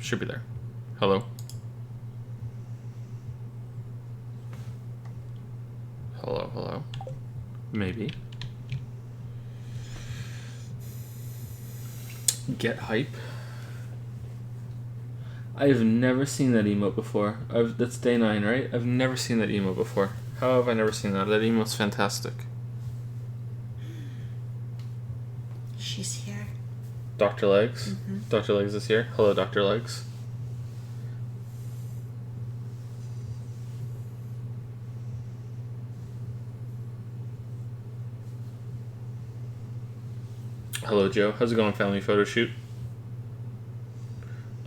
Should be there. Hello? Hello, hello. Maybe. Get hype. I've never seen that emote before. That's day 9, right? I've never seen that emote before. How have I never seen that? That emote's fantastic. She's here. Dr. Legs? Mm-hmm. Dr. Legs is here. Hello, Dr. Legs. Hello, Joe. How's it going, family photo shoot?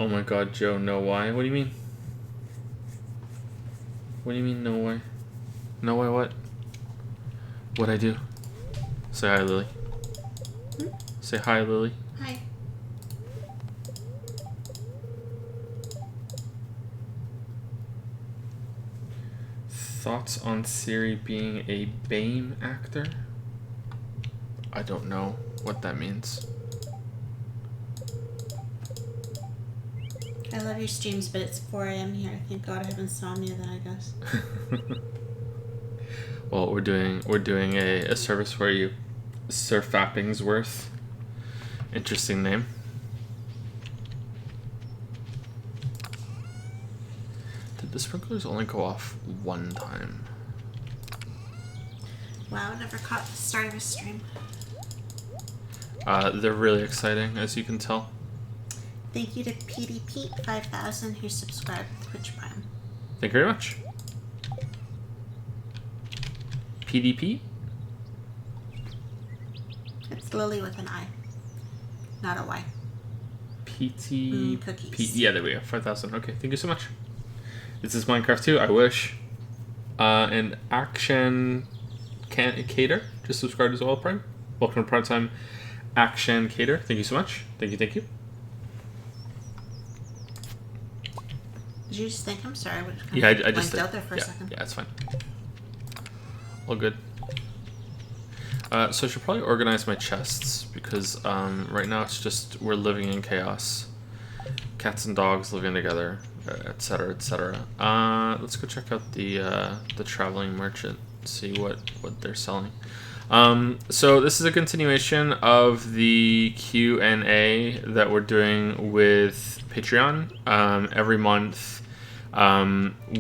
Oh my god, Joe, no why? What do you mean? What do you mean, no why? No why what? What'd I do? Say hi, Lily. Hmm? Say hi, Lily. Hi. Thoughts on Siri being a BAME actor? I don't know what that means. I love your streams, but it's 4 a.m. here. Thank God I have insomnia then, I guess. Well, we're doing a service where you Sir Fappingsworth. Interesting name. Did the sprinklers only go off one time? Wow, never caught the start of a stream. They're really exciting, as you can tell. Thank you to PDP 5000 who subscribed to Twitch Prime. Thank you very much. PDP? It's Lily with an I, not a Y. PT... Cookies. Yeah, there we go. 5,000. Okay, thank you so much. Is this Minecraft too? I wish. And Action Cater just subscribed as well, Prime. Welcome to Prime Time. Action Cater. Thank you so much. Thank you, thank you. Did you just think? I'm sorry. Yeah, I just out there for a second. Yeah, it's fine. All good. So I should probably organize my chests because right now it's just we're living in chaos. Cats and dogs living together, etc., etc. Let's go check out the traveling merchant. See what they're selling. So this is a continuation of the Q&A that we're doing with Patreon. Every month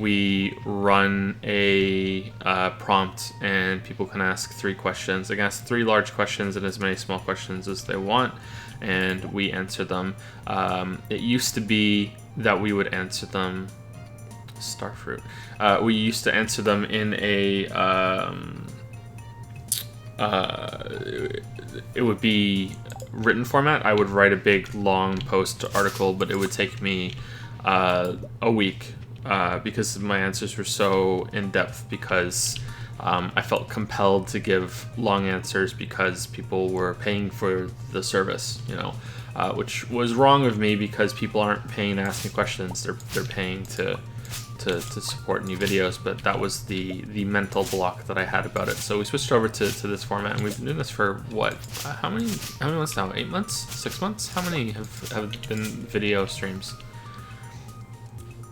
we run a prompt and people can ask 3 questions. They can ask 3 large questions and as many small questions as they want, and we answer them. It used to be that we would answer them Starfruit. We used to answer them in a it would be written format. I would write a big long post article, but it would take me a week because my answers were so in-depth because I felt compelled to give long answers because people were paying for the service, you know, which was wrong of me because people aren't paying to ask me questions. They're paying to support new videos, but that was the mental block that I had about it. So we switched over to this format, and we've been doing this for what? How many months now? 8 months? 6 months? How many have been video streams?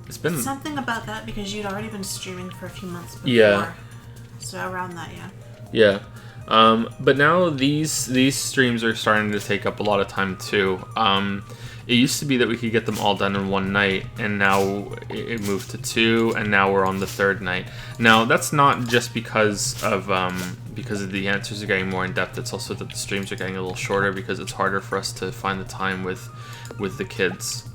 It's been something about that because you'd already been streaming for a few months before. Yeah. So around that, yeah. Yeah. But now these streams are starting to take up a lot of time too. It used to be that we could get them all done in one night, and now it moved to 2, and now we're on the 3rd night. Now that's not just because of the answers are getting more in depth. It's also that the streams are getting a little shorter because it's harder for us to find the time with the kids.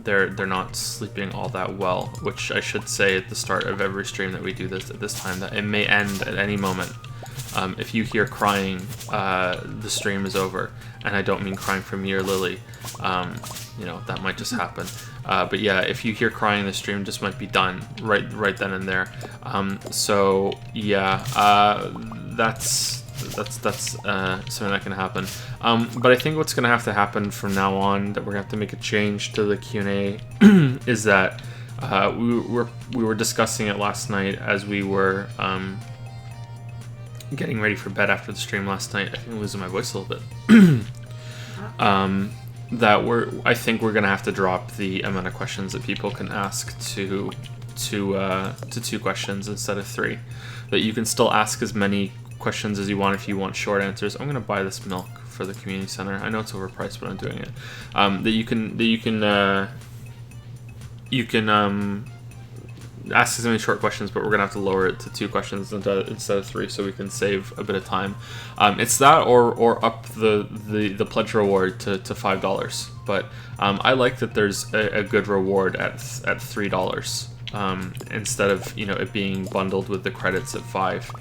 They're not sleeping all that well, which I should say at the start of every stream that we do this at this time that it may end at any moment. If you hear crying, the stream is over, and I don't mean crying from me or Lily. You know, that might just happen. But yeah, if you hear crying, the stream just might be done right then and there. So yeah, that's something that can happen. But I think what's going to have to happen from now on, that we're going to have to make a change to the Q&A, is that we were discussing it last night as we were getting ready for bed after the stream last night. I think I'm losing my voice a little bit. I think we're gonna have to drop the amount of questions that people can ask to 2 questions instead of 3. That you can still ask as many questions as you want if you want short answers. I'm gonna buy this milk for the community center. I know it's overpriced, but I'm doing it. You can ask as many short questions, but we're gonna have to lower it to 2 questions instead of 3, so we can save a bit of time. It's that or up the pledge reward to $5. But I like that there's a good reward at $3 instead of it being bundled with the credits at 5.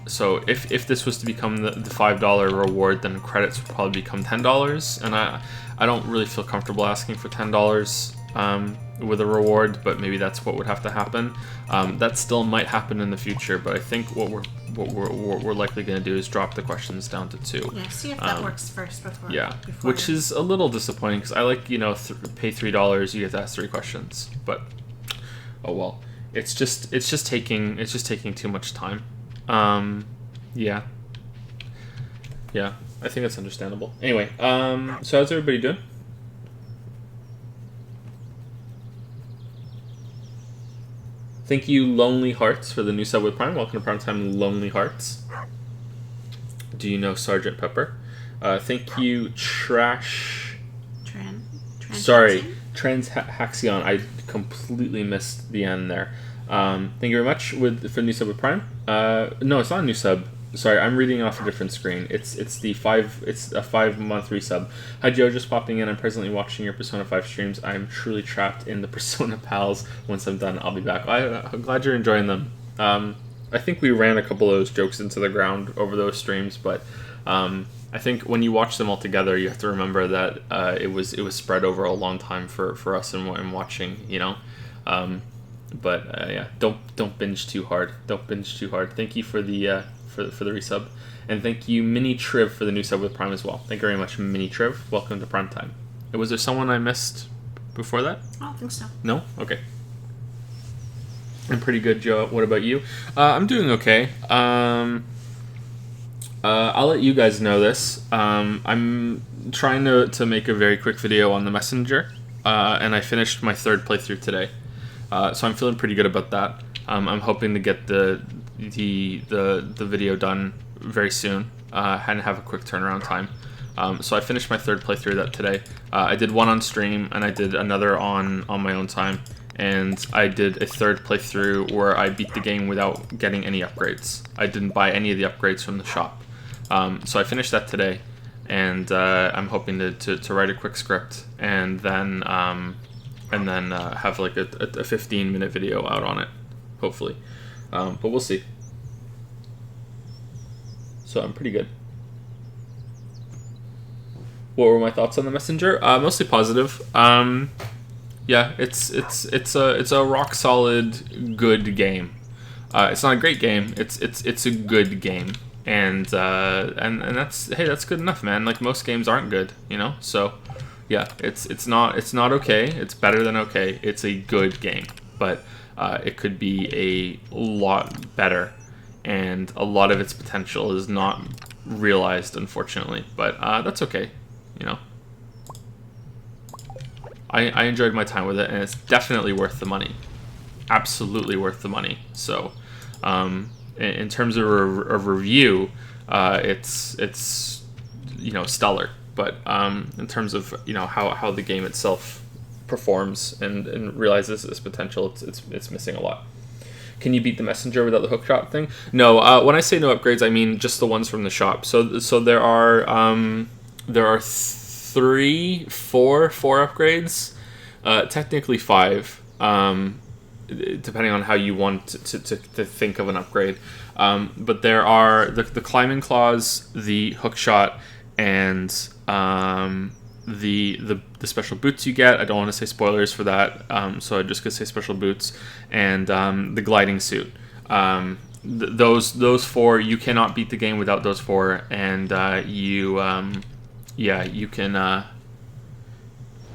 So if this was to become the $5 reward, then credits would probably become $10, and I don't really feel comfortable asking for $10 with a reward, but maybe that's what would have to happen. That still might happen in the future, but I think what we're likely going to do is drop the questions down to 2. Yeah, see if that works first before. Yeah, which is a little disappointing because I like pay $3, you get to ask 3 questions, but oh well. It's just taking too much time. Yeah, I think that's understandable. Anyway, so how's everybody doing? Thank you, Lonely Hearts, for the new sub with Prime. Welcome to Prime Time, Lonely Hearts. Do you know Sergeant Pepper? Thank you, Transhaxion. I completely missed the end there. Thank you very much for the new sub with Prime. No, it's not a new sub. Sorry, I'm reading off a different screen. It's a 5-month resub. Hi Joe, just popping in. I'm presently watching your Persona 5 streams. I'm truly trapped in the Persona pals. Once I'm done, I'll be back. I'm glad you're enjoying them. I think we ran a couple of those jokes into the ground over those streams, but I think when you watch them all together, you have to remember that it was spread over a long time for us and watching, But yeah, don't binge too hard. Don't binge too hard. Thank you for the resub, and thank you Mini Triv for the new sub with Prime as well. Thank you very much, Mini Triv. Welcome to Prime Time. Was there someone I missed before that? I don't think so. No? Okay. I'm pretty good, Joe. What about you? I'm doing okay. I'll let you guys know this. I'm trying to make a very quick video on the Messenger, and I finished my 3rd playthrough today. So I'm feeling pretty good about that. I'm hoping to get the video done very soon and have a quick turnaround time. So I finished my 3rd playthrough of that today. I did one on stream and I did another on my own time, and I did a 3rd playthrough where I beat the game without getting any upgrades. I didn't buy any of the upgrades from the shop. So I finished that today, and I'm hoping to write a quick script and then have like a 15-minute video out on it, hopefully. But we'll see. So I'm pretty good. What were my thoughts on the Messenger? Mostly positive. Yeah, it's a rock solid good game. It's not a great game. It's a good game, and that's good enough, man. Like, most games aren't good, So yeah, it's not okay. It's better than okay. It's a good game, but it could be a lot better, and a lot of its potential is not realized, unfortunately. But that's okay, I enjoyed my time with it, and it's definitely worth the money. Absolutely worth the money. So, in terms of a review, it's stellar. But in terms of how the game itself performs and realizes its potential, it's missing a lot. Can you beat the Messenger without the hookshot thing? No. When I say no upgrades, I mean just the ones from the shop. So there are 4 upgrades, technically 5, depending on how you want to think of an upgrade. But there are the climbing claws, the hookshot, and the special boots you get. I don't want to say spoilers for that, so I'm just gonna say special boots, and the gliding suit. Those 4, you cannot beat the game without those 4, and you can.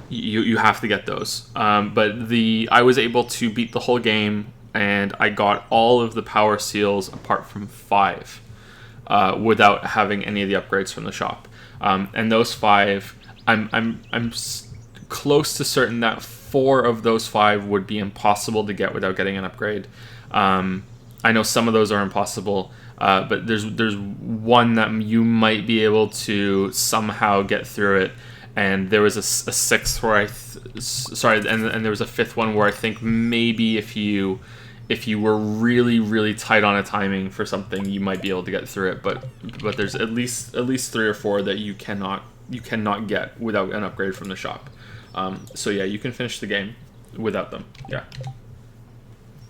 You have to get those. But I was able to beat the whole game, and I got all of the power seals apart from 5 without having any of the upgrades from the shop. And those 5 I'm close to certain that 4 of those 5 would be impossible to get without getting an upgrade. I know some of those are impossible, but there's one that you might be able to somehow get through it. And there was a 6th where and there was a 5th one where I think maybe if you were really tight on a timing for something, you might be able to get through it. But there's at least 3 or 4 that you cannot get without an upgrade from the shop. So yeah, you can finish the game without them. Yeah.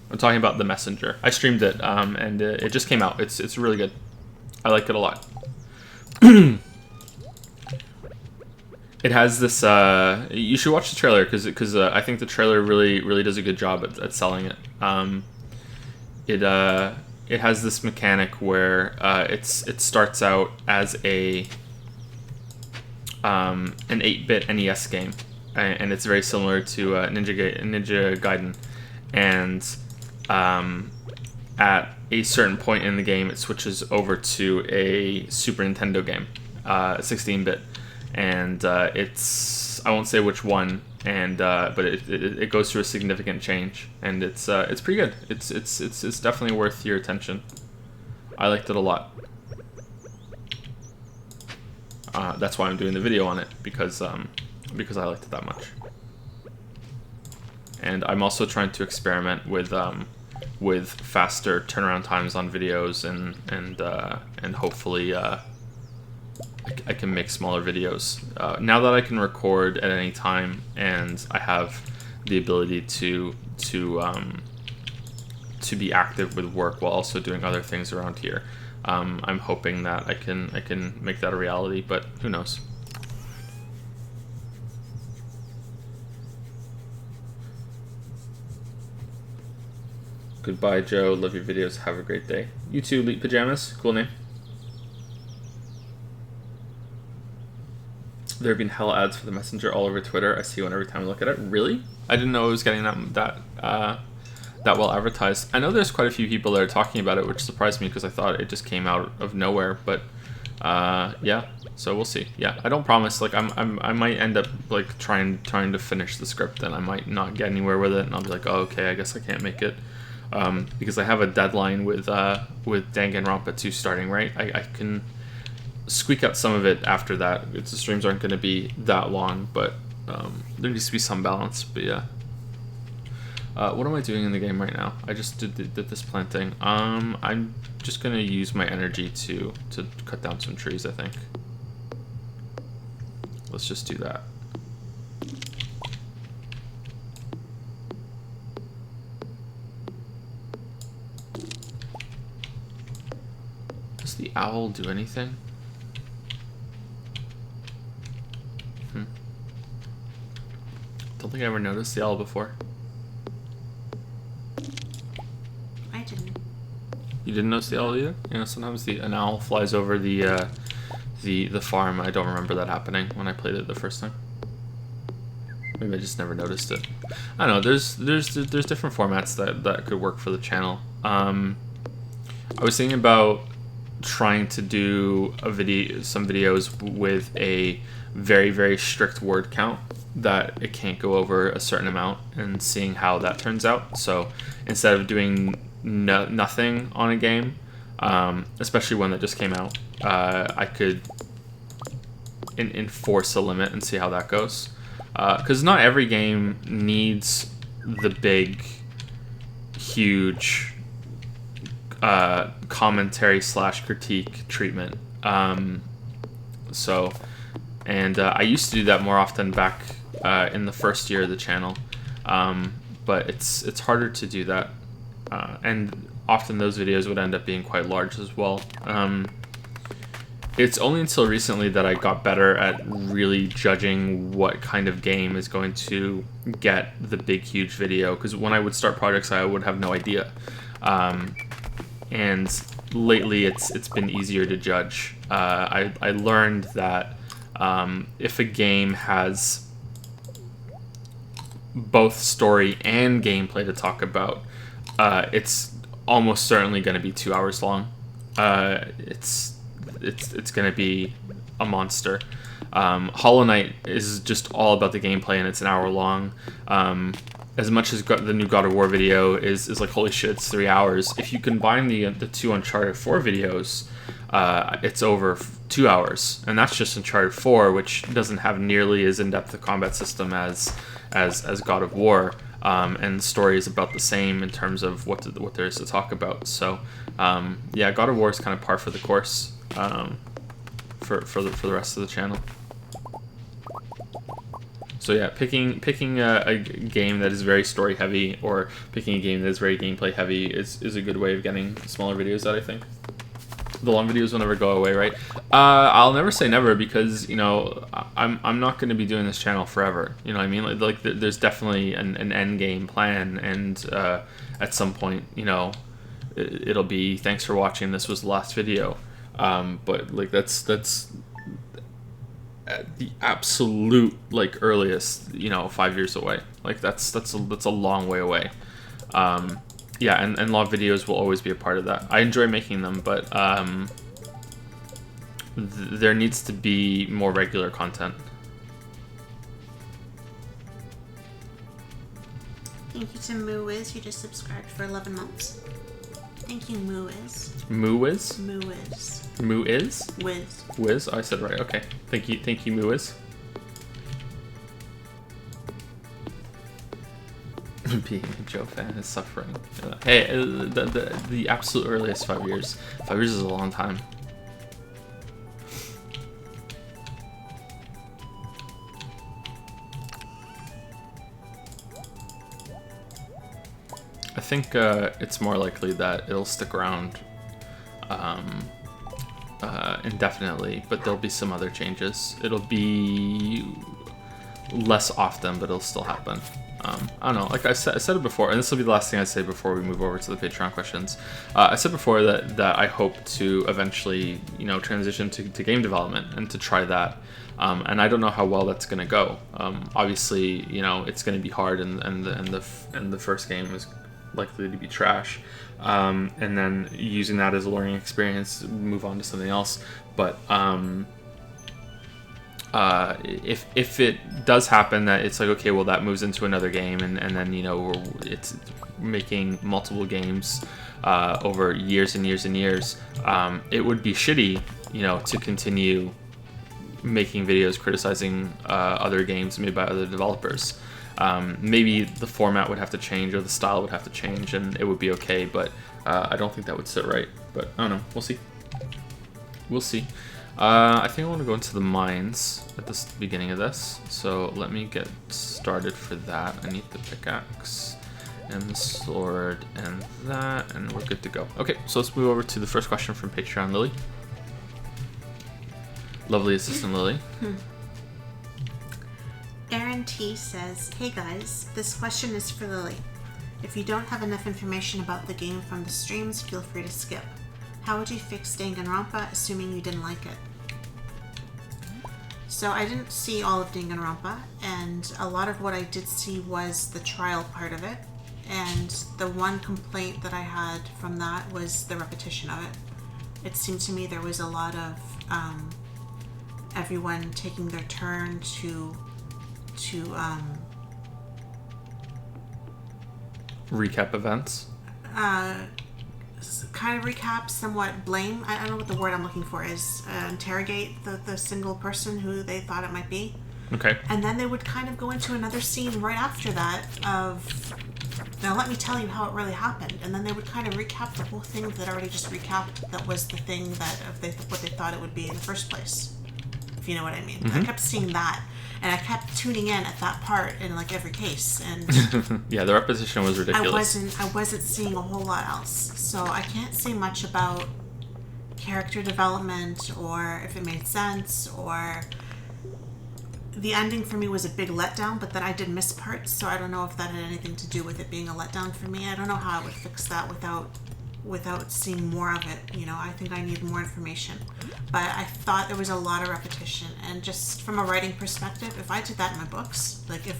I'm talking about The Messenger. I streamed it, and it just came out. It's really good. I like it a lot. It has this. You should watch the trailer because I think the trailer really does a good job at selling it. It has this mechanic where it starts out as an 8-bit NES game, and it's very similar to Ninja Gaiden, and at a certain point in the game, it switches over to a Super Nintendo game, 16-bit. And it's, I won't say which one, and but it goes through a significant change, and it's pretty good. It's definitely worth your attention. I liked it a lot. That's why I'm doing the video on it, because I liked it that much. And I'm also trying to experiment with faster turnaround times on videos, and hopefully I can make smaller videos. Now that I can record at any time, and I have the ability to be active with work while also doing other things around here, I'm hoping that I can make that a reality, but who knows. Goodbye, Joe. Love your videos. Have a great day. You too, Elite Pajamas. Cool name. There have been hell ads for the Messenger all over Twitter. I see one every time I look at it. Really? I didn't know it was getting that well advertised. I know there's quite a few people that are talking about it, which surprised me because I thought it just came out of nowhere. But yeah, so we'll see. Yeah, I don't promise. Like I might end up like trying to finish the script, and I might not get anywhere with it, and I'll be like, oh, okay, I guess I can't make it, because I have a deadline with Danganronpa 2 starting. Right, I can squeak out some of it after that. The streams aren't going to be that long, but there needs to be some balance. But yeah, what am I doing in the game right now? I just did this planting. I'm just going to use my energy to cut down some trees, I think. Let's just do that. Does the owl do anything? Don't think I ever noticed the owl before. I didn't. You didn't notice the owl either? You know, sometimes an owl flies over the farm. I don't remember that happening when I played it the first time. Maybe I just never noticed it. I don't know. There's different formats that could work for the channel. I was thinking about trying to do some videos with a very strict word count, that it can't go over a certain amount, and seeing how that turns out. So instead of doing nothing on a game, especially one that just came out, I could enforce a limit and see how that goes. Because not every game needs the big, huge commentary / critique treatment. I used to do that more often back in the first year of the channel, but it's harder to do that, and often those videos would end up being quite large as well. It's only until recently that I got better at really judging what kind of game is going to get the big huge video, because when I would start projects I would have no idea, and lately it's been easier to judge. I learned that if a game has both story and gameplay to talk about, it's almost certainly going to be 2 hours long. It's going to be a monster. Hollow Knight is just all about the gameplay, and it's an hour long. As much as the new God of War video is like, holy shit, it's 3 hours. If you combine the 2 Uncharted 4 videos, it's over 2 hours, and that's just Uncharted 4, which doesn't have nearly as in-depth a combat system as God of War, and the story is about the same in terms of what there is to talk about. So yeah, God of War is kind of par for the course for the rest of the channel. So yeah, picking a game that is very story heavy, or picking a game that is very gameplay heavy is a good way of getting smaller videos out, I think. The long videos will never go away, right? I'll never say never, because, you know, I'm not going to be doing this channel forever. You know what I mean? Like there's definitely an end game plan, and at some point, you know, it'll be, thanks for watching, this was the last video. But like that's at the absolute like earliest, you know, 5 years away. Like that's a long way away. Yeah, and log videos will always be a part of that. I enjoy making them, but there needs to be more regular content. Thank you to Mooiz, who just subscribed for 11 months. Thank you, Mooiz. Mooiz? Mooiz. Mooiz? Wiz. Wiz? Oh, I said it right. Okay. Thank you, Mooiz. Being a Joe fan is suffering. Hey, the absolute earliest 5 years. 5 years is a long time. I think it's more likely that it'll stick around indefinitely, but there'll be some other changes. It'll be less often, but it'll still happen. I don't know, like I said it before, and this will be the last thing I say before we move over to the Patreon questions. I said before that I hope to eventually, you know, transition to game development and to try that. And I don't know how well that's going to go. Obviously, you know, it's going to be hard, and the first game is likely to be trash. And then using that as a learning experience, move on to something else. But if it does happen that it's like, okay, well, that moves into another game, and then, you know, it's making multiple games over years and years and years, it would be shitty, you know, to continue making videos criticizing other games made by other developers. Maybe the format would have to change, or the style would have to change, and it would be okay, but I don't think that would sit right. But I don't know, we'll see. We'll see. I think I want to go into the mines at the beginning of this, so let me get started for that. I need the pickaxe and the sword and that, and we're good to go. Okay, so let's move over to the first question from Patreon Lily. Lovely assistant Lily. Aaron T says, "Hey guys, this question is for Lily. If you don't have enough information about the game from the streams, feel free to skip. How would you fix Danganronpa, assuming you didn't like it?" So I didn't see all of Danganronpa, and a lot of what I did see was the trial part of it. And the one complaint that I had from that was the repetition of it. It seemed to me there was a lot of everyone taking their turn to recap events. Kind of recap, somewhat blame. I don't know what the word I'm looking for is. Interrogate the single person who they thought it might be. Okay. And then they would kind of go into another scene right after that of, now let me tell you how it really happened. And then they would kind of recap the whole thing that already just recapped, that was the thing that what they thought it would be in the first place. If you know what I mean. I kept seeing that. And I kept tuning in at that part in like every case, and yeah, the repetition was ridiculous. I wasn't seeing a whole lot else, so I can't say much about character development or if it made sense, or the ending for me was a big letdown, but then I did miss parts, so I don't know if that had anything to do with it being a letdown for me. I don't know how I would fix that without seeing more of it. You know, I think I need more information. But I thought there was a lot of repetition, and just from a writing perspective, if I did that in my books, like if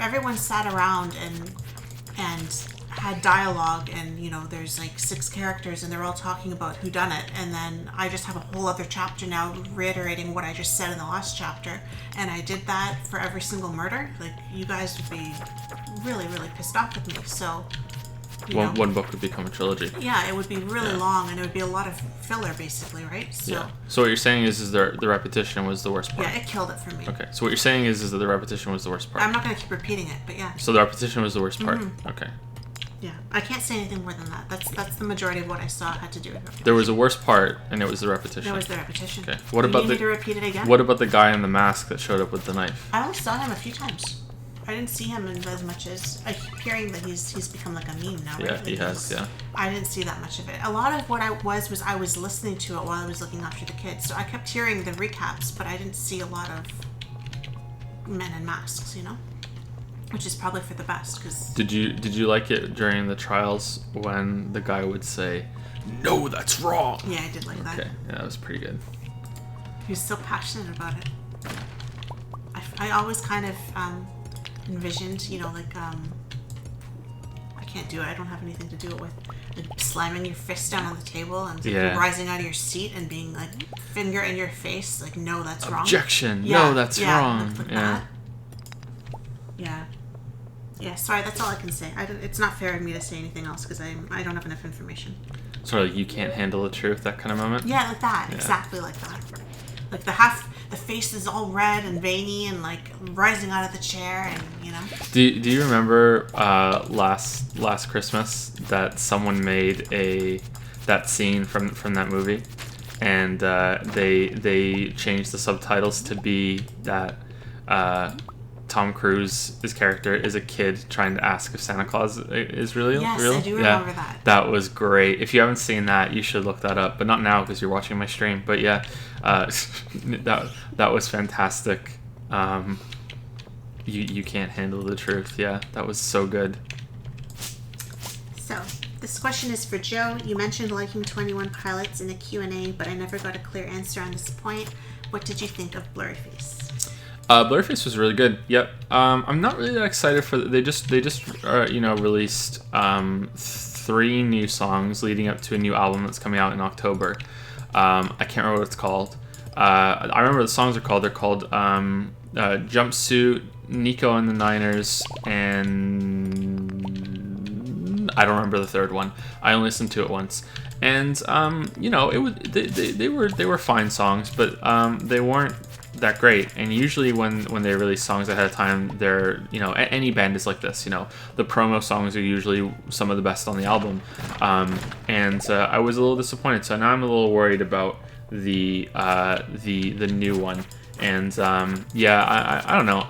everyone sat around and had dialogue, and there's like 6 characters and they're all talking about who done it, and then I just have a whole other chapter now reiterating what I just said in the last chapter, and I did that for every single murder, like, you guys would be really, really pissed off with me. So one book would become a trilogy. Yeah, it would be really long, and it would be a lot of filler, basically, right? So So what you're saying is the repetition was the worst part. yeah, it killed it for me. Okay. So what you're saying is that the repetition was the worst part. I'm not going to keep repeating it, but yeah. So the repetition was the worst part. Okay. Yeah, I can't say anything more than that. That's the majority of what I saw had to do with repetition. There was a worst part, and it was the repetition. There was the repetition. Okay. What about you need me to repeat it again? What about the guy in the mask that showed up with the knife? I only saw him a few times. I didn't see him as much as I keep hearing that he's become like a meme now. Right? Yeah, he has. Yeah. I didn't see that much of it. A lot of what I was listening to it while I was looking after the kids, so I kept hearing the recaps, but I didn't see a lot of men in masks, which is probably for the best. Because did you like it during the trials when the guy would say, "No, that's wrong"? Yeah, I did like that. Okay, yeah, that was pretty good. He was so passionate about it. I always kind of envisioned, I can't do it. I don't have anything to do it with. Like slamming your fist down on the table and rising out of your seat and being like finger in your face, like, no, that's wrong. Objection. Yeah, no, that's wrong. Like that. Yeah. Yeah. Sorry, that's all I can say. It's not fair of me to say anything else because I don't have enough information. Sort of like you can't handle the truth, that kind of moment. Yeah, like that. Yeah. Exactly like that. Like the face is all red and veiny and like rising out of the chair, and Do you remember last Christmas that someone made that scene from that movie, and they changed the subtitles to be that Tom Cruise's character is a kid trying to ask if Santa Claus is real. Yes, I do remember that. That was great. If you haven't seen that, you should look that up. But not now because you're watching my stream. But yeah, that was fantastic. You can't handle the truth. Yeah, that was so good. So this question is for Joe. You mentioned liking 21 Pilots in the Q&A, but I never got a clear answer on this point. What did you think of Blurryface? Blurryface was really good. Yep. I'm not really that excited for. They just released 3 new songs leading up to a new album that's coming out in October. I can't remember what it's called. I remember the songs are called. They're called Jumpsuit, Nico and the Niners, and I don't remember the third one. I only listened to it once, and it was they were fine songs, but they weren't that great. And usually when they release songs ahead of time, they're any band is like this. The promo songs are usually some of the best on the album, and I was a little disappointed. So now I'm a little worried about the new one. And I don't know.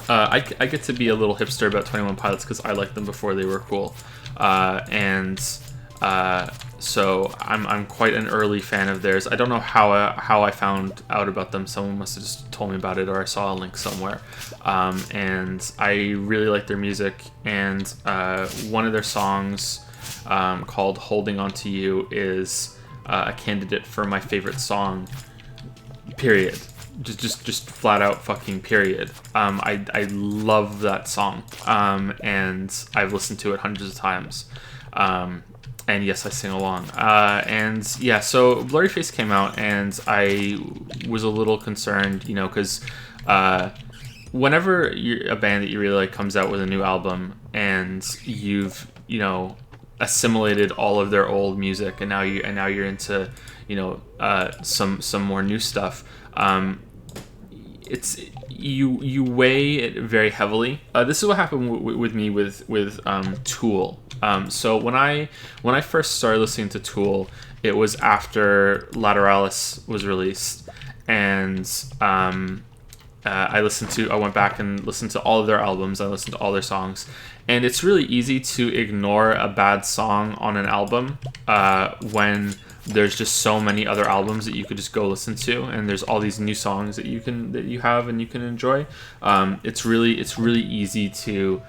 I get to be a little hipster about 21 Pilots because I liked them before they were cool, so I'm quite an early fan of theirs. I don't know how I found out about them. Someone must have just told me about it, or I saw a link somewhere. And I really like their music. And one of their songs, called "Holding On to You," is a candidate for my favorite song. Period. Just flat out fucking period. I love that song. And I've listened to it hundreds of times. And yes, I sing along. So Blurryface came out, and I was a little concerned, because whenever a band that you really like comes out with a new album, and you've assimilated all of their old music, and now you're into some more new stuff. It's you weigh it very heavily. This is what happened with me with Tool. So when I first started listening to Tool, it was after Lateralis was released, and I went back and listened to all of their albums. I listened to all their songs, and it's really easy to ignore a bad song on an album when there's just so many other albums that you could just go listen to, and there's all these new songs that you have and you can enjoy. It's really easy to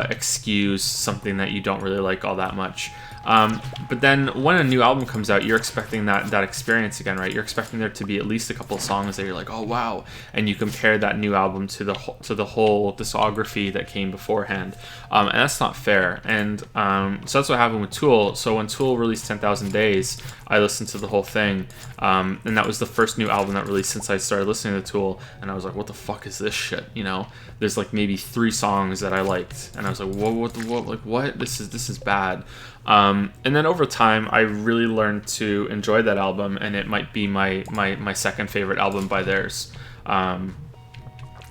excuse something that you don't really like all that much. But then when a new album comes out, you're expecting that experience again, right? You're expecting there to be at least a couple of songs that you're like, oh wow, and you compare that new album to the whole discography that came beforehand, and that's not fair. And so that's what happened with Tool. So when Tool released 10,000 Days, I listened to the whole thing, and that was the first new album that released since I started listening to Tool, and I was like, what the fuck is this shit? You know, there's like maybe 3 songs that I liked, and I was like, what, like what? This is bad. And then over time, I really learned to enjoy that album, and it might be my second favorite album by theirs.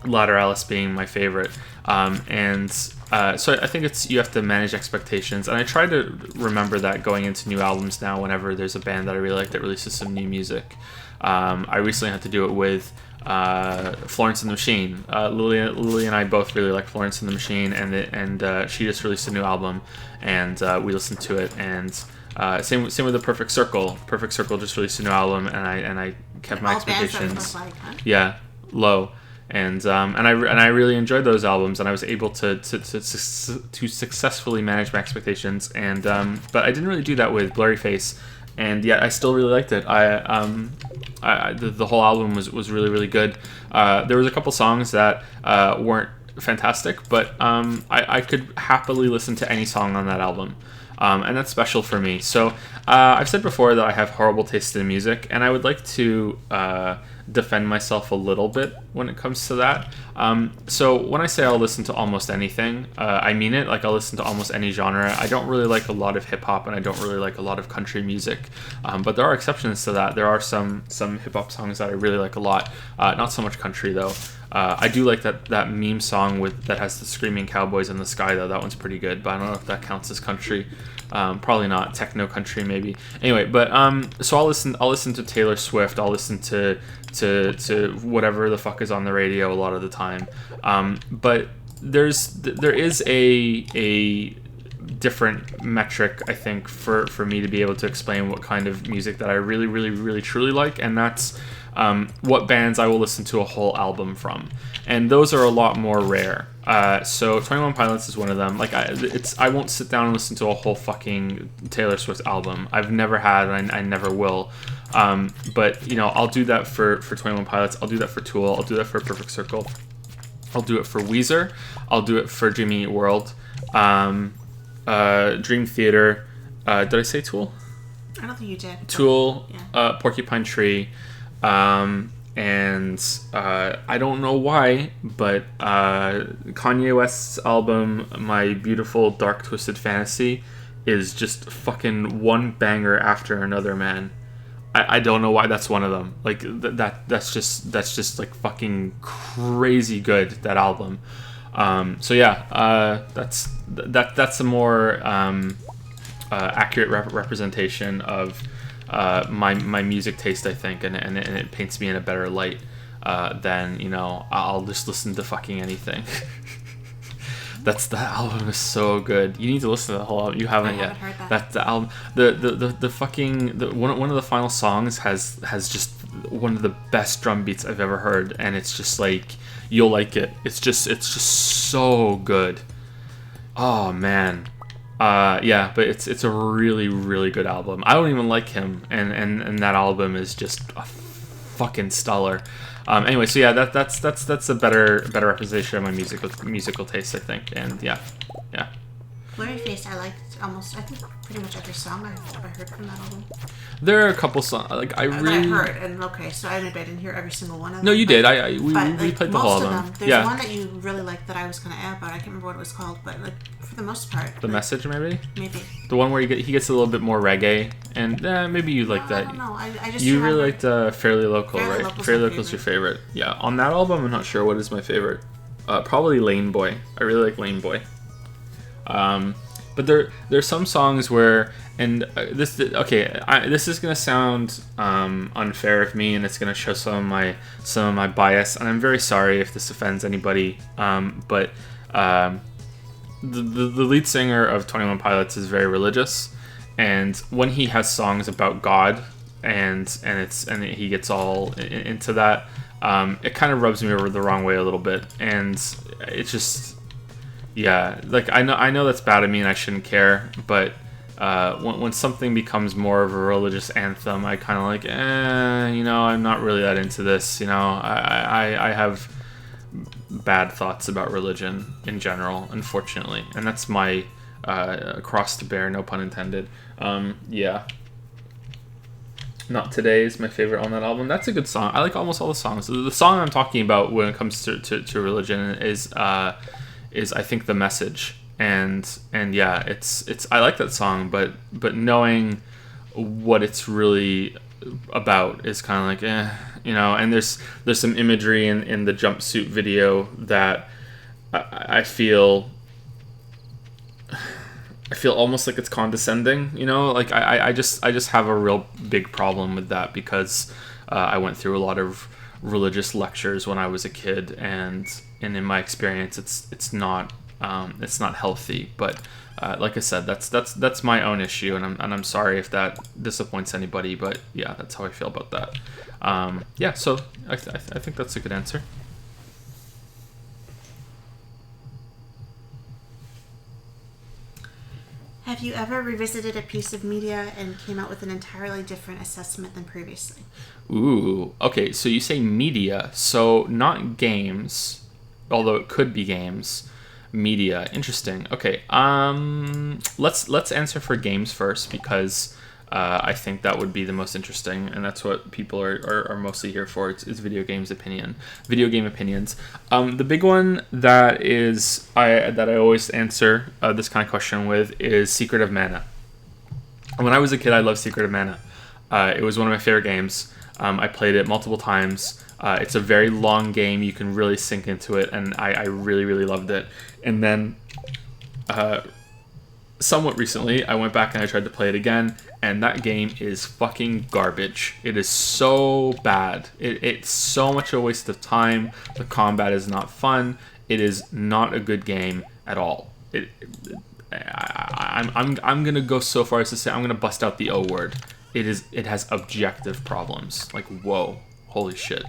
Lateralis being my favorite. So I think you have to manage expectations, and I try to remember that going into new albums now. Whenever there's a band that I really like that releases some new music, I recently had to do it with Florence and the Machine. Lily and I both really like Florence and the Machine, and she just released a new album, and we listened to it. And same with the Perfect Circle. Perfect Circle just released a new album, and I kept my expectations. Like, huh? Yeah, low. And I really enjoyed those albums, and I was able to successfully manage my expectations. And but I didn't really do that with Blurry Face, and yet I still really liked it. The whole album was really, really good. There was a couple songs that weren't fantastic, but I could happily listen to any song on that album. And that's special for me. So I've said before that I have horrible taste in music, and I would like to defend myself a little bit when it comes to that. So when I say I'll listen to almost anything, I mean it. Like, I'll listen to almost any genre. I don't really like a lot of hip-hop, and I don't really like a lot of country music, but there are exceptions to that. There are some hip-hop songs that I really like a lot. Not so much country, though. I do like that meme song that has the screaming cowboys in the sky, though. That one's pretty good, but I don't know if that counts as country. Probably not. Techno country, maybe. Anyway, but so I'll listen to Taylor Swift. I'll listen to whatever the fuck is on the radio a lot of the time. But there is a different metric, I think, for me to be able to explain what kind of music that I really, really, really, truly like, and that's what bands I will listen to a whole album from, and those are a lot more rare. So 21 Pilots is one of them. Like, I won't sit down and listen to a whole fucking Taylor Swift album. I've never had, and I never will. But you know, I'll do that for 21 Pilots. I'll do that for Tool. I'll do that for Perfect Circle. I'll do it for Weezer. I'll do it for Dream Eat World. Dream Theater. Did I say Tool? I don't think you did. Tool. Yeah. Porcupine Tree. And I don't know why, but Kanye West's album, My Beautiful Dark Twisted Fantasy, is just fucking one banger after another, man. I don't know why that's one of them. Like, that's just like fucking crazy good, that album. So yeah, that's a more accurate representation of my music taste, I think, and it paints me in a better light than, you know, I'll just listen to fucking anything. That album is so good. You need to listen to the whole album. You haven't yet. Heard that. That's the album. The fucking one of the final songs has just one of the best drum beats I've ever heard, and it's just like, you'll like it. It's just so good. Oh man. Yeah, but it's a really, really good album. I don't even like him, and that album is just a fucking stellar. Anyway, so yeah, that's a better representation of my musical taste, I think, and yeah. Blurry Face, I liked I think pretty much every song I heard from that album. There are a couple songs like I really that I heard, and okay, so I didn't hear every single one of them. No, you did. We like, played the whole album. Most of them. There's one that you really liked that I was gonna add, but I can't remember what it was called. But like, for the most part, The Message, maybe. Maybe The one where he gets a little bit more reggae, and maybe you like that. I don't know. I just You remember, really liked Fairly Local, Fairly right? Local's Fairly my Local's your favorite. Yeah, on that album, I'm not sure what is my favorite. Probably Lane Boy. I really like Lane Boy. But there's some songs where, and this is gonna sound unfair of me, and it's gonna show some of my bias, and I'm very sorry if this offends anybody. But the lead singer of 21 Pilots is very religious, and when he has songs about God and he gets all into that, it kind of rubs me over the wrong way a little bit, and it's just. Yeah, like I know that's bad of me and I shouldn't care, but when something becomes more of a religious anthem, I kind of like, I'm not really that into this. I have bad thoughts about religion in general, unfortunately, and that's my cross to bear, no pun intended. Yeah. Not Today is my favorite on that album. That's a good song. I like almost all the songs. The song I'm talking about when it comes to religion is I think The Message. And yeah, it's I like that song, but knowing what it's really about is kind of like and there's some imagery in the jumpsuit video that I feel almost like it's condescending, like I just have a real big problem with that because I went through a lot of religious lectures when I was a kid, and in my experience it's not healthy. But like I said, that's my own issue, and I'm sorry if that disappoints anybody, but yeah, that's how I feel about that. Yeah, so I think that's a good answer. Have you ever revisited a piece of media and came out with an entirely different assessment than previously? Ooh, okay, so you say media, so not games, although it could be games. Media, interesting. Okay, let's answer for games first, because I think that would be the most interesting, and that's what people are mostly here for. It's video game opinions. The big one that I always answer this kind of question with is Secret of Mana. When I was a kid, I loved Secret of Mana. It was one of my favorite games. I played it multiple times. It's a very long game. You can really sink into it, and I really, really loved it. And then somewhat recently, I went back and I tried to play it again, and that game is fucking garbage. It is so bad. It's so much a waste of time. The combat is not fun. It is not a good game at all. I'm gonna go so far as to say I'm gonna bust out the O word. It has objective problems. Like, whoa, holy shit.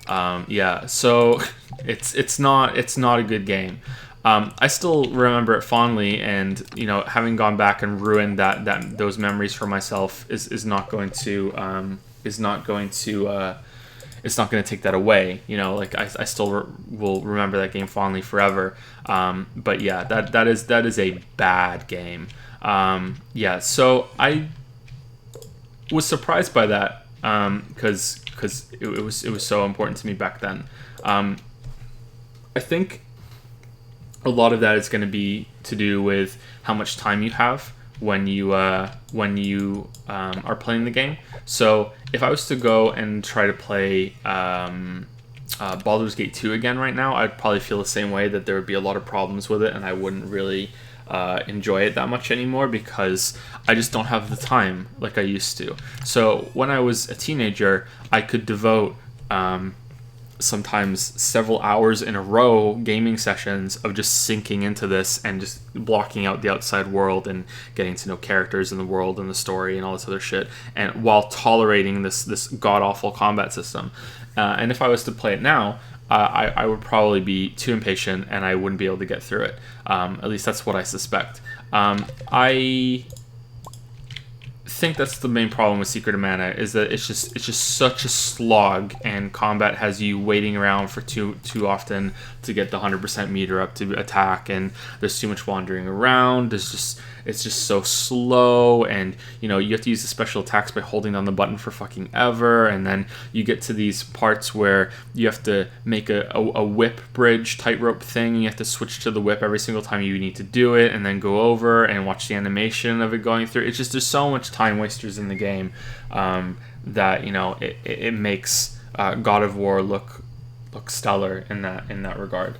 Yeah, so it's not a good game. I still remember it fondly, and having gone back and ruined those memories for myself is not going to it's not going to take that away. Like I still will remember that game fondly forever. But yeah, that is a bad game. Yeah, so I was surprised by that because it was so important to me back then. I think a lot of that is going to be to do with how much time you have when you are playing the game. So if I was to go and try to play Baldur's Gate 2 again right now, I'd probably feel the same way, that there would be a lot of problems with it, and I wouldn't really enjoy it that much anymore because I just don't have the time like I used to. So when I was a teenager, I could devote sometimes several hours in a row gaming sessions of just sinking into this and just blocking out the outside world and getting to know characters in the world and the story and all this other shit, and while tolerating this god-awful combat system. And if I was to play it now, I would probably be too impatient and I wouldn't be able to get through it. At least that's what I suspect. I think that's the main problem with Secret of Mana, is that it's just such a slog, and combat has you waiting around for too often to get the 100% meter up to attack, and there's too much wandering around. It's just so slow, and you have to use the special attacks by holding down the button for fucking ever, and then you get to these parts where you have to make a whip bridge tightrope thing, and you have to switch to the whip every single time you need to do it, and then go over and watch the animation of it going through. It's just, there's so much time wasters in the game that it makes God of War look stellar in that regard.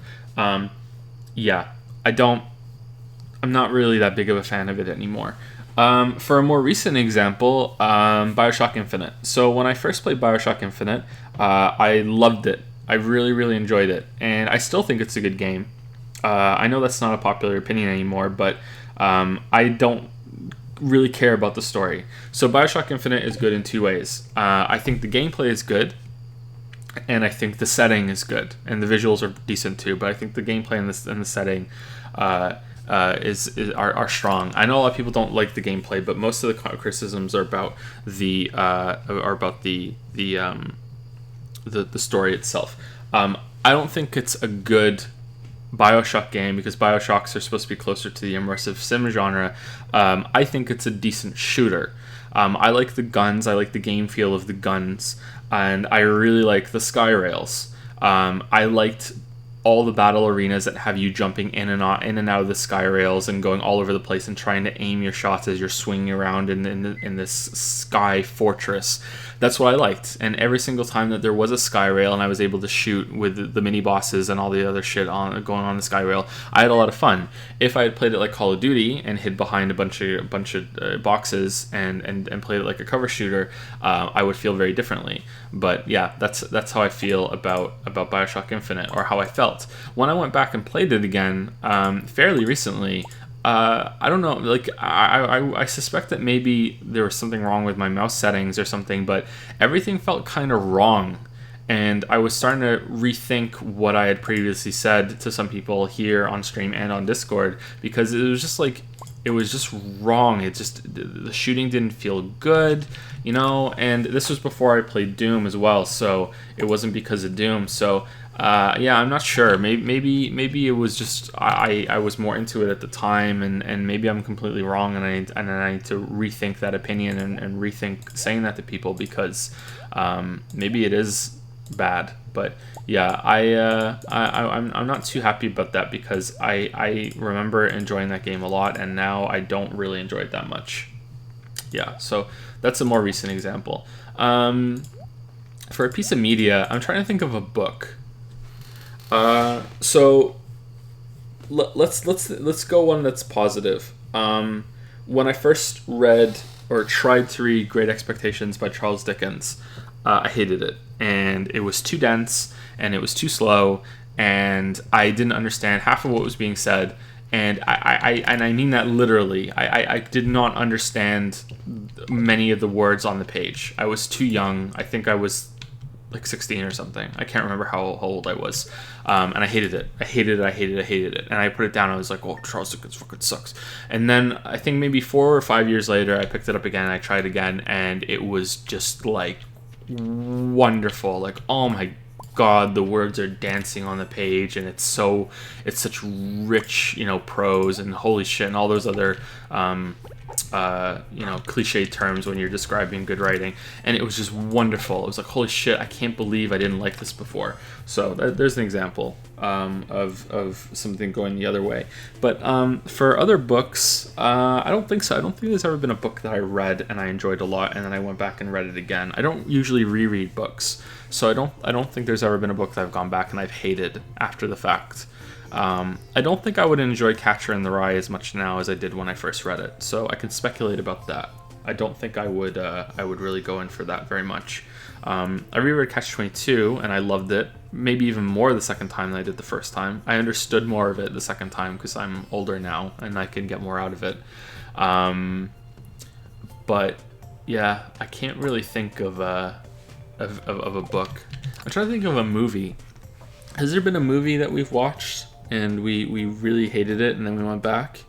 Yeah, I'm not really that big of a fan of it anymore. For a more recent example, BioShock Infinite. So when I first played BioShock Infinite, I loved it. I really, really enjoyed it, and I still think it's a good game. I know that's not a popular opinion anymore, but I don't really care about the story. So BioShock Infinite is good in two ways. I think the gameplay is good, and I think the setting is good, and the visuals are decent too. But I think the gameplay and the setting are strong. I know a lot of people don't like the gameplay, but most of the criticisms are about the story itself. I don't think it's a good BioShock game because BioShocks are supposed to be closer to the immersive sim genre. I think it's a decent shooter. I like the guns. I like the game feel of the guns, and I really like the sky rails. I liked all the battle arenas that have you jumping in and out of the sky rails and going all over the place and trying to aim your shots as you're swinging around in this sky fortress. That's what I liked. And every single time that there was a sky rail and I was able to shoot with the mini bosses and all the other shit going on the sky rail, I had a lot of fun. If I had played it like Call of Duty and hid behind a bunch of boxes and played it like a cover shooter, I would feel very differently. But yeah, that's how I feel about BioShock Infinite, or how I felt when I went back and played it again fairly recently. I don't know, like I suspect that maybe there was something wrong with my mouse settings or something, but everything felt kind of wrong, and I was starting to rethink what I had previously said to some people here on stream and on Discord, because it was just wrong. It just, the shooting didn't feel good, you know, and this was before I played Doom as well, so it wasn't because of Doom. So yeah, I'm not sure. Maybe it was just I was more into it at the time, and maybe I'm completely wrong, and I need to rethink that opinion and rethink saying that to people, because maybe it is bad. But yeah, I'm not too happy about that, because I remember enjoying that game a lot, and now I don't really enjoy it that much. Yeah, so that's a more recent example. For a piece of media, I'm trying to think of a book. So let's go one that's positive. When I first read or tried to read Great Expectations by Charles Dickens, I hated it, and it was too dense, and it was too slow, and I didn't understand half of what was being said, and I mean that literally. I did not understand many of the words on the page. I was too young. I think I was like 16 or something. I can't remember how old I was. And I hated it. I hated it. And I put it down. I was like, oh, Charles Dickens fucking sucks. And then I think maybe 4 or 5 years later, I picked it up again. And I tried again. And it was just like wonderful. Like, oh my God, the words are dancing on the page. And it's such rich, you know, prose, and holy shit, and all those other, you know, cliche terms when you're describing good writing. And it was just wonderful. It was like, holy shit, I can't believe I didn't like this before. So there's an example of something going the other way. But for other books, I don't think so. I don't think there's ever been a book that I read and I enjoyed a lot, and then I went back and read it again. I don't usually reread books, so I don't think there's ever been a book that I've gone back and I've hated after the fact. I don't think I would enjoy Catcher in the Rye as much now as I did when I first read it, so I can speculate about that. I don't think I would really go in for that very much. I reread Catch-22 and I loved it, maybe even more the second time than I did the first time. I understood more of it the second time because I'm older now and I can get more out of it. But yeah, I can't really think of a book. I'm trying to think of a movie. Has there been a movie that we've watched and we really hated it and then we went back?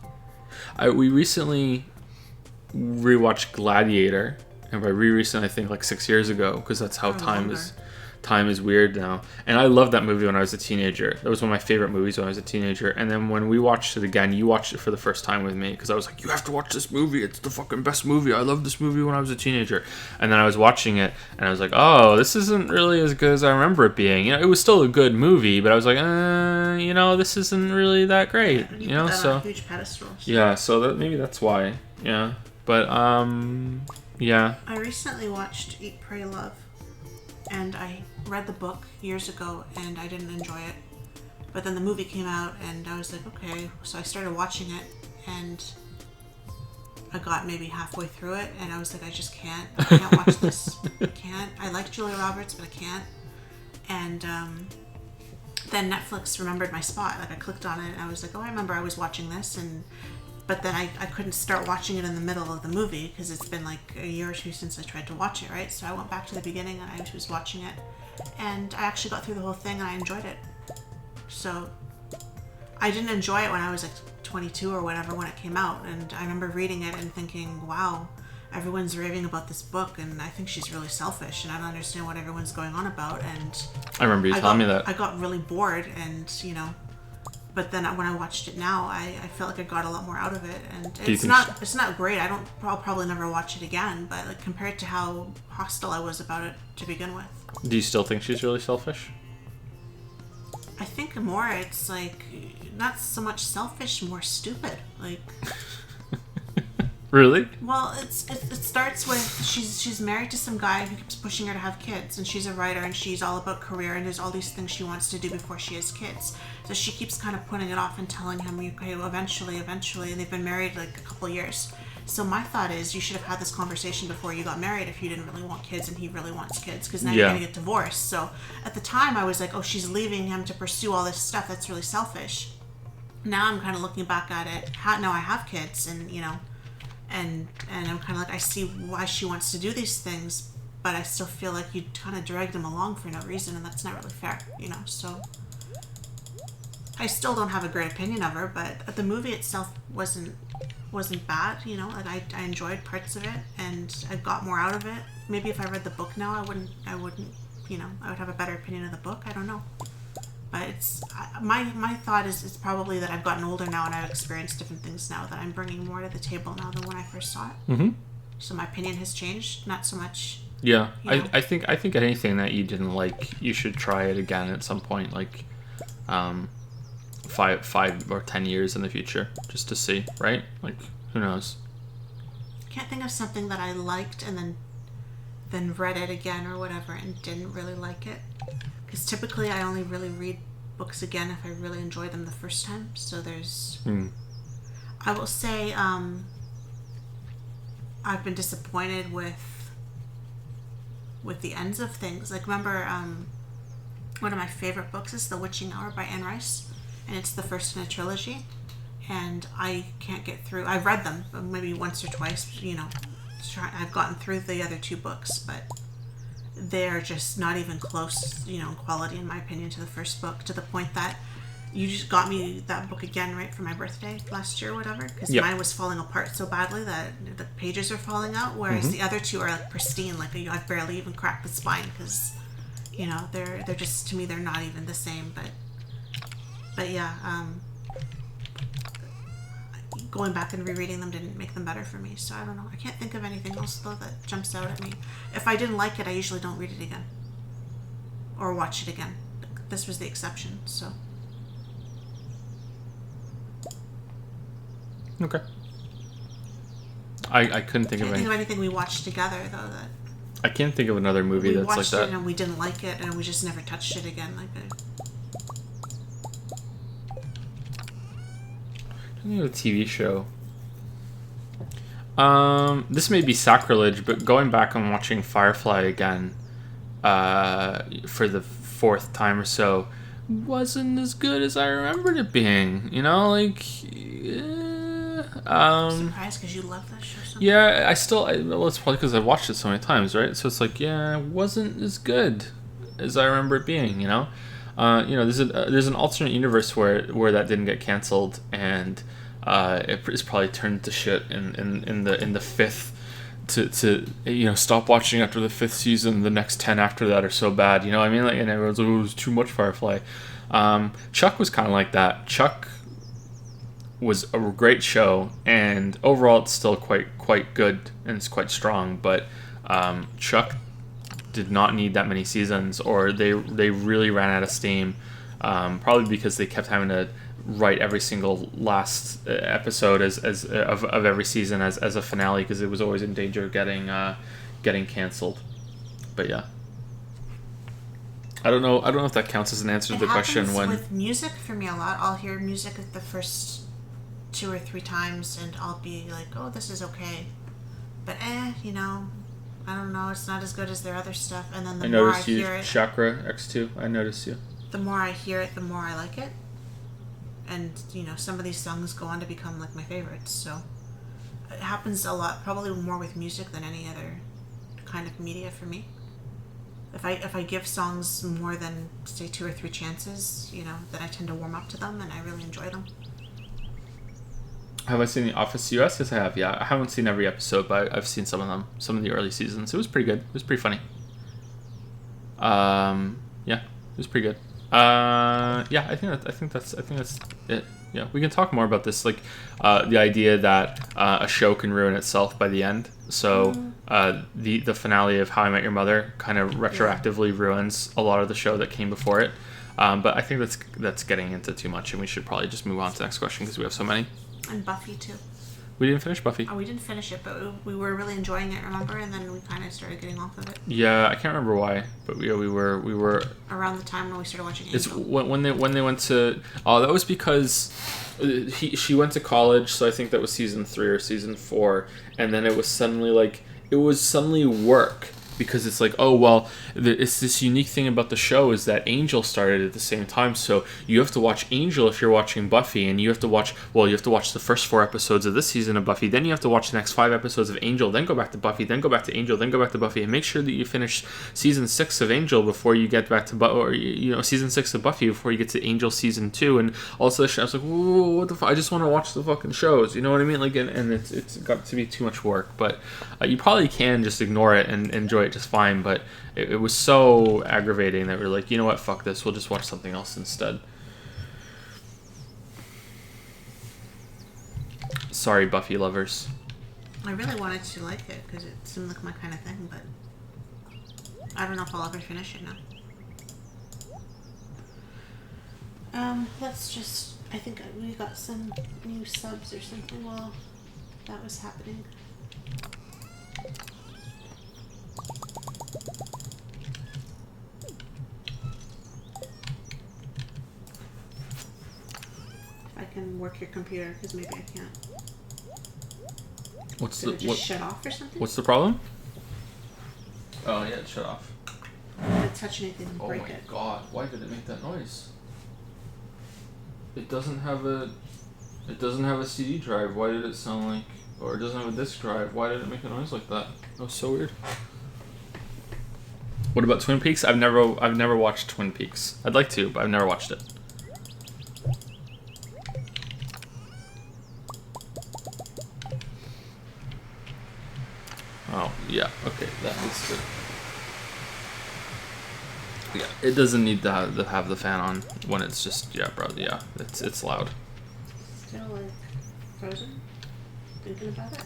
We recently rewatched Gladiator, and by recent I think like 6 years ago, because that's how time is weird now. And I loved that movie when I was a teenager. That was one of my favorite movies when I was a teenager. And then when we watched it again, you watched it for the first time with me, because I was like, you have to watch this movie, it's the fucking best movie, I loved this movie when I was a teenager. And then I was watching it and I was like, oh, this isn't really as good as I remember it being. You know, it was still a good movie, but I was like, you know, this isn't really that great. Yeah, you know, put that so on a huge pedestal. yeah, so maybe that's why. Yeah, but yeah. I recently watched Eat, Pray, Love, and I read the book years ago and I didn't enjoy it. But then the movie came out and I was like, okay. So I started watching it and I got maybe halfway through it and I was like, I just can't. I can't watch this. I can't. I like Julia Roberts, but I can't. And then Netflix remembered my spot. Like I clicked on it and I was like, oh, I remember I was watching this, but then I couldn't start watching it in the middle of the movie because it's been like a year or two since I tried to watch it, right? So I went back to the beginning and I was watching it, and I actually got through the whole thing and I enjoyed it. So I didn't enjoy it when I was like 22 or whatever when it came out, and I remember reading it and thinking, wow, everyone's raving about this book, and I think she's really selfish, and I don't understand what everyone's going on about. And I remember you telling me that. I got really bored, and but then when I watched it now, I felt like I got a lot more out of it, and it's not great. I'll probably never watch it again, but like compared to how hostile I was about it to begin with. Do you still think she's really selfish? I think more it's like not so much selfish, more stupid. Like Really? Well, it starts with she's married to some guy who keeps pushing her to have kids, and she's a writer, and she's all about career, and there's all these things she wants to do before she has kids. So she keeps kind of putting it off and telling him, okay, well, eventually, and they've been married like a couple years. So my thought is you should have had this conversation before you got married if you didn't really want kids and he really wants kids, because now you're going to get divorced. So at the time I was like, oh, she's leaving him to pursue all this stuff. That's really selfish. Now I'm kind of looking back at it. Now I have kids, and and I'm kind of like, I see why she wants to do these things, but I still feel like you kind of dragged him along for no reason, and that's not really fair, so I still don't have a great opinion of her, but the movie itself wasn't bad, like I enjoyed parts of it, and I got more out of it. Maybe if I read the book now, I wouldn't I would have a better opinion of the book. I don't know. But it's my thought is it's probably that I've gotten older now and I've experienced different things now, that I'm bringing more to the table now than when I first saw it. Mm-hmm. So my opinion has changed, not so much. Yeah, I think anything that you didn't like, you should try it again at some point, like 5 or 10 years in the future, just to see, right? Like, who knows? I can't think of something that I liked and then read it again or whatever and didn't really like it. Because typically I only really read books again if I really enjoy them the first time. So there's... I will say I've been disappointed with the ends of things. Like, remember, one of my favorite books is The Witching Hour by Anne Rice. And it's the first in a trilogy. And I can't get through... I've read them maybe once or twice, I've gotten through the other 2 books, but... they're just not even close, in quality, in my opinion, to the first book, to the point that you just got me that book again right for my birthday last year or whatever, because mine was falling apart so badly that the pages are falling out, whereas the other 2 are like pristine, like I've barely even cracked the spine, because they're just, to me, they're not even the same. But yeah, going back and rereading them didn't make them better for me, so I don't know. I can't think of anything else though that jumps out at me. If I didn't like it, I usually don't read it again or watch it again. This was the exception. So okay. I couldn't think of anything we watched together though that I can't think of another movie that's like that. We watched it and we didn't like it and we just never touched it again. A TV show. This may be sacrilege, but going back and watching Firefly again, for the 4th time or so, wasn't as good as I remembered it being. Surprised because you love that show so much. Yeah, well, it's probably because I've watched it so many times, right? So it's like, yeah, it wasn't as good as I remember it being. There's an alternate universe where that didn't get canceled, and it's probably turned to shit in the 5th to stop watching after the 5th season. The next 10 after that are so bad. And everyone's like, oh, it was too much Firefly. Chuck was kind of like that. Chuck was a great show, and overall it's still quite good and it's quite strong. But Chuck did not need that many seasons, or they really ran out of steam, probably because they kept having to write every single last episode of every season as a finale, because it was always in danger of getting canceled. But yeah, I don't know if that counts as an answer to the question. It happens with music for me a lot. I'll hear music the first 2 or 3 times and I'll be like, oh, this is okay, but I don't know, it's not as good as their other stuff. And then the more I hear it... Chakra X2, I noticed you. The more I hear it, the more I like it. And, some of these songs go on to become, like, my favorites. So, it happens a lot, probably more with music than any other kind of media for me. If I give songs more than, say, 2 or 3 chances, then I tend to warm up to them and I really enjoy them. Have I seen The Office US? Yes, I have. Yeah, I haven't seen every episode, but I've seen some of them. Some of the early seasons. It was pretty good. It was pretty funny. Yeah, it was pretty good. Yeah, I think that's it. Yeah, we can talk more about this, like the idea that a show can ruin itself by the end. So the finale of How I Met Your Mother kind of retroactively ruins a lot of the show that came before it. But I think that's getting into too much, and we should probably just move on to the next question because we have so many. And Buffy too. We didn't finish Buffy. Oh, we didn't finish it, but we were really enjoying it, remember? And then we kind of started getting off of it. Yeah, I can't remember why, but we were around the time when we started watching Angel. It's when they went to. Oh, that was because she went to college, so I think that was season 3 or season 4, and then it was suddenly work. Because it's like, oh, well, it's this unique thing about the show is that Angel started at the same time, so you have to watch Angel if you're watching Buffy, and you have to watch the first 4 episodes of this season of Buffy, then you have to watch the next 5 episodes of Angel, then go back to Buffy, then go back to Angel, then go back to Buffy, and make sure that you finish season 6 of Angel before you get back to season 6 of Buffy before you get to Angel season 2, and all this other shit. I was like, whoa, what the fuck? I just want to watch the fucking shows, you know what I mean? Like, and it's got to be too much work, but you probably can just ignore it and enjoy it just fine, but it was so aggravating that we were like, you know what, fuck this, we'll just watch something else instead. Sorry, Buffy lovers. I really wanted to like it because it seemed like my kind of thing, but I don't know if I'll ever finish it now. Let's just, I think we got some new subs or something while that was happening. I can work your computer because maybe I can't. Did it just shut off or something? What's the problem? Oh yeah, it shut off. I'm gonna touch anything and break it. Oh my god, why did it make that noise? It doesn't have a CD drive. Why did it sound like, or it doesn't have a disk drive? Why did it make a noise like that? That was so weird. What about Twin Peaks? I've never watched Twin Peaks. I'd like to, but I've never watched it. Oh, yeah, okay, that is good. Yeah, it doesn't need to have the fan on when it's just, yeah, bro, yeah, it's loud. Still, like, frozen? Thinking about it?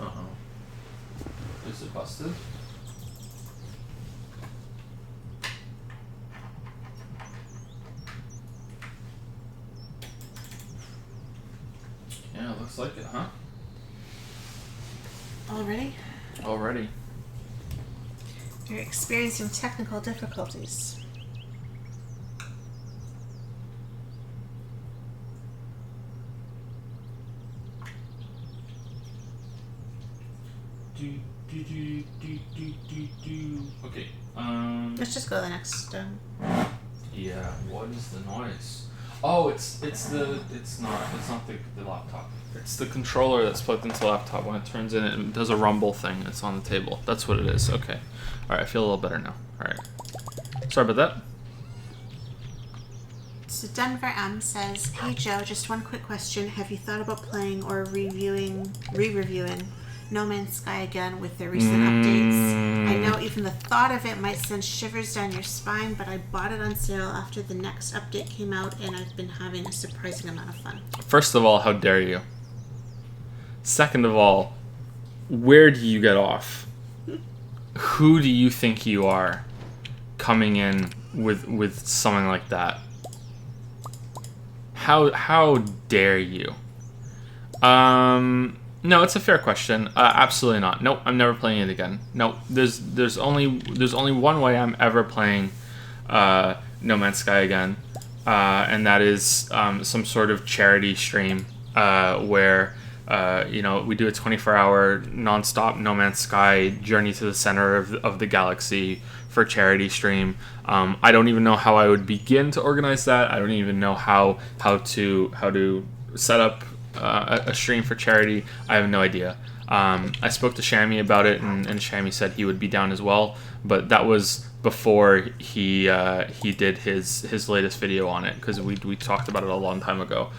Uh-oh. Is it busted? Yeah, looks like it, huh? Already. You're experiencing technical difficulties. Okay, Let's just go to the next, yeah, what is the noise? Oh, it's not the laptop. It's the controller that's plugged into the laptop. When it turns in, it does a rumble thing. It's on the table. That's what it is. Okay. All right, I feel a little better now. All right. Sorry about that. So Denver M says, "Hey Joe, just one quick question. Have you thought about playing or re-reviewing No Man's Sky again with their recent updates? I know even the thought of it might send shivers down your spine, but I bought it on sale after the next update came out, and I've been having a surprising amount of fun." First of all, how dare you? Second of all, where do you get off? Who do you think you are coming in with something like that? How dare you? No, it's a fair question. Absolutely not. Nope, I'm never playing it again. Nope. There's only one way I'm ever playing No Man's Sky again, and that is some sort of charity stream where we do a 24-hour non-stop No Man's Sky journey to the center of the galaxy for charity stream. I don't even know how I would begin to organize that. I don't even know how to set up a stream for charity. I have no idea. I spoke to Shammy about it, and Shammy said he would be down as well, but that was before he did his latest video on it, because we talked about it a long time ago.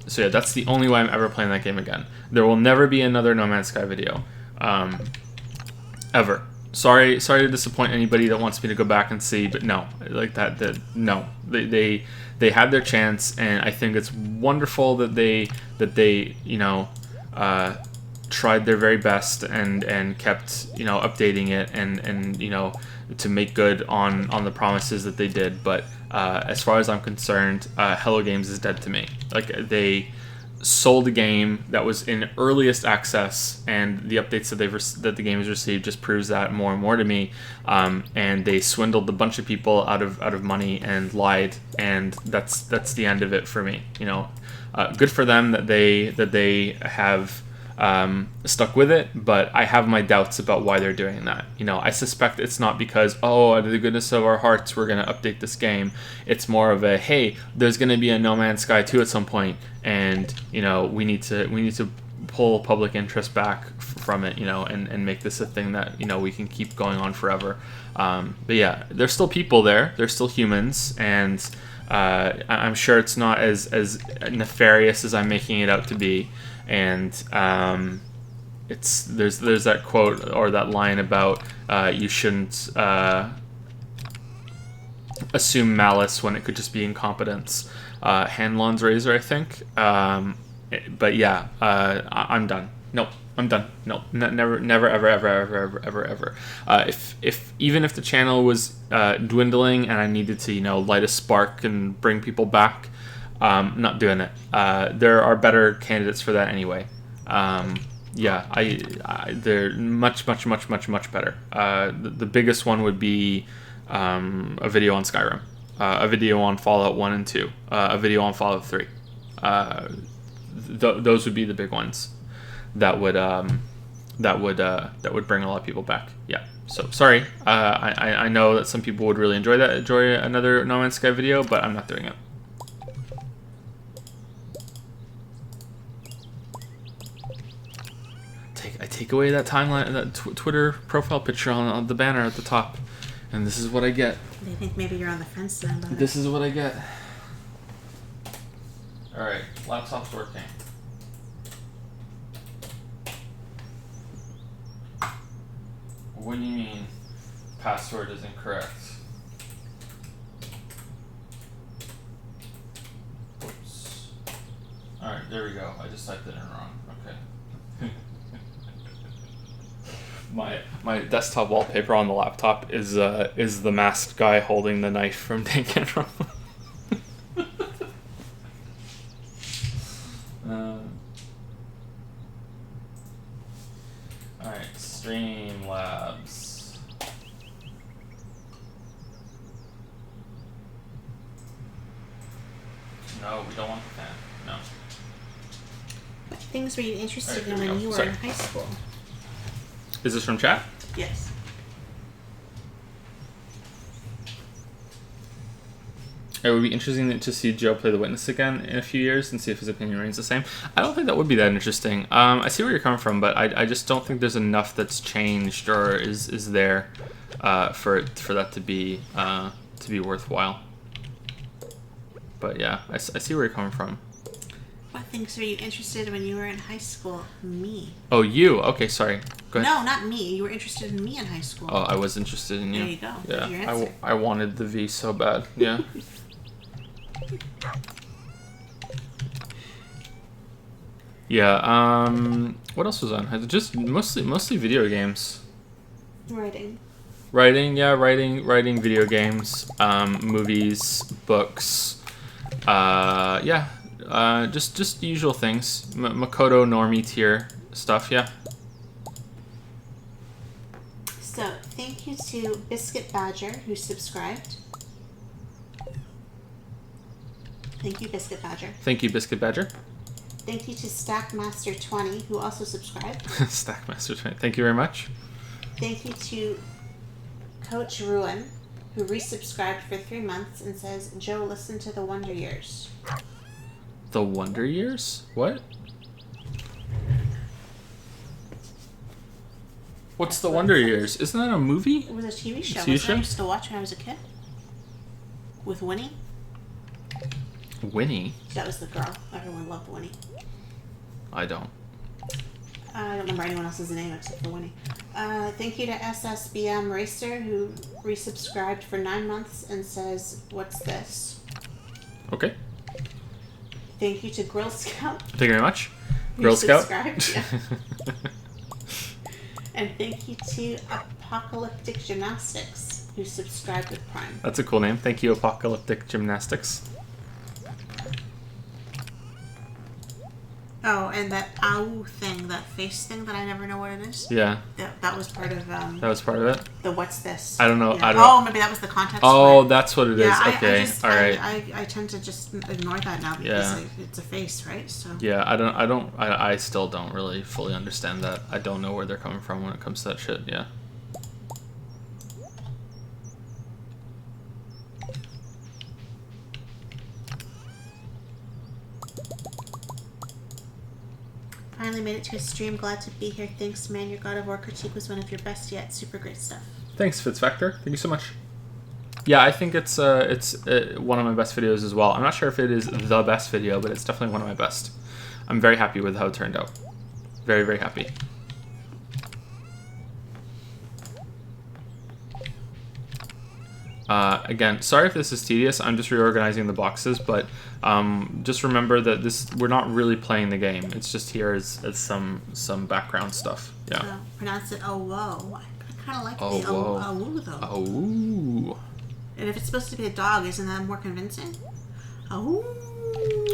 So yeah, that's the only way I'm ever playing that game again. There will never be another No Man's Sky video, ever. Sorry to disappoint anybody that wants me to go back and see, but no, like no, they had their chance, and I think it's wonderful that they tried their very best and kept updating it and to make good on the promises that they did. But as far as I'm concerned, Hello Games is dead to me. Like, they sold a game that was in earliest access, and the updates that the game has received just proves that more and more to me. And they swindled a bunch of people out of money and lied, and that's the end of it for me. Good for them that they have stuck with it, but I have my doubts about why they're doing that. I suspect it's not because, out of the goodness of our hearts, we're going to update this game. It's more of a, hey, there's going to be a No Man's Sky 2 at some point, and we need to pull public interest back from it, and make this a thing that we can keep going on forever. But yeah, there's still people there. There's still humans, and I'm sure it's not as nefarious as I'm making it out to be. And there's that quote or that line about you shouldn't assume malice when it could just be incompetence. Hanlon's razor, I think. But yeah, I'm done. Nope, I'm done. No, never, ever. If even if the channel was dwindling and I needed to light a spark and bring people back, not doing it. There are better candidates for that anyway. Yeah, they're much better. The biggest one would be a video on Skyrim, a video on Fallout 1 and 2, a video on Fallout 3. Those would be the big ones that would bring a lot of people back. Yeah. So sorry. I know that some people would really enjoy another No Man's Sky video, but I'm not doing it. I take away that timeline, that Twitter profile picture on the banner at the top, and this is what I get. They think maybe you're on the fence then. This is what I get. All right, laptop's working. What do you mean password is incorrect? Oops. All right, there we go. I just typed it in wrong. Okay. My desktop wallpaper on the laptop is the masked guy holding the knife from Danganronpa. Alright, Streamlabs. No, we don't want the fan. No. Things were you interested in when you were in high school? Is this from chat? Yes. It would be interesting to see Joe play The Witness again in a few years and see if his opinion remains the same. I don't think that would be that interesting. I see where you're coming from, but I just don't think there's enough that's changed or is there for that to be worthwhile. But yeah, I see where you're coming from. What things were you interested in when you were in high school? Me. Oh, you? Okay, sorry. Go ahead. No, not me. You were interested in me in high school. Oh, I was interested in you. There you go. Yeah, your answer. I wanted the V so bad. Yeah. Yeah. What else was on? Just mostly video games. Writing. Yeah, writing video games, movies, books. Yeah. Just the usual things. Makoto normie tier stuff. Yeah. So, thank you to Biscuit Badger, who subscribed. Thank you, Biscuit Badger. Thank you, Biscuit Badger. Thank you to Stackmaster20, who also subscribed. Stackmaster20. Thank you very much. Thank you to Coach Ruin, who resubscribed for 3 months and says, Joe, listen to the Wonder Years. The Wonder Years? What? What's That's the what Wonder it says. Years? Isn't that a movie? It was a TV show. TV show? I used to watch when I was a kid. With Winnie. Winnie? That was the girl. Everyone loved Winnie. I don't. I don't remember anyone else's name except for Winnie. Thank you to SSBM Racer who resubscribed for 9 months and says, "What's this?" Okay. Thank you to Girl Scout. Thank you very much. Girl Scout. Resubscribed, yeah. And thank you to Apocalyptic Gymnastics who subscribed with Prime. That's a cool name. Thank you, Apocalyptic Gymnastics. Oh, and that ow thing, that face thing that I never know what it is. Yeah. That was part of That was part of it? the what's this? I don't know. Yeah. I don't know. Oh, maybe that was the context. Oh, for it. that's what it is. Yeah, Okay. All right. I tend to just ignore that now because Yeah. it's a face, right? So Yeah, I still don't really fully understand that. I don't know where they're coming from when it comes to that shit, yeah. finally made it to a stream. Glad to be here. Thanks, man. Your God of War critique was one of your best yet. Super great stuff. Thanks, Fitzfactor. Thank you so much. Yeah, I think it's one of my best videos as well. I'm not sure if it is the best video, but it's definitely one of my best. I'm very happy with how it turned out. Very, very happy. Again, sorry if this is tedious. I'm just reorganizing the boxes, but just remember that we're not really playing the game. It's just here as some background stuff. Yeah. So, pronounce it oh whoa. I kind of like Oh, the whoa. oh woo though. Oh. And if it's supposed to be a dog, isn't that more convincing? Oh.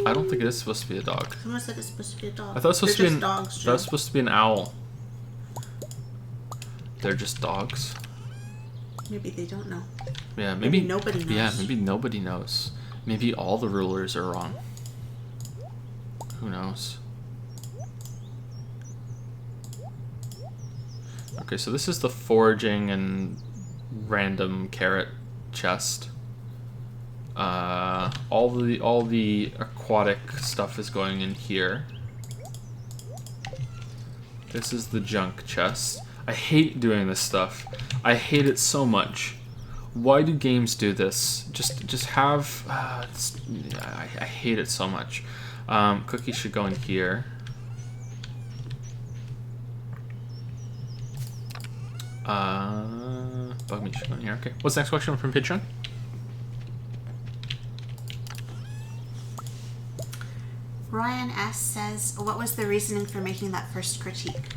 I don't think it is supposed to be a dog. Someone said it's supposed to be a dog. I thought it was supposed They're to be just an. dogs, That was supposed to be an owl. They're just dogs. Maybe they don't know. Yeah, maybe nobody knows. Yeah, maybe nobody knows. Maybe all the rulers are wrong. Who knows? Okay, so this is the foraging and random carrot chest. All the aquatic stuff is going in here. This is the junk chest. I hate doing this stuff. I hate it so much. Why do games do this? Just have. I hate it so much. Cookies should go in here. Bug meat should go in here. Okay. What's the next question from Patreon? Ryan S. says, what was the reasoning for making that first critique?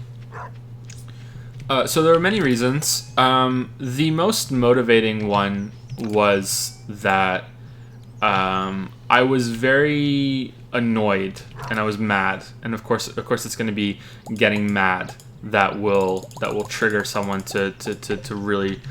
So there were many reasons. The most motivating one was that I was very annoyed and I was mad, and of course it's going to be getting mad that will trigger someone to really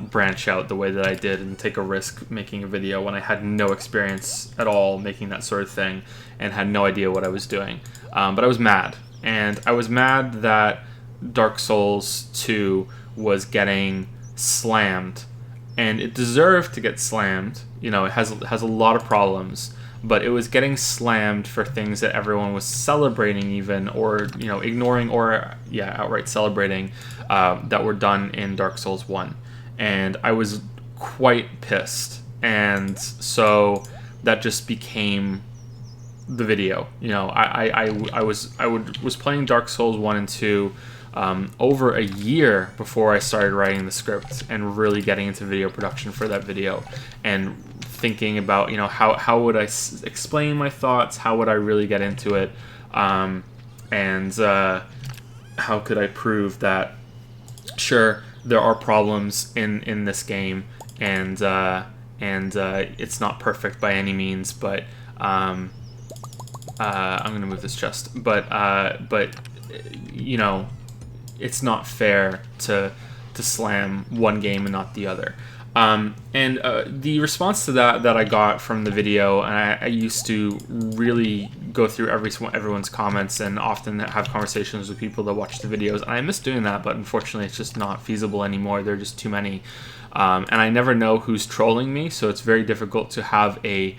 branch out the way that I did and take a risk making a video when I had no experience at all making that sort of thing and had no idea what I was doing. But I was mad, and I was mad that Dark Souls 2 was getting slammed, and it deserved to get slammed. You know, it has a lot of problems, but it was getting slammed for things that everyone was celebrating, even, or ignoring, or outright celebrating, that were done in Dark Souls 1, and I was quite pissed, and so that just became the video. I was playing Dark Souls 1 and 2 over a year before I started writing the script and really getting into video production for that video, and thinking about how would I explain my thoughts, how would I really get into it, and how could I prove that sure there are problems in this game, and it's not perfect by any means, but I'm gonna move this chest, but it's not fair to slam one game and not the other. And the response to that I got from the video, and I used to really go through everyone's comments and often have conversations with people that watch the videos, and I miss doing that, but unfortunately it's just not feasible anymore. There are just too many, and I never know who's trolling me, so it's very difficult to have a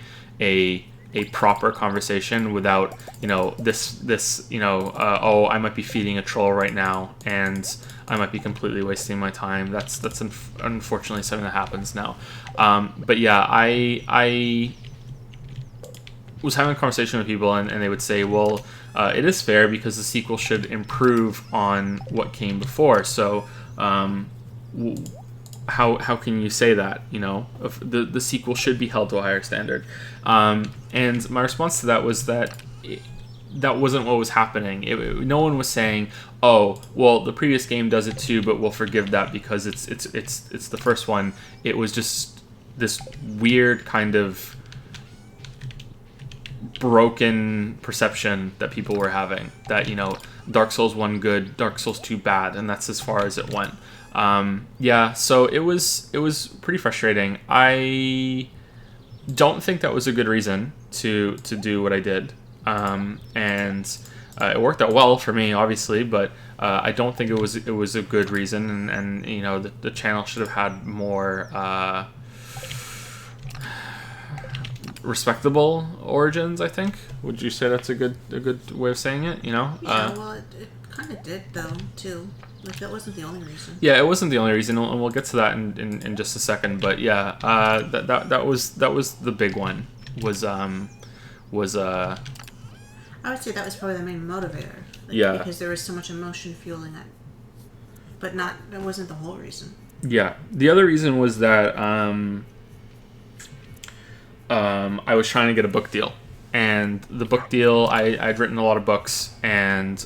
a proper conversation without, this, oh, I might be feeding a troll right now and I might be completely wasting my time. That's unfortunately something that happens now. But yeah, I was having a conversation with people, and they would say, well, it is fair because the sequel should improve on what came before. So how can you say that? If the sequel should be held to a higher standard. And my response to that was that that wasn't what was happening. No one was saying, oh, well, the previous game does it too, but we'll forgive that because it's the first one. It was just this weird kind of broken perception that people were having, that Dark Souls 1 good, Dark Souls 2 bad, and that's as far as it went. So it was pretty frustrating. I don't think that was a good reason to do what I did, and it worked out well for me, obviously, but I don't think it was a good reason, and the channel should have had more respectable origins, I think. Would you say that's a good way of saying it? Yeah, well, it kind of did though too. Like, that wasn't the only reason. Yeah, it wasn't the only reason, and we'll get to that in just a second. But yeah, that was the big one. I would say that was probably the main motivator. Because there was so much emotion fueling it, but that wasn't the whole reason. Yeah, the other reason was that I was trying to get a book deal, and the book deal, I'd written a lot of books, and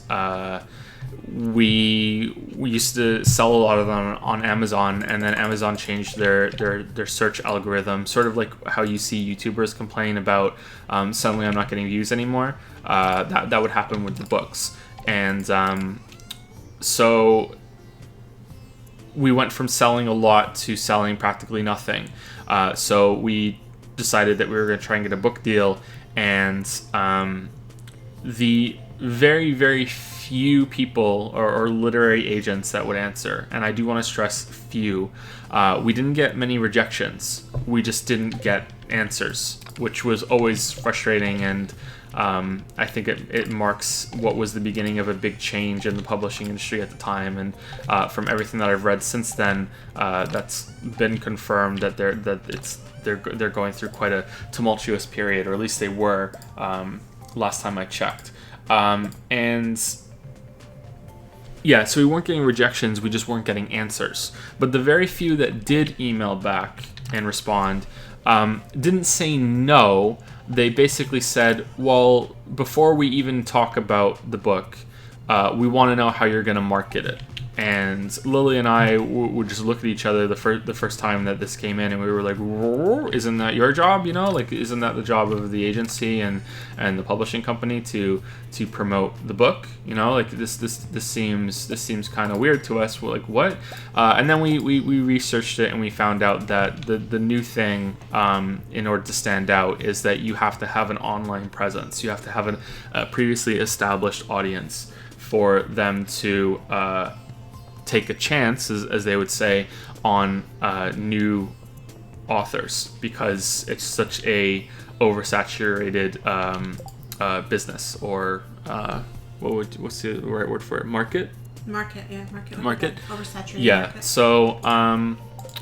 we used to sell a lot of them on Amazon, and then Amazon changed their search algorithm, sort of like how you see YouTubers complain about suddenly I'm not getting views anymore. That would happen with the books, and so we went from selling a lot to selling practically nothing. So we decided that we were going to try and get a book deal, and the very, very few people or literary agents that would answer, and I do want to stress few, we didn't get many rejections. We just didn't get answers, which was always frustrating, and I think it marks what was the beginning of a big change in the publishing industry at the time, and from everything that I've read since then, that's been confirmed that they're going through quite a tumultuous period, or at least they were last time I checked. So we weren't getting rejections, we just weren't getting answers. But the very few that did email back and respond didn't say no. They basically said, well, before we even talk about the book, we want to know how you're going to market it. And Lily and I would just look at each other the first time that this came in, and we were like, isn't that your job? Isn't that the job of the agency and the publishing company to promote the book? This seems kind of weird to us. We're like, what? And then we researched it, and we found out that the new thing, in order to stand out, is that you have to have an online presence. You have to have a previously established audience for them to take a chance, as they would say, on new authors, because it's such a oversaturated business, or what's the right word for it? Market. Oversaturated. Yeah. Market. So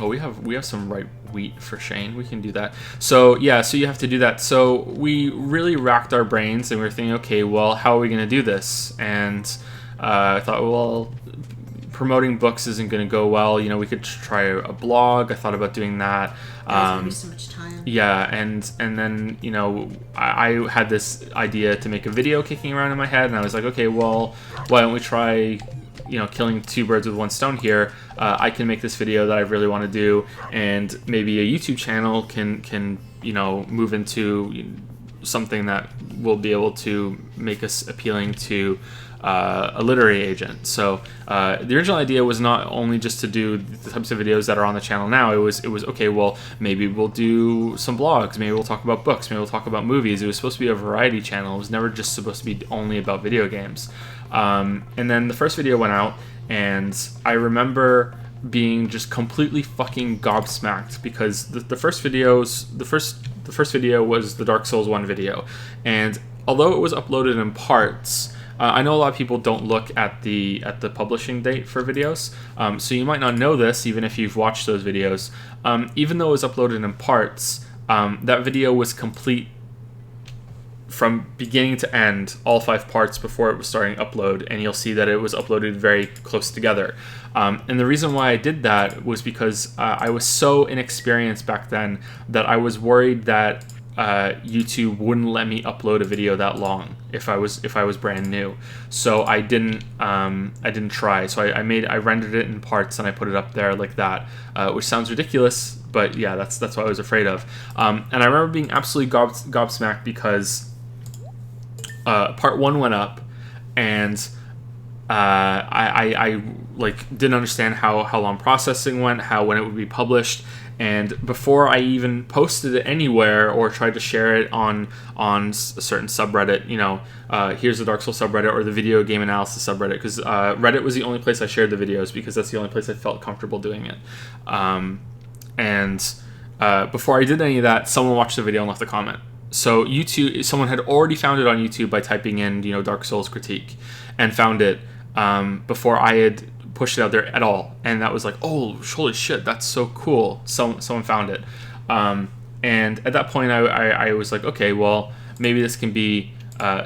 we have some right wheat for Shane. We can do that. So you have to do that. So we really racked our brains, and we were thinking, okay, well, how are we going to do this? And I thought, well, promoting books isn't going to go well. We could try a blog. I thought about doing that. That was so much time. Yeah, and then I had this idea to make a video kicking around in my head, and I was like, okay, well, why don't we try killing two birds with one stone here? I can make this video that I really want to do, and maybe a YouTube channel can move into something that will be able to make us appealing to a literary agent. So the original idea was not only just to do the types of videos that are on the channel now. It was okay, well, maybe we'll do some blogs, maybe we'll talk about books, maybe we'll talk about movies. It was supposed to be a variety channel. It was never just supposed to be only about video games. And then the first video went out, and I remember being just completely fucking gobsmacked, because the first the first video was the Dark Souls 1 video, and although it was uploaded in parts, I know a lot of people don't look at the publishing date for videos, so you might not know this even if you've watched those videos. Even though it was uploaded in parts, that video was complete from beginning to end, all 5 parts before it was starting to upload, and you'll see that it was uploaded very close together. And the reason why I did that was because I was so inexperienced back then that I was worried that YouTube wouldn't let me upload a video that long if I was brand new. So I didn't try. So I rendered it in parts and I put it up there like that, which sounds ridiculous, but yeah, that's what I was afraid of. And I remember being absolutely gobsmacked because part 1 went up, and I like didn't understand how long processing went, when it would be published, and before I even posted it anywhere or tried to share it on a certain subreddit, here's the Dark Souls subreddit or the video game analysis subreddit, because Reddit was the only place I shared the videos because that's the only place I felt comfortable doing it. Before I did any of that, someone watched the video and left a comment. So someone had already found it on YouTube by typing in, Dark Souls critique, and found it before I had pushed it out there at all. And that was like, oh, holy shit, that's so cool. Someone found it. And at that point, I was like, okay, well, maybe this can be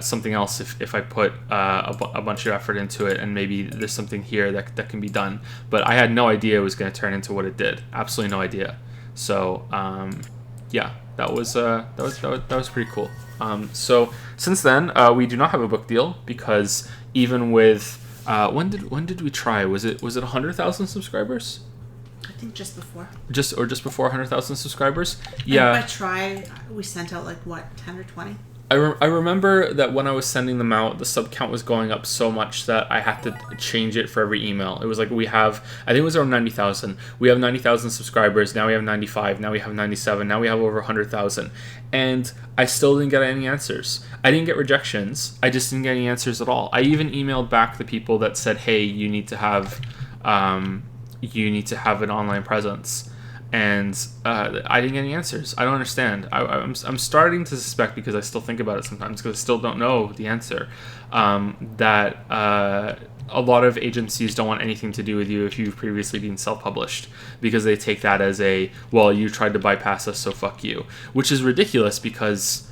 something else if I put a bunch of effort into it, and maybe there's something here that can be done. But I had no idea it was going to turn into what it did. Absolutely no idea. So, yeah. That was pretty cool. So since then, we do not have a book deal, because even with when did we try? Was it 100,000 subscribers? I think just before. Just before 100,000 subscribers. Yeah. And by try, we sent out 10 or 20. I remember that when I was sending them out, the sub count was going up so much that I had to change it for every email. It was like, I think it was around 90,000. We have 90,000 subscribers. Now we have 95. Now we have 97. Now we have over 100,000. And I still didn't get any answers. I didn't get rejections. I just didn't get any answers at all. I even emailed back the people that said, hey, you need to have an online presence. And I didn't get any answers. I don't understand. I'm starting to suspect, because I still think about it sometimes, because I still don't know the answer, that a lot of agencies don't want anything to do with you if you've previously been self-published, because they take that as well, you tried to bypass us, so fuck you, which is ridiculous, because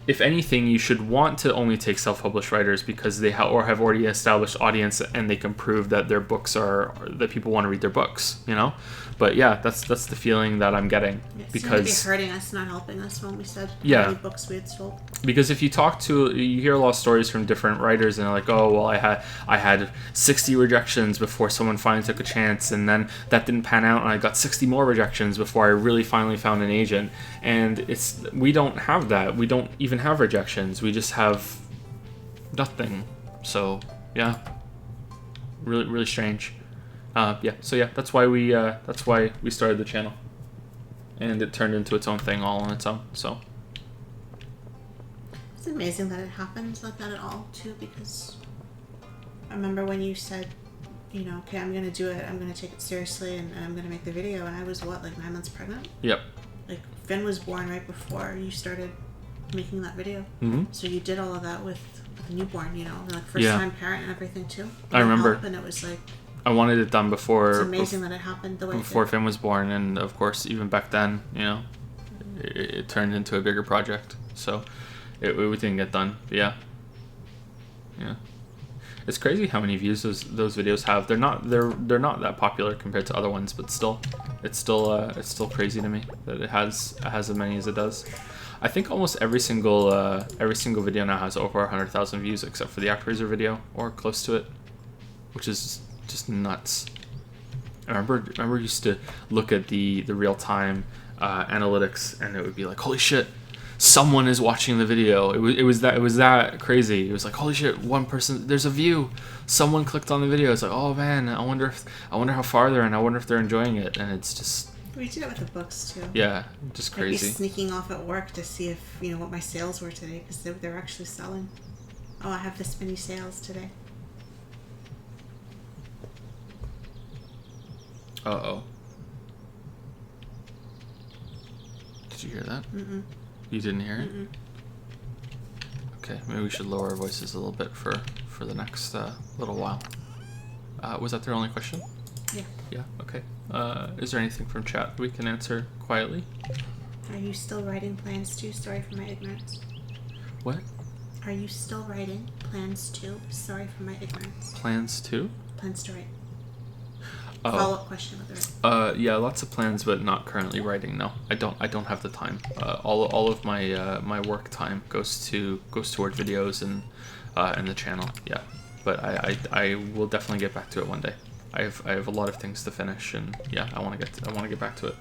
if anything, you should want to only take self-published writers because they have already established audience, and they can prove that their books that people want to read their books, But yeah, that's the feeling that I'm getting, because it's hurting us, not helping us when we said how many books we had sold. Because if you you hear a lot of stories from different writers, and they're like, oh well, I had 60 rejections before someone finally took a chance, and then that didn't pan out, and I got 60 more rejections before I really finally found an agent. And we don't have that. We don't even have rejections. We just have nothing. So yeah, really really strange. That's why we started the channel, and it turned into its own thing all on its own. So it's amazing that it happens like that at all too, because I remember when you said, okay, I'm gonna do it, I'm gonna take it seriously, and I'm gonna make the video, and I was 9 months pregnant. Yep. Finn was born right before you started making that video. Mm-hmm. So you did all of that with the newborn, first time parent and everything too. I remember. And it was I wanted it done before. It's amazing that it happened the way before Finn was born, and of course, even back then, it turned into a bigger project. So it didn't get done. But yeah. It's crazy how many views those videos have. They're not that popular compared to other ones, but still, it's still crazy to me that it has as many as it does. I think almost every single video now has over 100,000 views, except for the ActRaiser video, or close to it, which is just nuts. I remember used to look at the real-time analytics, and it would be like, holy shit, someone is watching the video. It was that crazy. It was like, holy shit, one person, there's a view, someone clicked on the video. It's like, oh man, I wonder how far they're in. I wonder if they're enjoying it. And it's just, we do it with the books too. Yeah, just crazy. I'd be sneaking off at work to see if what my sales were today, because they're actually selling. Oh, I have this many sales today. Uh-oh. Did you hear that? Mm-mm. You didn't hear it? Mm-mm. Okay, maybe we should lower our voices a little bit for the next little while. Was that their only question? Yeah. Yeah, okay. Is there anything from chat we can answer quietly? Are you still writing plans 2? Sorry for my ignorance. What? Are you still writing plans 2? Sorry for my ignorance. Plans too? Plans to write. Oh. Follow-up question with the Yeah, lots of plans, but not currently writing. No, I don't have the time. All of my my work time goes toward videos and the channel. Yeah, but I will definitely get back to it one day. I have a lot of things to finish, and yeah, I want to get back to it.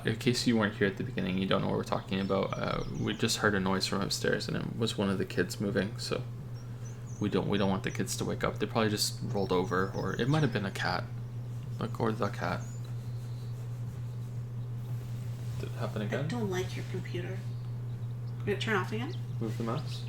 In case you weren't here at the beginning, you don't know what we're talking about. We just heard a noise from upstairs, and it was one of the kids moving. So we don't want the kids to wake up. They probably just rolled over, or it might have been a cat, or the cat. Did it happen I again? don't like your computer. Did it turn off again? Move the mouse.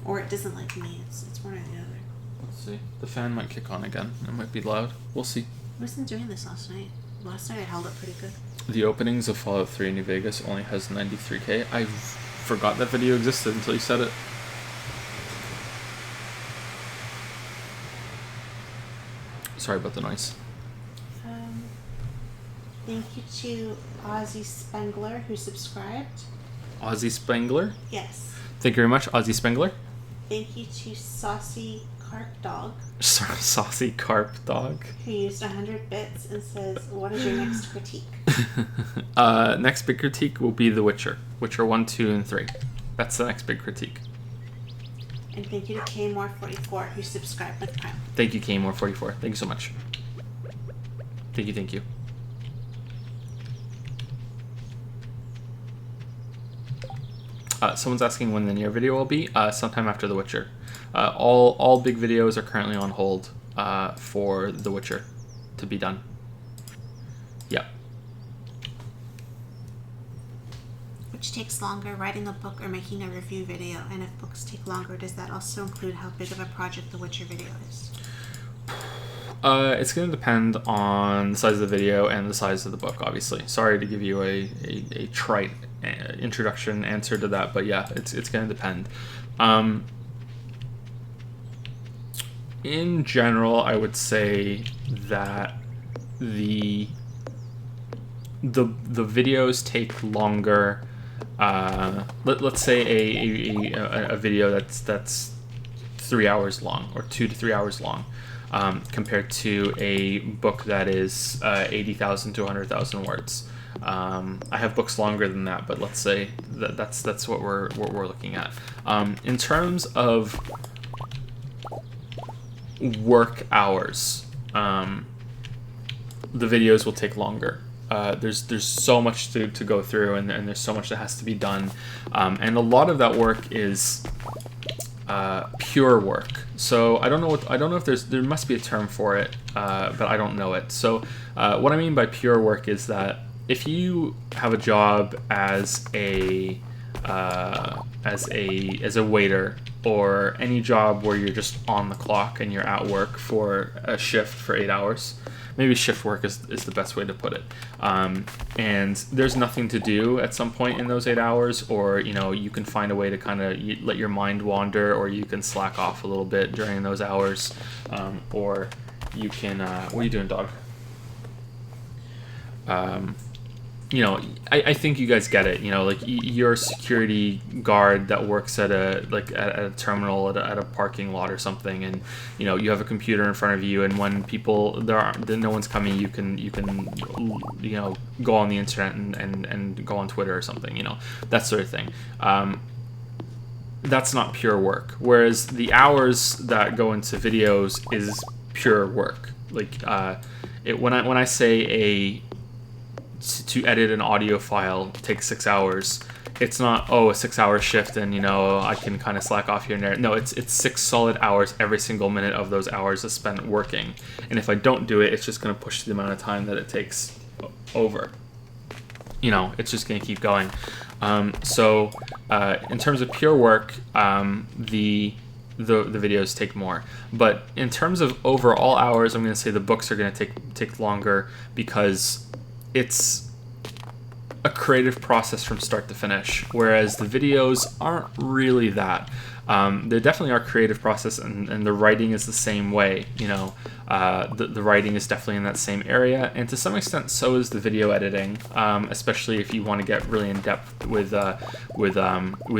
Or it doesn't like me. It's one or the other. Let's see. The fan might kick on again. It might be loud. We'll see. I wasn't doing this last night. Last night I held it pretty good. The openings of Fallout 3 New Vegas only has 93k. I forgot that video existed until you said it. Sorry about the noise. Thank you to Ozzy Spengler who subscribed. Ozzy Spengler? Yes. Thank you very much, Ozzy Spengler. Thank you to Saucy Carp Dog. Saucy Carp Dog. Who used 100 bits and says, what is your next critique? Next big critique will be The Witcher. Witcher 1, 2, and 3. That's the next big critique. And thank you to Kmore44 who subscribed with Prime. Thank you, Kmore44. Thank you so much. Thank you. Someone's asking when the near video will be. Sometime after The Witcher. All big videos are currently on hold for The Witcher to be done. Yeah. Which takes longer, writing a book or making a review video? And if books take longer, does that also include how big of a project The Witcher video is? It's going to depend on the size of the video and the size of the book, obviously. Sorry to give you a trite introduction answer to that, but yeah, it's going to depend. In general, I would say that the videos take longer. Let's say a video that's 3 hours long or 2 to 3 hours long, compared to a book that is 80,000 to 100,000 words. I have books longer than that, but let's say that's what we're looking at. In terms of work hours, the videos will take longer. There's so much to go through, and there's so much that has to be done, and a lot of that work is pure work. So I don't know if there must be a term for it, but I don't know it. So what I mean by pure work is that if you have a job as a waiter, or any job where you're just on the clock and you're at work for a shift for 8 hours, maybe shift work is the best way to put it, and there's nothing to do at some point in those 8 hours, or you can find a way to kind of let your mind wander, or you can slack off a little bit during those hours, or you can what are you doing, dog? I think you guys get it. Like you're a security guard that works at a terminal at a parking lot or something, and you have a computer in front of you, and when no one's coming, you can go on the internet and go on Twitter or something, that sort of thing. That's not pure work. Whereas the hours that go into videos is pure work. Like when I say to edit an audio file takes 6 hours, it's not a 6 hour shift and I can kind of slack off here and there. No, it's 6 solid hours. Every single minute of those hours is spent working, and if I don't do it, it's just going to push the amount of time that it takes over. It's just going to keep going. So in terms of pure work, the the videos take more. But in terms of overall hours, I'm going to say the books are going to take longer because it's a creative process from start to finish, whereas the videos aren't really that. They definitely are creative process, and the writing is the same way. The writing is definitely in that same area, and to some extent, so is the video editing. Especially if you want to get really in depth with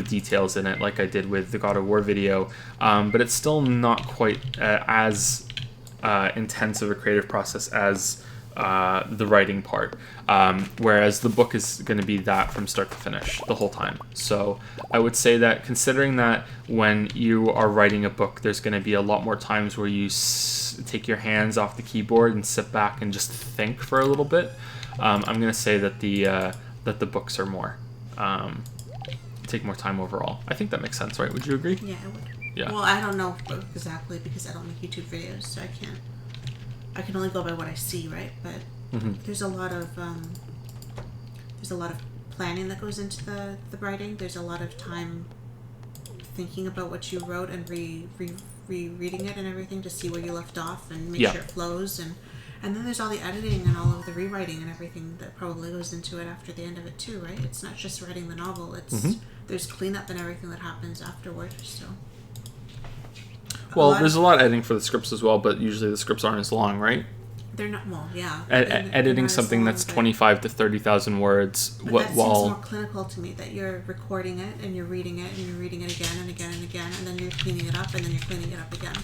details in it, like I did with the God of War video. But it's still not quite as intense of a creative process as the writing part, whereas the book is going to be that from start to finish the whole time. So I would say that, considering that when you are writing a book, there's going to be a lot more times where you take your hands off the keyboard and sit back and just think for a little bit. I'm going to say that the books are more take more time overall. I think that makes sense, right? Would you agree? Yeah, I would. Yeah. Well, I don't know exactly because I don't make YouTube videos, so I can only go by what I see, right? But there's a lot of planning that goes into the writing. There's a lot of time thinking about what you wrote and rereading it and everything to see where you left off and make sure it flows, and then there's all the editing and all of the rewriting and everything that probably goes into it after the end of it too, right? It's not just writing the novel. It's there's cleanup and everything that happens afterwards. So. Well, there's a lot of editing for the scripts as well, but usually the scripts aren't as long, right? They're not, well, yeah. Editing something that's 25 to 30,000 words. But that seems more clinical to me, that you're recording it and you're reading it and you're reading it again and again and again, and then you're cleaning it up and then you're cleaning it up again.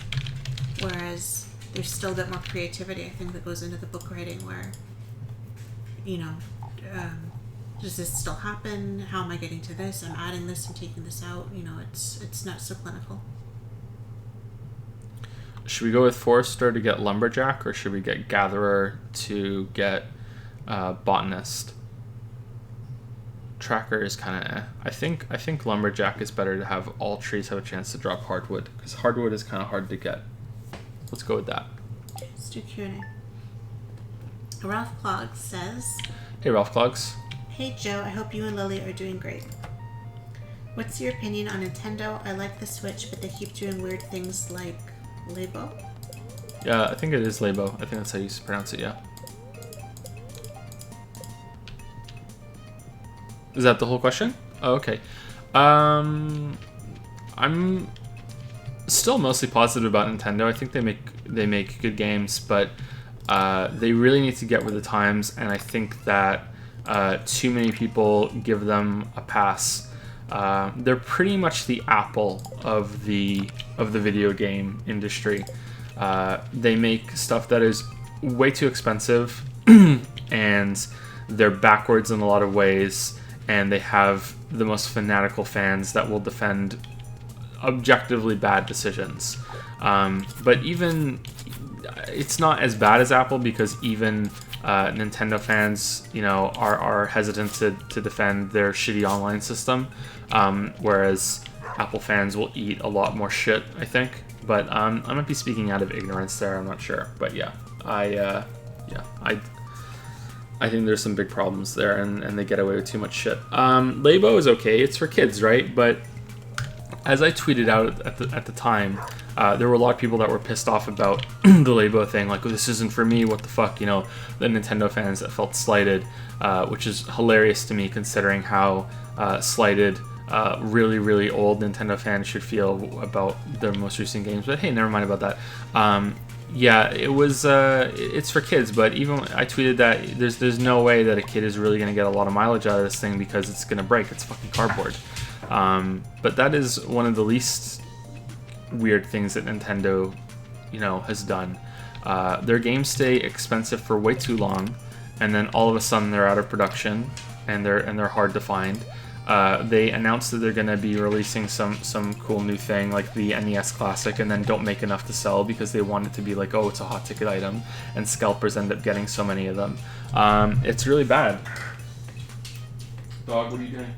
Whereas there's still a bit more creativity, I think, that goes into the book writing where, does this still happen? How am I getting to this? I'm adding this and taking this out. It's not so clinical. Should we go with Forester to get Lumberjack, or should we get Gatherer to get Botanist? Tracker is kind of I think Lumberjack is better to have all trees have a chance to drop hardwood, because hardwood is kind of hard to get. Let's go with that. Let's do Q&A. Ralph Clogs says, Hey Ralph Clogs. Hey Joe, I hope you and Lily are doing great. What's your opinion on Nintendo? I like the Switch, but they keep doing weird things like Labo? Yeah, I think it is Labo. I think that's how you pronounce it, yeah. Is that the whole question? Oh, okay. I'm still mostly positive about Nintendo. I think they make good games, but they really need to get with the times, and I think that too many people give them a pass. They're pretty much the Apple of the video game industry. They make stuff that is way too expensive, and they're backwards in a lot of ways, and they have the most fanatical fans that will defend objectively bad decisions. But even it's not as bad as Apple, because even Nintendo fans, are hesitant to defend their shitty online system, whereas Apple fans will eat a lot more shit, I think. But I might be speaking out of ignorance there. I'm not sure, but yeah, I think there's some big problems there, and they get away with too much shit. Labo is okay; it's for kids, right? But as I tweeted out at the time, there were a lot of people that were pissed off about the Labo thing, like, oh, this isn't for me, what the fuck, the Nintendo fans that felt slighted, which is hilarious to me, considering how slighted really, really old Nintendo fans should feel about their most recent games. But hey, never mind about that. Yeah, it was, it's for kids, but even I tweeted that there's no way that a kid is really going to get a lot of mileage out of this thing, because it's going to break. It's fucking cardboard. But that is one of the least weird things that Nintendo, has done. Their games stay expensive for way too long, and then all of a sudden they're out of production, and they're hard to find. They announced that they're going to be releasing some cool new thing like the NES Classic, and then don't make enough to sell because they want it to be like, oh, it's a hot ticket item, and scalpers end up getting so many of them. It's really bad. Dog, what are you doing?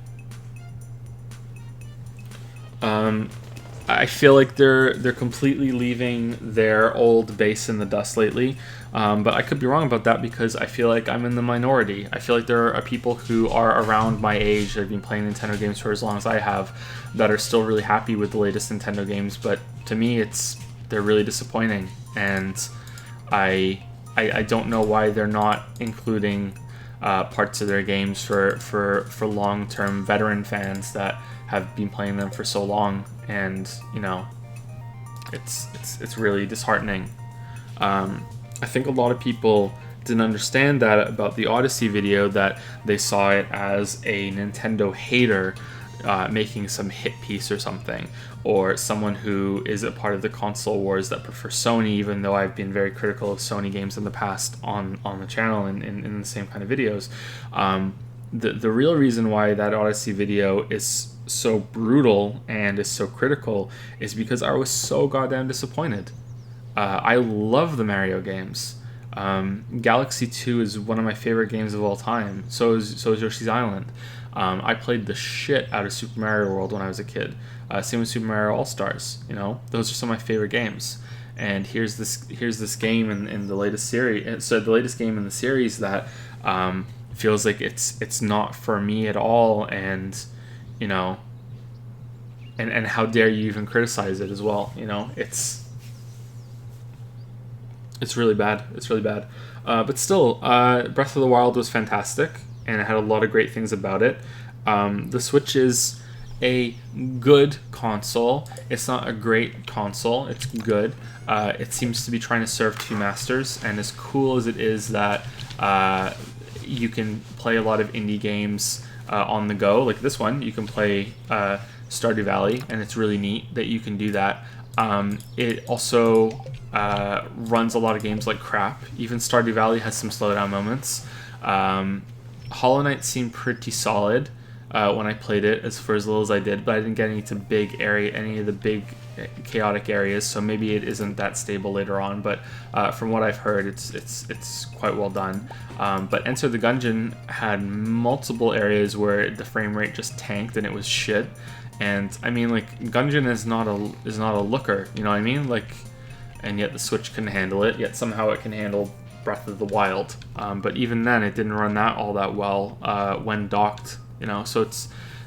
I feel like they're completely leaving their old base in the dust lately. But I could be wrong about that because I feel like I'm in the minority. I feel like there are people who are around my age that have been playing Nintendo games for as long as I have that are still really happy with the latest Nintendo games. But to me, they're really disappointing, and I don't know why they're not including parts of their games for long-term veteran fans that have been playing them for so long. And it's really disheartening. I think a lot of people didn't understand that about the Odyssey video, that they saw it as a Nintendo hater making some hit piece or something, or someone who is a part of the console wars that prefer Sony, even though I've been very critical of Sony games in the past on the channel and in the same kind of videos. The real reason why that Odyssey video is so brutal and is so critical is because I was so goddamn disappointed. I love the Mario games. Galaxy 2 is one of my favorite games of all time. So is Yoshi's Island. I played the shit out of Super Mario World when I was a kid. Same with Super Mario All-Stars. Those are some of my favorite games. And here's this game in the latest series. So the latest game in the series that feels like it's not for me at all. And and how dare you even criticize it as well? It's really bad. It's really bad. But still, Breath of the Wild was fantastic, and it had a lot of great things about it. The Switch is a good console. It's not a great console. It's good. It seems to be trying to serve two masters, and as cool as it is that you can play a lot of indie games on the go, like this one, you can play Stardew Valley, and it's really neat that you can do that. It also runs a lot of games like crap. Even Stardew Valley has some slowdown moments. Hollow Knight seemed pretty solid when I played it, for as little as I did, but I didn't get any of the big chaotic areas, so maybe it isn't that stable later on. But from what I've heard, it's quite well done. But Enter the Gungeon had multiple areas where the frame rate just tanked and it was shit. And I mean, like, Gungeon is not a looker, you know what I mean? Like, and yet the Switch can handle it. Yet somehow it can handle Breath of the Wild. But even then, it didn't run all that well when docked. So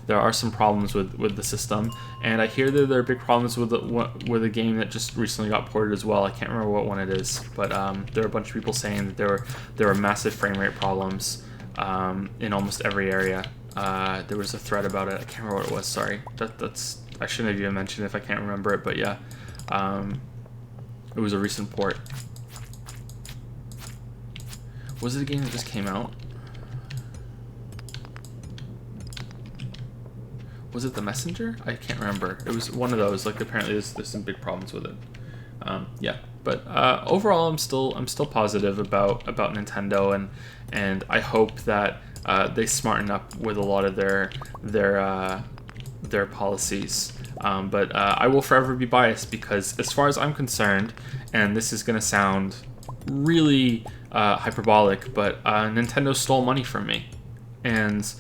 there are some problems with the system. And I hear that there are big problems with a game that just recently got ported as well. I can't remember what one it is, but there are a bunch of people saying that there were massive frame rate problems in almost every area. There was a thread about it. I can't remember what it was. Sorry. I shouldn't have even mentioned it if I can't remember it. But yeah, it was a recent port. Was it a game that just came out? Was it The Messenger? I can't remember. It was one of those. Like, apparently there's some big problems with it. Yeah, but overall, I'm still positive about Nintendo, and I hope that they smarten up with a lot of their policies. But I will forever be biased because, as far as I'm concerned, and this is gonna sound really hyperbolic, but Nintendo stole money from me, and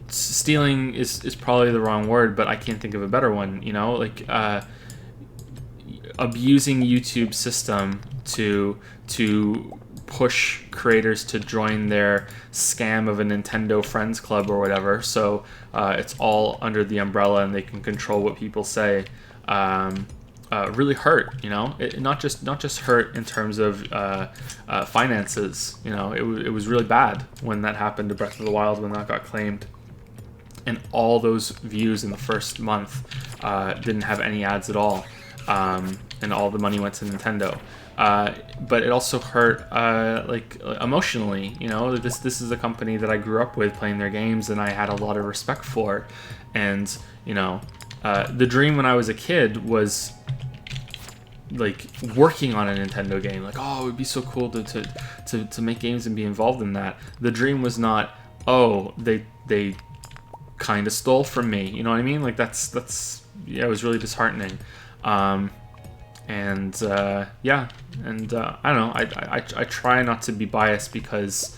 stealing is probably the wrong word, but I can't think of a better one. Like abusing YouTube's system to push creators to join their scam of a Nintendo Friends Club or whatever, so it's all under the umbrella and they can control what people say. Really hurt, it not just hurt in terms of finances. It was really bad when that happened to Breath of the Wild, when that got claimed. And all those views in the first month didn't have any ads at all, and all the money went to Nintendo. But it also hurt, like, emotionally. This is a company that I grew up with playing their games, and I had a lot of respect for. And the dream when I was a kid was like working on a Nintendo game. Like, oh, it would be so cool to make games and be involved in that. The dream was not, oh, they kind of stole from me, you know what I mean? Like, that's yeah, it was really disheartening. Yeah, and I don't know, I try not to be biased because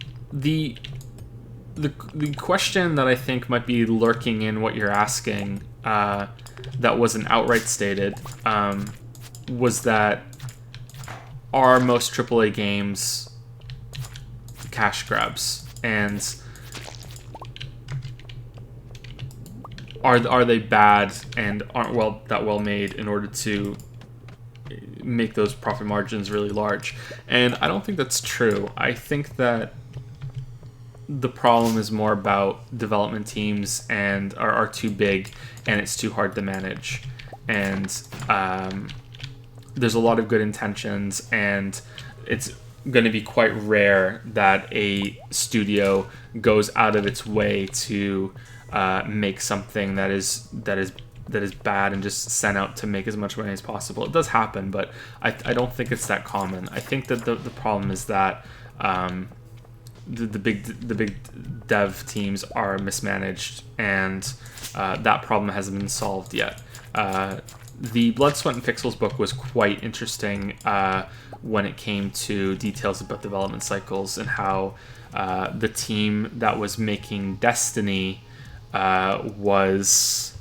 the the question that I think might be lurking in what you're asking, that wasn't outright stated, was that are most AAA games cash grabs, and are they bad and aren't that well made in order to make those profit margins really large? And I don't think that's true. I think that the problem is more about development teams and are too big and it's too hard to manage. And there's a lot of good intentions, and it's going to be quite rare that a studio goes out of its way to make something that is bad and just sent out to make as much money as possible. It does happen, but I don't think it's that common. I think that the problem is that the big dev teams are mismanaged, and that problem hasn't been solved yet. The Blood, Sweat, and Pixels book was quite interesting when it came to details about development cycles and how the team that was making Destiny was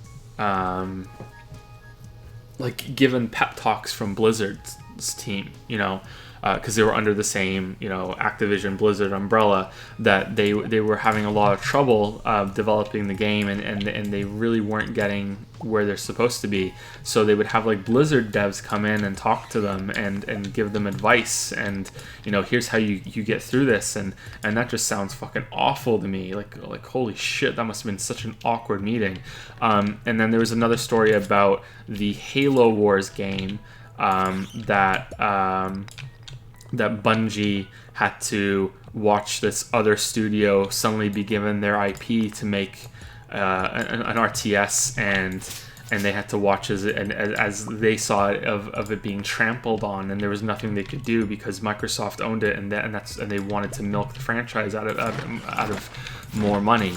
like given pep talks from Blizzard's team, because they were under the same, Activision Blizzard umbrella, that they were having a lot of trouble developing the game, and they really weren't getting where they're supposed to be. So they would have like Blizzard devs come in and talk to them and give them advice, and here's how you get through this, and that just sounds fucking awful to me. Like holy shit, that must have been such an awkward meeting. And then there was another story about the Halo Wars game that Bungie had to watch this other studio suddenly be given their IP to make an RTS, and they had to watch as they saw it of it being trampled on, and there was nothing they could do because Microsoft owned it, and they wanted to milk the franchise out of more money,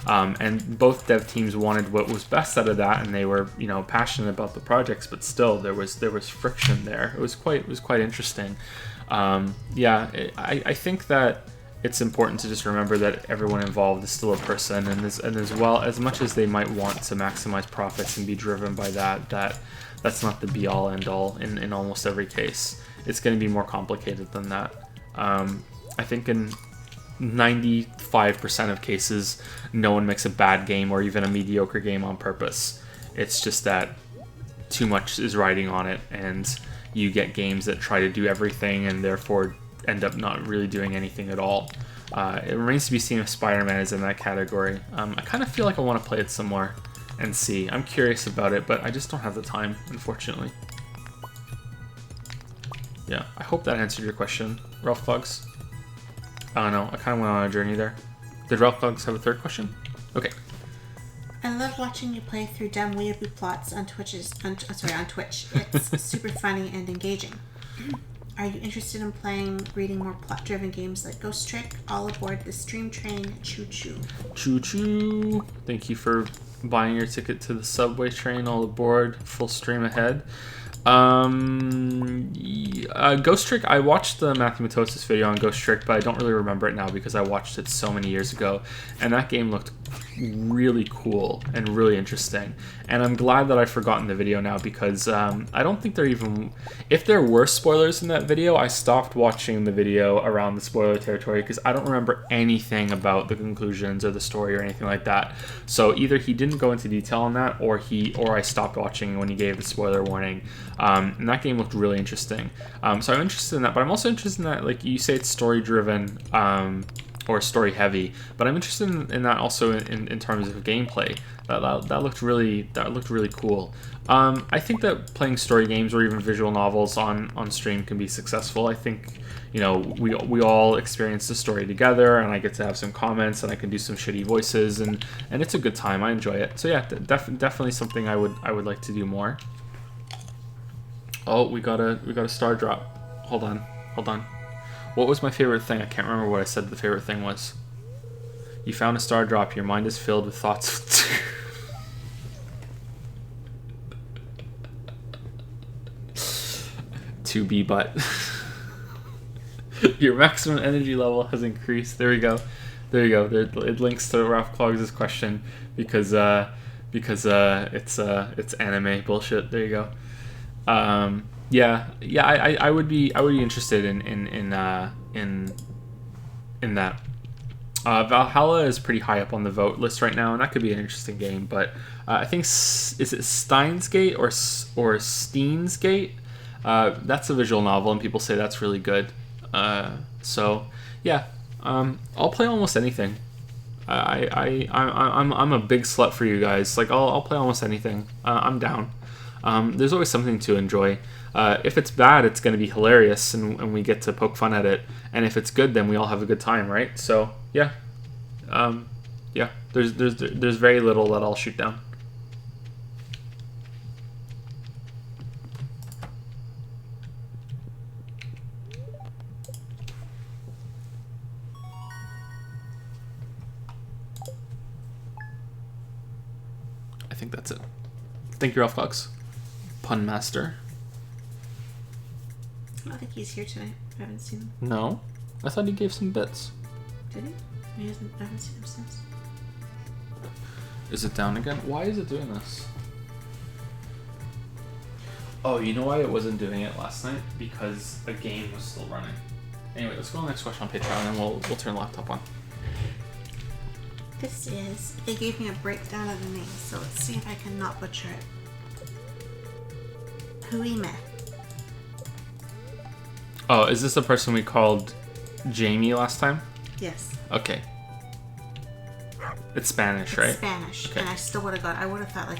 and both dev teams wanted what was best out of that, and they were passionate about the projects, but still there was friction there. It was quite interesting. I think that it's important to just remember that everyone involved is still a person, and as well, as much as they might want to maximize profits and be driven by that's not the be all end all in almost every case. It's going to be more complicated than that. I think in 95% of cases, no one makes a bad game or even a mediocre game on purpose. It's just that too much is riding on it, and you get games that try to do everything and therefore end up not really doing anything at all. It remains to be seen if Spider-Man is in that category. I kind of feel like I want to play it some more and see. I'm curious about it, but I just don't have the time, unfortunately. Yeah, I hope that answered your question, Ralph Bugs. I don't know, I kind of went on a journey there. Did Ralph Bugs have a third question? Okay. I love watching you play through dumb weeaboo plots on Twitch. It's super funny and engaging. Are you interested in reading more plot-driven games like Ghost Trick? All aboard the stream train, choo-choo. Choo-choo. Thank you for buying your ticket to the subway train. All aboard. Full stream ahead. Ghost Trick, I watched the Matthew Matosis video on Ghost Trick, but I don't really remember it now because I watched it so many years ago, and that game looked really cool and really interesting, and I'm glad that I've forgotten the video now because I don't think if there were spoilers in that video, I stopped watching the video around the spoiler territory because I don't remember anything about the conclusions or the story or anything like that. So either he didn't go into detail on that, or I stopped watching when he gave the spoiler warning. And that game looked really interesting. So I'm interested in that, but I'm also interested in that, like you say, it's story driven or story heavy, but I'm interested in that also in terms of gameplay. That looked really cool. I think that playing story games or even visual novels on stream can be successful. I think we all experience the story together, and I get to have some comments, and I can do some shitty voices, and it's a good time. I enjoy it. So yeah, definitely something I would like to do more. Oh, we got a star drop. Hold on. What was my favorite thing? I can't remember what I said the favorite thing was. You found a star drop. Your mind is filled with thoughts. To be but. Your maximum energy level has increased. There we go. There you go. There, it links to Ralph Clogs' question because it's anime bullshit. There you go. I would be interested in that. Valhalla is pretty high up on the vote list right now, and that could be an interesting game. But I think is it Steins Gate or Steins Gate? That's a visual novel, and people say that's really good. So yeah, I'll play almost anything. I'm a big slut for you guys. Like I'll play almost anything. I'm down. There's always something to enjoy. If it's bad, it's going to be hilarious, and we get to poke fun at it. And if it's good, then we all have a good time, right? So yeah, There's very little that I'll shoot down. I think that's it. Thank you, Ralph Cox. Pun master. I don't think he's here tonight. I haven't seen him. No? I thought he gave some bits. Did he? I haven't seen him since. Is it down again? Why is it doing this? Oh, you know why it wasn't doing it last night? Because a game was still running. Anyway, let's go on the next question on Patreon, and we'll turn the laptop on. This is... They gave me a breakdown of the name, so let's see if I can not butcher it. Huime. Oh, is this the person we called Jamie last time? Yes. Okay. It's Spanish, right? It's Spanish, okay. And I still would have got... I would have thought, like,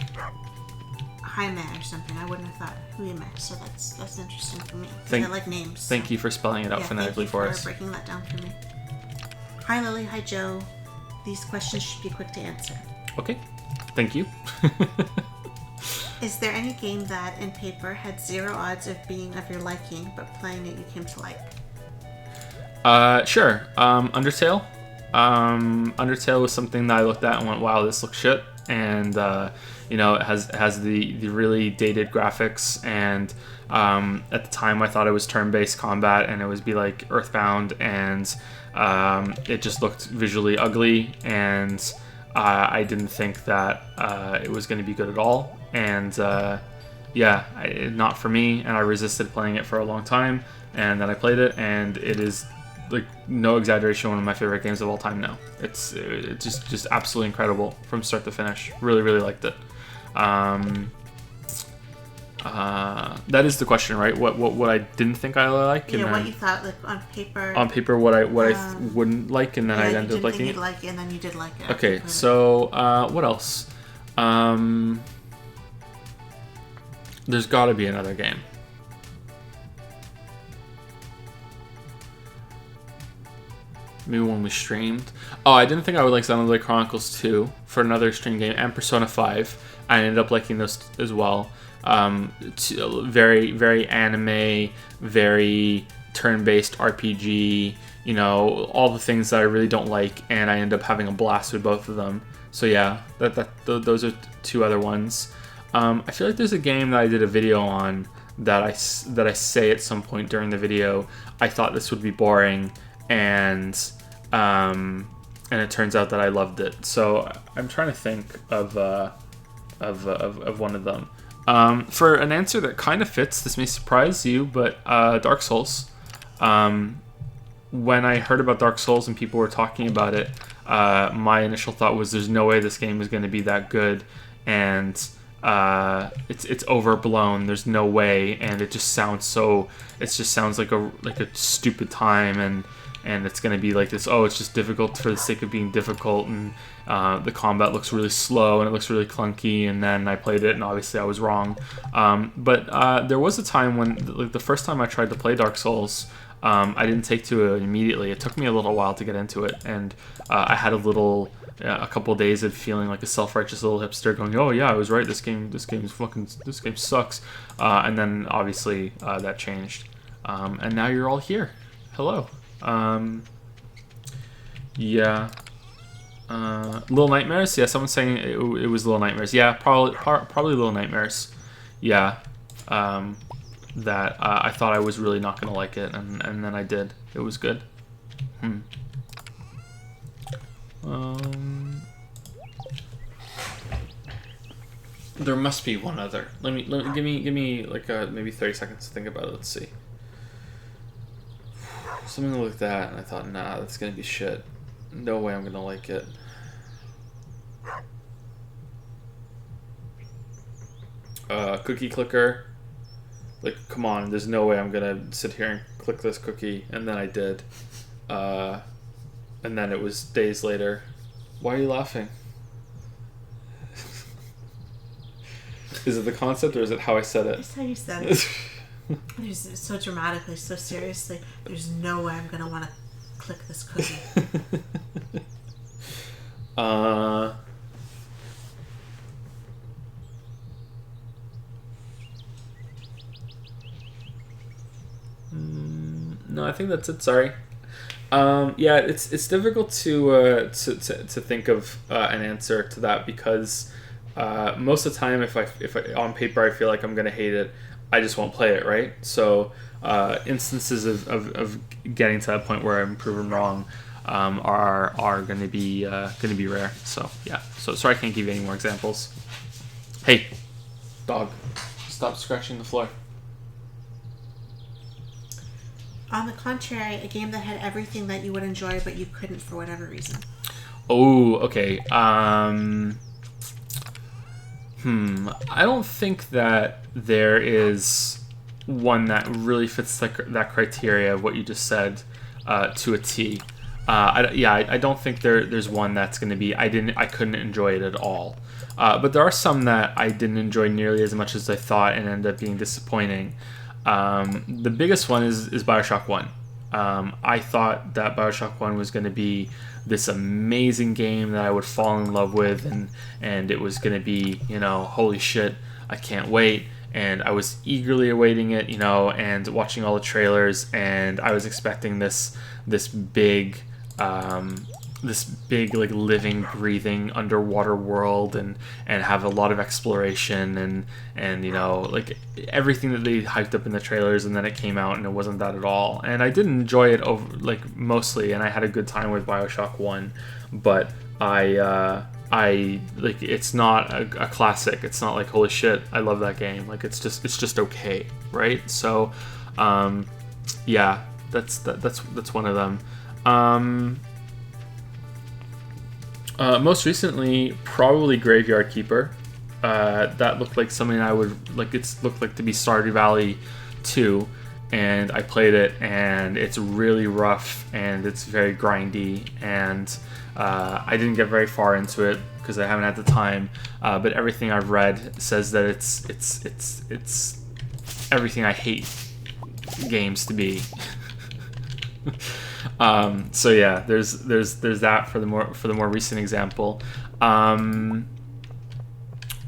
Jaime or something. I wouldn't have thought Huime, so that's interesting for me. I like names. So. Thank you for spelling it out phonetically for us. Thank you for breaking that down for me. Hi, Lily. Hi, Joe. These questions should be quick to answer. Okay. Thank you. Is there any game that, in paper, had 0 odds of being of your liking, but playing it you came to like? Sure. Undertale. Undertale was something that I looked at and went, wow, this looks shit. And, it has the really dated graphics. And at the time, I thought it was turn-based combat, and it was be like Earthbound, and it just looked visually ugly. And I didn't think that it was going to be good at all. And not for me. And I resisted playing it for a long time. And then I played it, and it is, like, no exaggeration, one of my favorite games of all time now. It's just absolutely incredible from start to finish. Really, really liked it. That is the question, right? What I didn't think I like. Yeah, and what you thought, like, on paper. On paper, what I wouldn't like, and then I ended up liking it. Like it, and then you did like it. Okay, so what else? There's got to be another game. Maybe one we streamed. Oh, I didn't think I would like Xenoblade Chronicles 2 for another stream game, and Persona 5. I ended up liking those as well. Very, very anime, very turn-based RPG, all the things that I really don't like, and I end up having a blast with both of them. So yeah, those are 2 other ones. I feel like there's a game that I did a video on that I say at some point during the video, I thought this would be boring, and it turns out that I loved it. So I'm trying to think of one of them. For an answer that kind of fits, this may surprise you, but Dark Souls. When I heard about Dark Souls and people were talking about it, my initial thought was, "There's no way this game is going to be that good," and it's overblown. There's no way, and it just sounds so. It just sounds like a stupid time, and it's going to be like this, oh, it's just difficult for the sake of being difficult, and the combat looks really slow, and it looks really clunky, and then I played it, and obviously I was wrong. But there was a time when, like, the first time I tried to play Dark Souls, I didn't take to it immediately. It took me a little while to get into it, and I had a couple days of feeling like a self-righteous little hipster going, oh yeah, I was right, this game sucks. And then obviously that changed. And now you're all here. Hello. Little Nightmares? Yeah, someone's saying it was Little Nightmares. Yeah, probably Little Nightmares. Yeah. that I thought I was really not going to like it, and then I did. It was good. There must be one other. Give me like maybe 30 seconds to think about it. Let's see. Something like that, and I thought, nah, that's gonna be shit. No way I'm gonna like it. Cookie clicker. Like, come on, there's no way I'm gonna sit here and click this cookie, and then I did. And then it was days later. Why are you laughing? Is it the concept, or is it how I said it? It's how you said it. There's so dramatically, so seriously. There's no way I'm gonna want to click this cookie. No, I think that's it. Sorry. Yeah, it's difficult to think of an answer to that because most of the time, if I on paper I feel like I'm gonna hate it, I just won't play it, right? So instances of getting to that point where I'm proven wrong are going to be rare. So yeah. So sorry I can't give you any more examples. Hey, dog, stop scratching the floor. On the contrary, a game that had everything that you would enjoy, but you couldn't for whatever reason. Oh, okay. I don't think that there is one that really fits that criteria of what you just said to a T. I don't think there's one that's going to be I couldn't enjoy it at all. But there are some that I didn't enjoy nearly as much as I thought and ended up being disappointing. The biggest one is BioShock 1. I thought that BioShock 1 was going to be this amazing game that I would fall in love with, and it was going to be, holy shit, I can't wait. And I was eagerly awaiting it, and watching all the trailers, and I was expecting this big like living, breathing underwater world and have a lot of exploration and like everything that they hyped up in the trailers, and then it came out and it wasn't that at all. And I did enjoy it mostly, and I had a good time with BioShock 1, but I like it's not a classic. It's not like holy shit, I love that game. Like it's just okay, right? So yeah, that's one of them. Most recently, probably Graveyard Keeper. That looked like something I would like. It looked like to be Stardew Valley 2, and I played it, and it's really rough and it's very grindy, and I didn't get very far into it because I haven't had the time. But everything I've read says that it's everything I hate games to be. So yeah, there's that for the more recent example.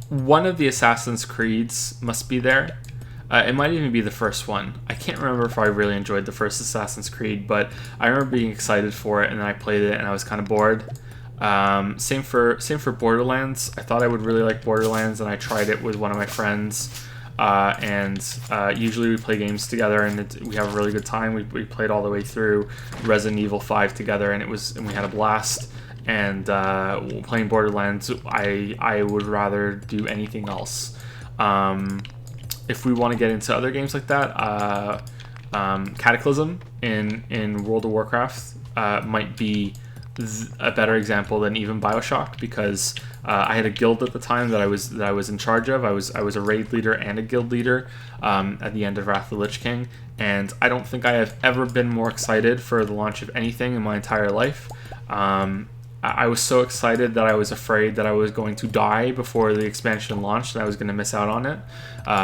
One of the Assassin's Creeds must be there. It might even be the first one. I can't remember if I really enjoyed the first Assassin's Creed, but I remember being excited for it, and then I played it and I was kind of bored. Same for Borderlands. I thought I would really like Borderlands, and I tried it with one of my friends. Usually we play games together, and we have a really good time. We played all the way through Resident Evil 5 together, and we had a blast. And playing Borderlands, I would rather do anything else. If we want to get into other games like that, Cataclysm in World of Warcraft might be a better example than even BioShock, because I had a guild at the time that I was in charge of. I was a raid leader and a guild leader at the end of Wrath of the Lich King, and I don't think I have ever been more excited for the launch of anything in my entire life. I was so excited that I was afraid that I was going to die before the expansion launched, and I was going to miss out on it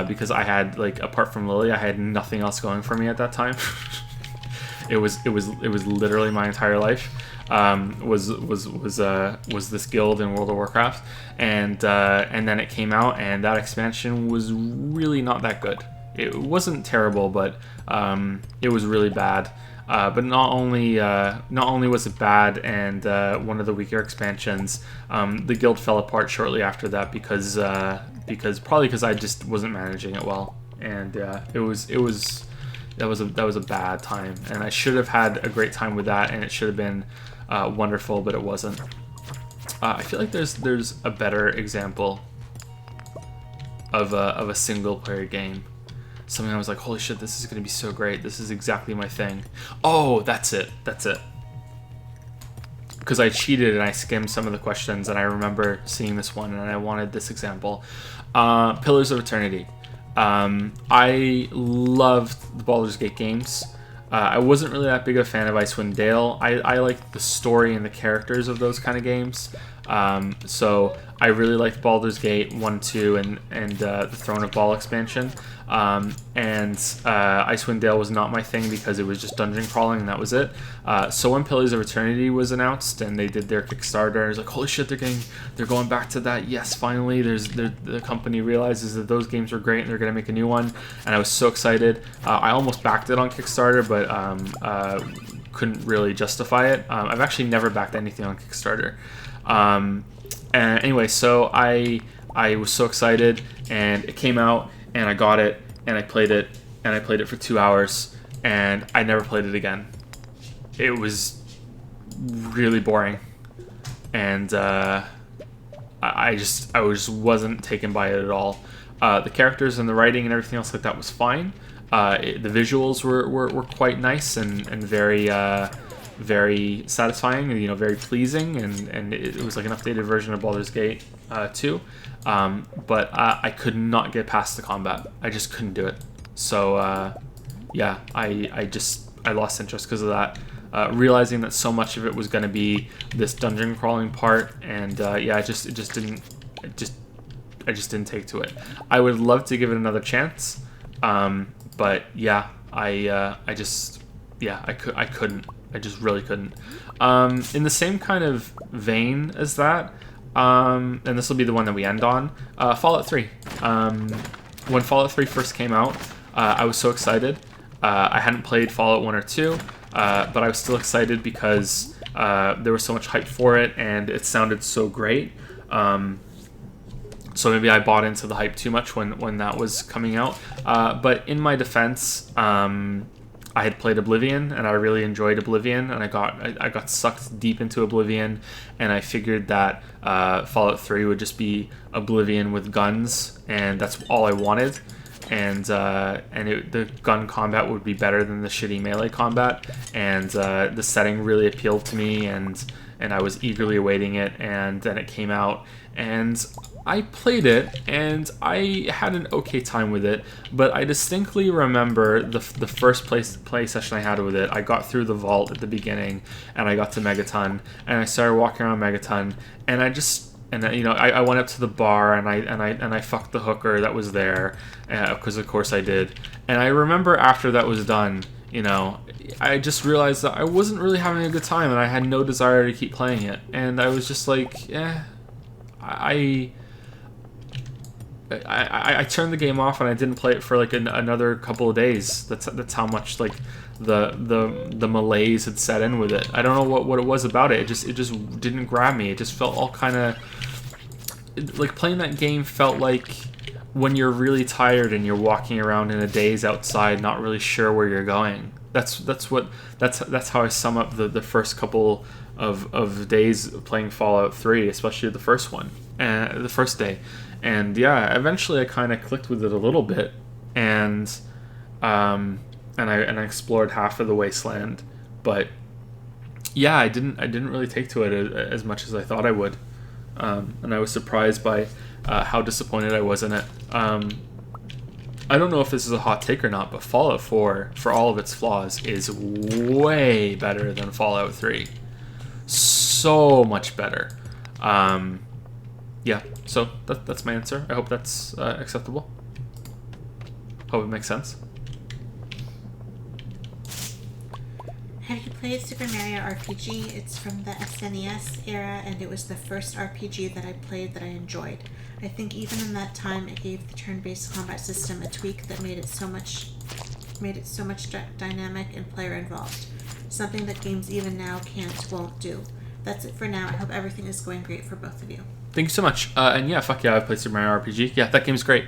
because I had, like, apart from Lily, I had nothing else going for me at that time. It was literally my entire life. Was this guild in World of Warcraft, and then it came out, and that expansion was really not that good. It wasn't terrible, but it was really bad. But not only was it bad and one of the weaker expansions, the guild fell apart shortly after that because I just wasn't managing it well, and that was a bad time, and I should have had a great time with that, and it should have been wonderful, but it wasn't. I feel like there's a better example of a single player game. Something I was like, holy shit, this is gonna be so great. This is exactly my thing. Oh, that's it. Because I cheated and I skimmed some of the questions, and I remember seeing this one, and I wanted this example. Pillars of Eternity. I loved the Baldur's Gate games. I wasn't really that big of a fan of Icewind Dale. I liked the story and the characters of those kind of games. So I really liked Baldur's Gate 1, 2, and the Throne of Ball expansion. Icewind Dale was not my thing because it was just dungeon crawling and that was it. So when Pillars of Eternity was announced and they did their Kickstarter, I was like, holy shit, they're going back to that. Yes, finally, the company realizes that those games were great and they're going to make a new one. And I was so excited. I almost backed it on Kickstarter, but couldn't really justify it. I've actually never backed anything on Kickstarter. And anyway, so I was so excited, and it came out, and I got it, and I played it, and I played it for 2 hours, and I never played it again. It was really boring, and I just wasn't taken by it at all. The characters and the writing and everything else like that was fine. The visuals were quite nice and very very satisfying, and very pleasing, and it was like an updated version of Baldur's Gate 2. But I could not get past the combat. I just couldn't do it. So yeah, I lost interest because of that. Realizing that so much of it was going to be this dungeon crawling part, and yeah, I just didn't take to it. I would love to give it another chance, but yeah, I couldn't. I just really couldn't. In the same kind of vein as that, and this will be the one that we end on, Fallout 3. When Fallout 3 first came out, I was so excited. I hadn't played Fallout 1 or 2, but I was still excited because there was so much hype for it, and it sounded so great. So maybe I bought into the hype too much when that was coming out. But in my defense, I had played Oblivion, and I really enjoyed Oblivion, and I got sucked deep into Oblivion, and I figured that Fallout 3 would just be Oblivion with guns, and that's all I wanted. And the gun combat would be better than the shitty melee combat, and the setting really appealed to me, and I was eagerly awaiting it, and then it came out, and I played it, and I had an okay time with it, but I distinctly remember the first play session I had with it. I got through the vault at the beginning, and I got to Megaton, and I started walking around Megaton, and I went up to the bar, and I fucked the hooker that was there, because of course I did. And I remember after that was done, I just realized that I wasn't really having a good time, and I had no desire to keep playing it, and I was just like, I turned the game off, and I didn't play it for like another couple of days. That's how much like the malaise had set in with it. I don't know what it was about it. It just didn't grab me. It just felt all kind of like playing that game felt like when you're really tired and you're walking around in a daze outside, not really sure where you're going. That's how I sum up the first couple of days playing Fallout 3, especially the first one, the first day. And yeah, eventually I kind of clicked with it a little bit, and I explored half of the wasteland, but yeah, I didn't really take to it as much as I thought I would, and I was surprised by how disappointed I was in it. I don't know if this is a hot take or not, but Fallout 4, for all of its flaws, is way better than Fallout 3. So much better. Yeah, so that's my answer. I hope that's acceptable. Hope it makes sense. Have you played Super Mario RPG? It's from the SNES era, and it was the first RPG that I played that I enjoyed. I think even in that time, it gave the turn-based combat system a tweak that made it so much dynamic and player involved. Something that games even now won't do. That's it for now. I hope everything is going great for both of you. Thank you so much. And yeah, fuck yeah, I played Super Mario RPG. Yeah, that game's great.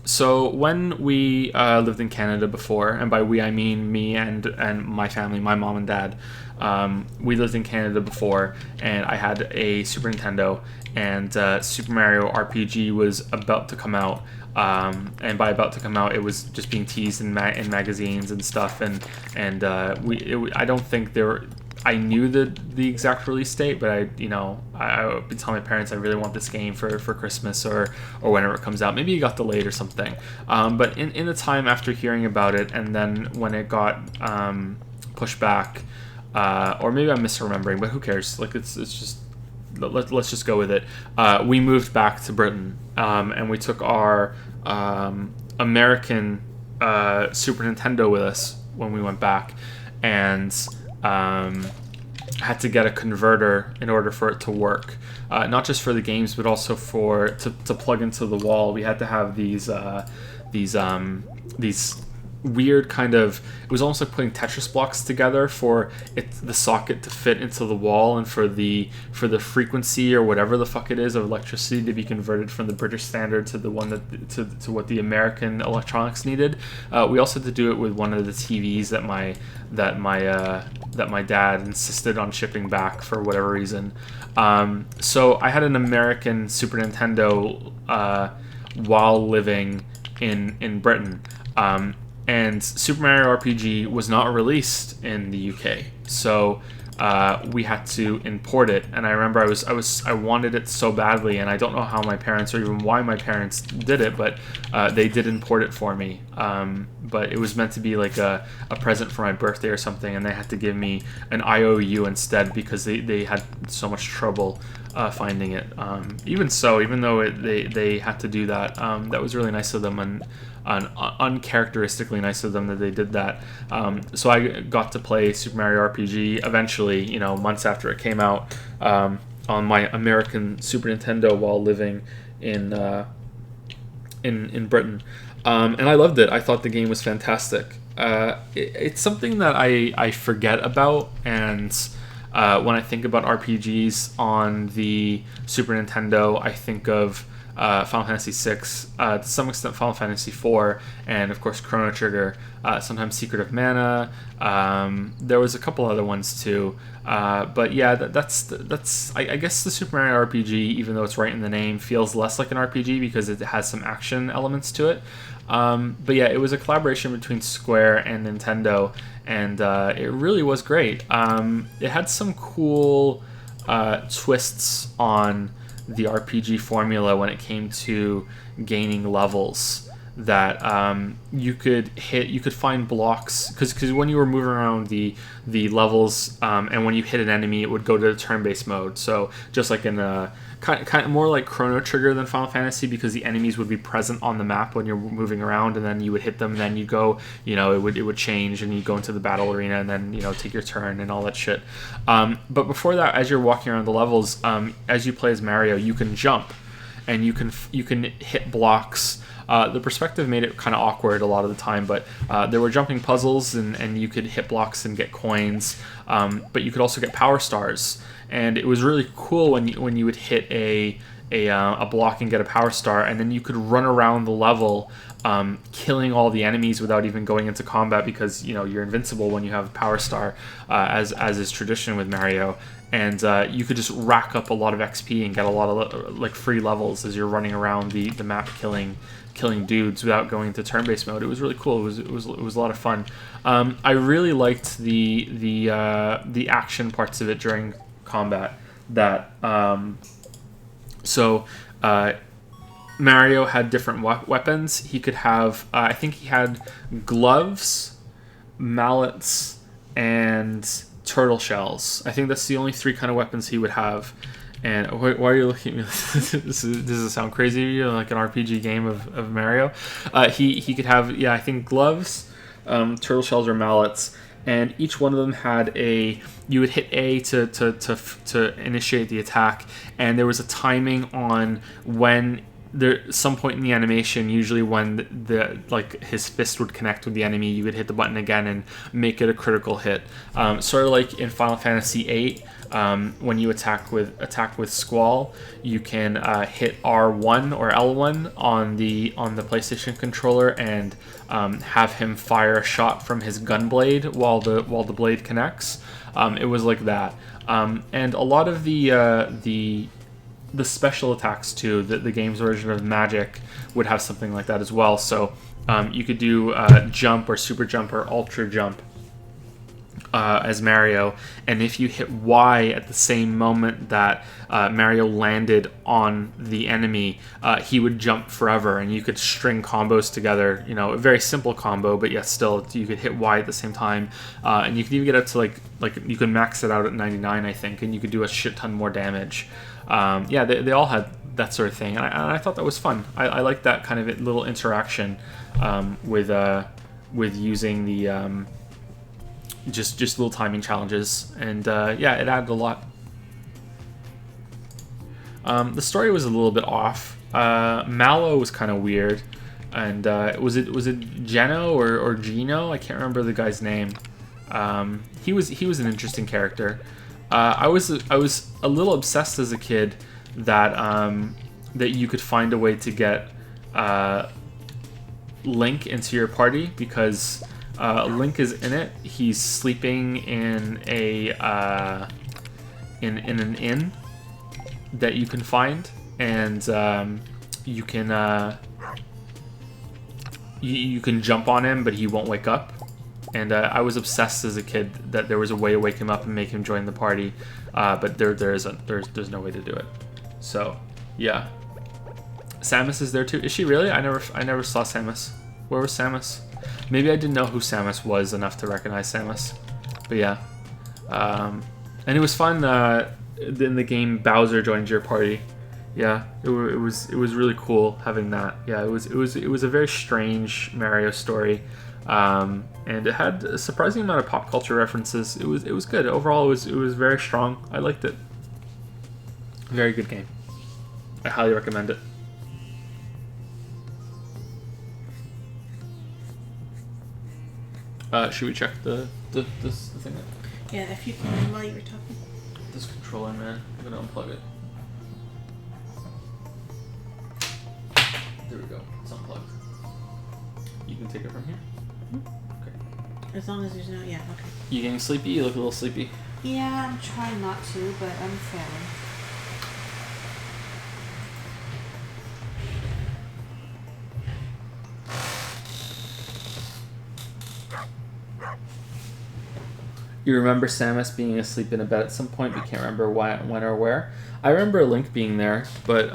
So when we lived in Canada before, and by we I mean me and my family, my mom and dad, we lived in Canada before, and I had a Super Nintendo, and Super Mario RPG was about to come out. And by about to come out, it was just being teased in magazines and stuff, and I don't think there were. I knew the exact release date, but I would be telling my parents I really want this game for Christmas or whenever it comes out. Maybe it got delayed or something. But in the time after hearing about it, and then when it got pushed back, or maybe I'm misremembering, but who cares? Like it's just let's just go with it. We moved back to Britain, and we took our American Super Nintendo with us when we went back, and had to get a converter in order for it to work. Not just for the games, but also to plug into the wall. We had to have these weird kind of, it was almost like putting Tetris blocks together for the socket to fit into the wall, and for the frequency or whatever the fuck it is of electricity to be converted from the British standard to the one to what the American electronics needed. We also had to do it with one of the TVs that my dad insisted on shipping back for whatever reason. So I had an American Super Nintendo while living in Britain. And Super Mario RPG was not released in the UK, so we had to import it. And I remember I wanted it so badly, and I don't know how my parents, or even why my parents did it, but they did import it for me. But it was meant to be like a present for my birthday or something, and they had to give me an IOU instead because they had so much trouble finding it. Even though they had to do that, that was really nice of them, and uncharacteristically nice of them that they did that. So I got to play Super Mario RPG eventually, months after it came out, on my American Super Nintendo while living in Britain, and I loved it. I thought the game was fantastic. It's something that I forget about, and when I think about RPGs on the Super Nintendo, I think of Final Fantasy VI, to some extent Final Fantasy IV, and of course Chrono Trigger, sometimes Secret of Mana. There was a couple other ones too, but yeah, that's I guess the Super Mario RPG, even though it's right in the name, feels less like an RPG because it has some action elements to it. But yeah, it was a collaboration between Square and Nintendo, and it really was great. It had some cool twists on the RPG formula when it came to gaining levels, that you could find blocks, because when you were moving around the levels, and when you hit an enemy, it would go to the turn-based mode. So just like in a kind of more like Chrono Trigger than Final Fantasy, because the enemies would be present on the map when you're moving around, and then you would hit them, and then you go, it would change, and you go into the battle arena, and then take your turn and all that shit. But before that, as you're walking around the levels, as you play as Mario, you can jump, and you can hit blocks. The perspective made it kind of awkward a lot of the time, but there were jumping puzzles, and you could hit blocks and get coins, but you could also get power stars, and it was really cool when you would hit a block and get a power star, and then you could run around the level, killing all the enemies without even going into combat, because you're invincible when you have a power star, as is tradition with Mario. And you could just rack up a lot of XP and get a lot of like free levels as you're running around the map killing dudes without going into turn-based mode. It was really cool. It was a lot of fun. I really liked the action parts of it during combat. Mario had different weapons. He could have, I think he had gloves, mallets, and turtle shells. I think that's the only three kind of weapons he would have. And why are you looking at me? Does it sound crazy to you, like an RPG game of Mario? He could have, I think gloves, turtle shells, or mallets, and each one of them had you would hit A to initiate the attack, and there was a timing on when there some point in the animation, usually when the like his fist would connect with the enemy, you would hit the button again and make it a critical hit. Sort of like in Final Fantasy VIII, when you attack with Squall, you can hit R1 or L1 on the PlayStation controller and have him fire a shot from his gun blade while the blade connects. It was like that, and a lot of the special attacks too. The game's version of Magic would have something like that as well. So you could do jump or super jump or ultra jump as Mario, and if you hit Y at the same moment that Mario landed on the enemy, he would jump forever, and you could string combos together. You know, a very simple combo, but yet still you could hit Y at the same time, and you could even get up to like you could max it out at 99, I think, and you could do a shit ton more damage. Yeah, they all had that sort of thing, and I thought that was fun. I like that kind of little interaction with using the just little timing challenges, and yeah, it added a lot. The story was a little bit off. Mallow was kind of weird, and was it Geno or Gino? I can't remember the guy's name. He was an interesting character. I was a little obsessed as a kid that that you could find a way to get Link into your party, because Link is in it. He's sleeping in in an inn that you can find, and you can you can jump on him, but he won't wake up. And I was obsessed as a kid that there was a way to wake him up and make him join the party, but there isn't. There's no way to do it. So yeah, Samus is there too. Is she really? I never saw Samus. Where was Samus? Maybe I didn't know who Samus was enough to recognize Samus. But yeah, and it was fun. In the game, Bowser joined your party. Yeah, it was really cool having that. Yeah, it was a very strange Mario story. And it had a surprising amount of pop culture references. It was good. Overall, it was very strong. I liked it. Very good game. I highly recommend it. Should we check the thing? Yeah, if you can while you were talking. This controller, man. I'm gonna unplug it. There we go. It's unplugged. You can take it from here. Okay. As long as there's no, yeah, okay. You getting sleepy? You look a little sleepy. Yeah, I'm trying not to, but I'm failing. You remember Samus being asleep in a bed at some point, but you can't remember why, when, or where. I remember Link being there, but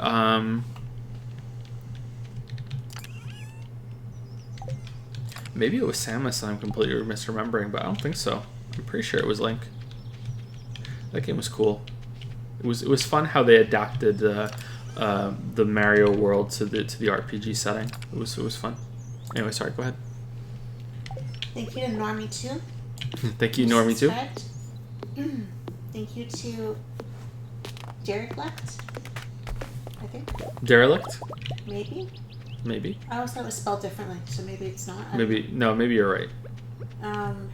maybe it was Samus and I'm completely misremembering, but I don't think so. I'm pretty sure it was Link. That game was cool. It was fun how they adapted the Mario world to the RPG setting. It was fun. Anyway, sorry. Go ahead. Thank you to Normie too. Thank you, Normie too. Thank you to Derelict, I think. Derelict? Maybe. I always thought it was spelled differently, so maybe it's not. Maybe you're right.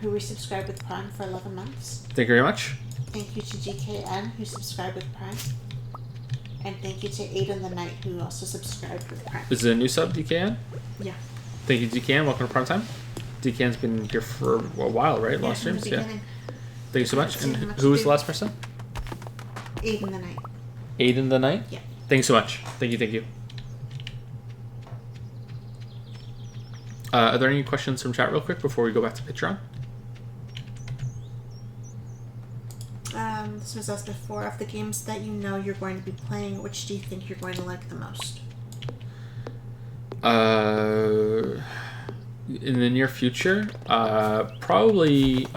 Who resubscribed with Prime for 11 months. Thank you very much. Thank you to GKN, who subscribed with Prime. And thank you to Aiden the Knight, who also subscribed with Prime. Is it a new sub, DKN? Yeah. Thank you, DKN. Welcome to Prime Time. DKN's been here for a while, right? Yeah, Last streams? Yeah. Thank you so much. And who was the last person? Aiden the Knight. Aiden the Knight? Yeah. Thank you so much. Thank you. Are there any questions from chat real quick before we go back to Patreon? This was asked before. Of the games that you know you're going to be playing, which do you think you're going to like the most? In the near future, probably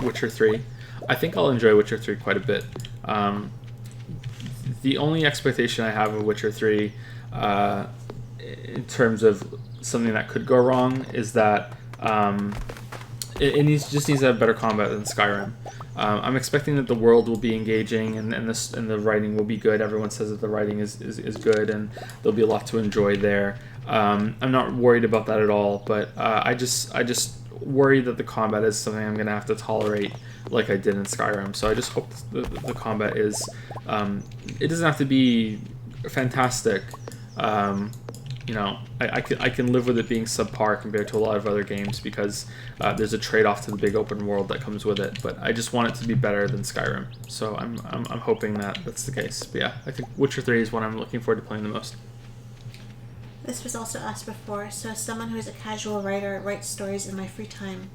Witcher 3. I think I'll enjoy Witcher 3 quite a bit. The only expectation I have of Witcher 3 in terms of something that could go wrong is that it just needs to have better combat than Skyrim. I'm expecting that the world will be engaging and the writing will be good. Everyone says that the writing is good and there'll be a lot to enjoy there. I'm not worried about that at all, but I just worry that the combat is something I'm going to have to tolerate like I did in Skyrim. So I just hope the combat is... it doesn't have to be fantastic. I can live with it being subpar compared to a lot of other games because there's a trade-off to the big open world that comes with it. But I just want it to be better than Skyrim. So I'm hoping that that's the case. But yeah, I think Witcher 3 is what I'm looking forward to playing the most. This was also asked before. So as someone who is a casual writer, writes stories in my free time,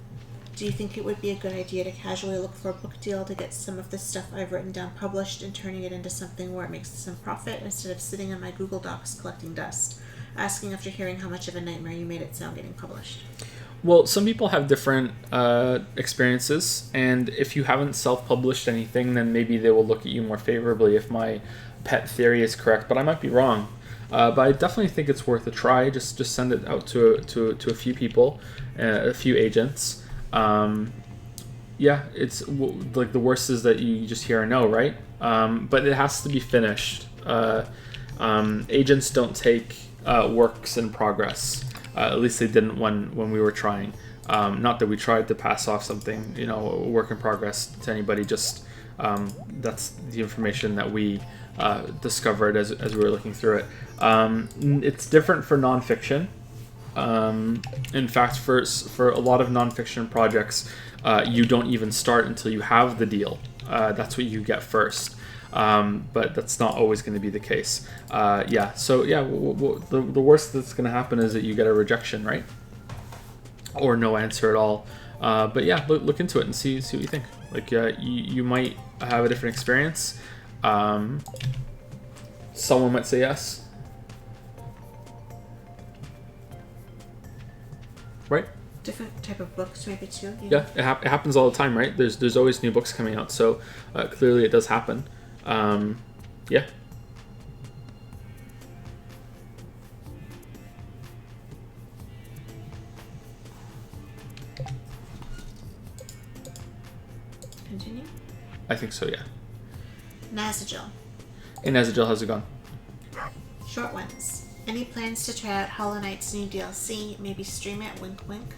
do you think it would be a good idea to casually look for a book deal to get some of the stuff I've written down published and turning it into something where it makes some profit instead of sitting in my Google Docs collecting dust? Asking after hearing how much of a nightmare you made it sound getting published. Well, some people have different experiences, and if you haven't self-published anything, then maybe they will look at you more favorably if my pet theory is correct, but I might be wrong. But I definitely think it's worth a try. Just send it out to a few people, a few agents. It's like the worst is that you just hear a no, right? But it has to be finished. Agents don't take works in progress. At least they didn't when we were trying. Not that we tried to pass off something, a work in progress to anybody. Just that's the information that we discovered as we were looking through it. It's different for nonfiction. In fact, for a lot of nonfiction projects, you don't even start until you have the deal. That's what you get first. But that's not always going to be the case. The worst that's going to happen is that you get a rejection, right? Or no answer at all. But yeah, look into it and see what you think. Like, you might have a different experience. Someone might say yes. Right? Different type of books, maybe too. Yeah, it happens all the time, right? There's always new books coming out, so clearly it does happen. Yeah. Continue? I think so, yeah. Nazagil. Hey, Nazagil, how's it going? Short ones. Any plans to try out Hollow Knight's new DLC? Maybe stream it? Wink, wink.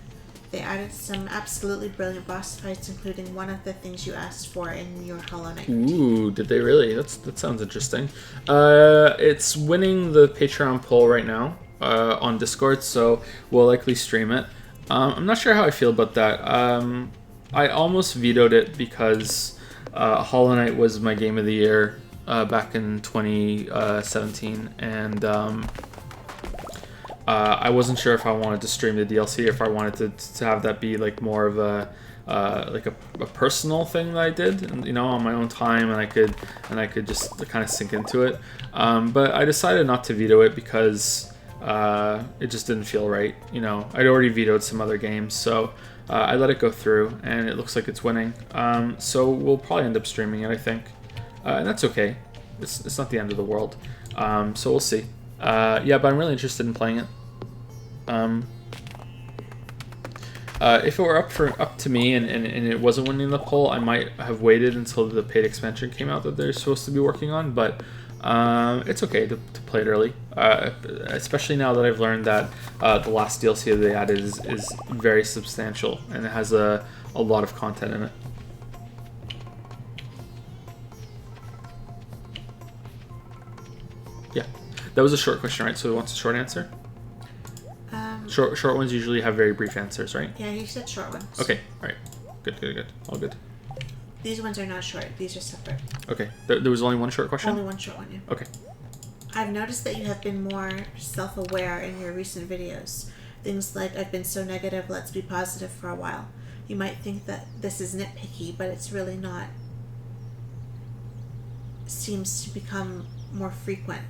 They added some absolutely brilliant boss fights, including one of the things you asked for in your Hollow Knight. Ooh, did they really? That sounds interesting. It's winning the Patreon poll right now on Discord, so we'll likely stream it. I'm not sure how I feel about that. I almost vetoed it because Hollow Knight was my game of the year back in 2017, and I wasn't sure if I wanted to stream the DLC, or if I wanted to have that be like more of a personal thing that I did, on my own time, and I could just kind of sink into it. But I decided not to veto it because it just didn't feel right. I'd already vetoed some other games, so I let it go through, and it looks like it's winning. So we'll probably end up streaming it, I think, and that's okay. It's not the end of the world. So we'll see. But I'm really interested in playing it. If it were up to me and it wasn't winning the poll, I might have waited until the paid expansion came out that they're supposed to be working on. But it's okay to play it early, especially now that I've learned that the last DLC that they added is very substantial and it has a lot of content in it. Yeah, that was a short question, right? So he wants a short answer? Short ones usually have very brief answers, right? Yeah, he said short ones. Okay, alright. Good. All good. These ones are not short. These are separate. Okay, there was only one short question? Only one short one, yeah. Okay. I've noticed that you have been more self-aware in your recent videos. Things like, I've been so negative, let's be positive for a while. You might think that this is nitpicky, but it's really not. Seems to become more frequent.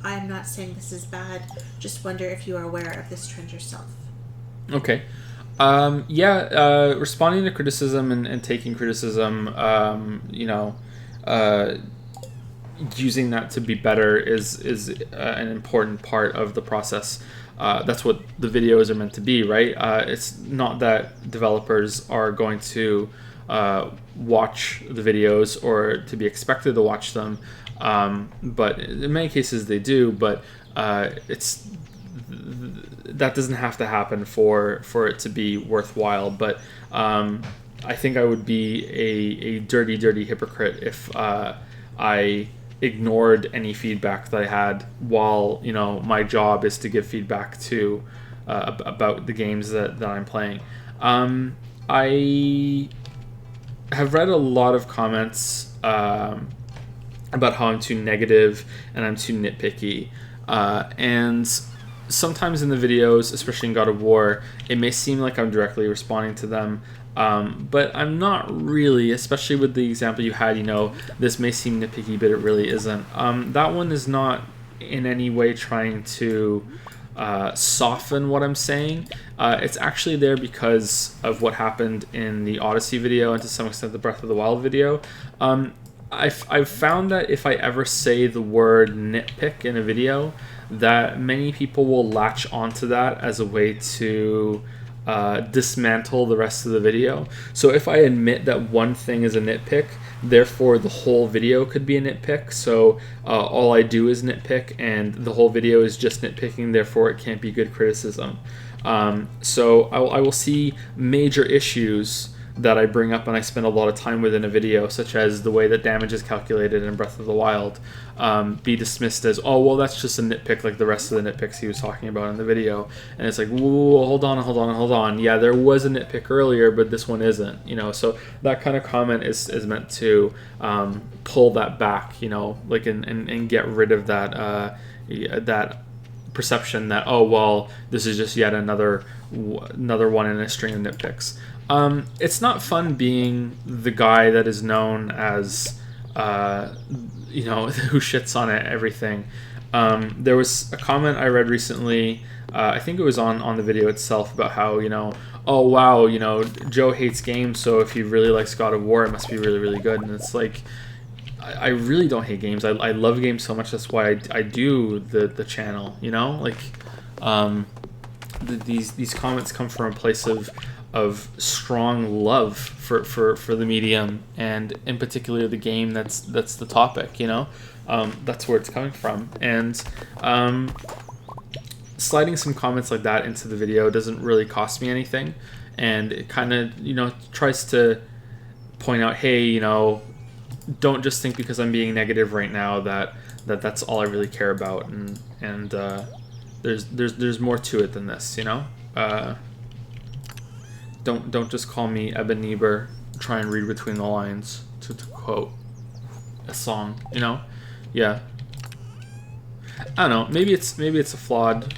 I am not saying this is bad, just wonder if you are aware of this trend yourself. Okay. Responding to criticism and taking criticism, using that to be better is an important part of the process. That's what the videos are meant to be, right? It's not that developers are going to watch the videos or to be expected to watch them, but in many cases they do. But it's that doesn't have to happen for it to be worthwhile. But I think I would be a dirty hypocrite if I ignored any feedback that I had, while my job is to give feedback to about the games that I'm playing. I have read a lot of comments about how I'm too negative and I'm too nitpicky, and sometimes in the videos, especially in God of War, it may seem like I'm directly responding to them. But I'm not really, especially with the example you had, this may seem nitpicky, but it really isn't. That one is not in any way trying to soften what I'm saying. It's actually there because of what happened in the Odyssey video and to some extent the Breath of the Wild video. I've found that if I ever say the word nitpick in a video, that many people will latch onto that as a way to dismantle the rest of the video. So if I admit that one thing is a nitpick, therefore the whole video could be a nitpick. So all I do is nitpick and the whole video is just nitpicking, therefore it can't be good criticism. So I will see major issues that I bring up and I spend a lot of time with in a video, such as the way that damage is calculated in Breath of the Wild, be dismissed as, oh, well, that's just a nitpick like the rest of the nitpicks he was talking about in the video. And it's like, whoa, hold on. Yeah, there was a nitpick earlier, but this one isn't, so that kind of comment is meant to pull that back, like and get rid of that perception that, oh, well, this is just yet another one in a string of nitpicks. It's not fun being the guy that is known as, who shits on everything. There was a comment I read recently, I think it was on the video itself, about how, oh, wow, Joe hates games, so if he really likes God of War, it must be really, really good. And it's like, I really don't hate games. I love games so much. That's why I do the channel, these comments come from a place of strong love for the medium, and in particular the game that's the topic. That's where it's coming from. And sliding some comments like that into the video doesn't really cost me anything, and it kind of tries to point out, hey, don't just think because I'm being negative right now that's all I really care about, and there's more to it than this. Don't just call me Eben Niebuhr, try and read between the lines, to quote a song, Yeah. I don't know, maybe it's a flawed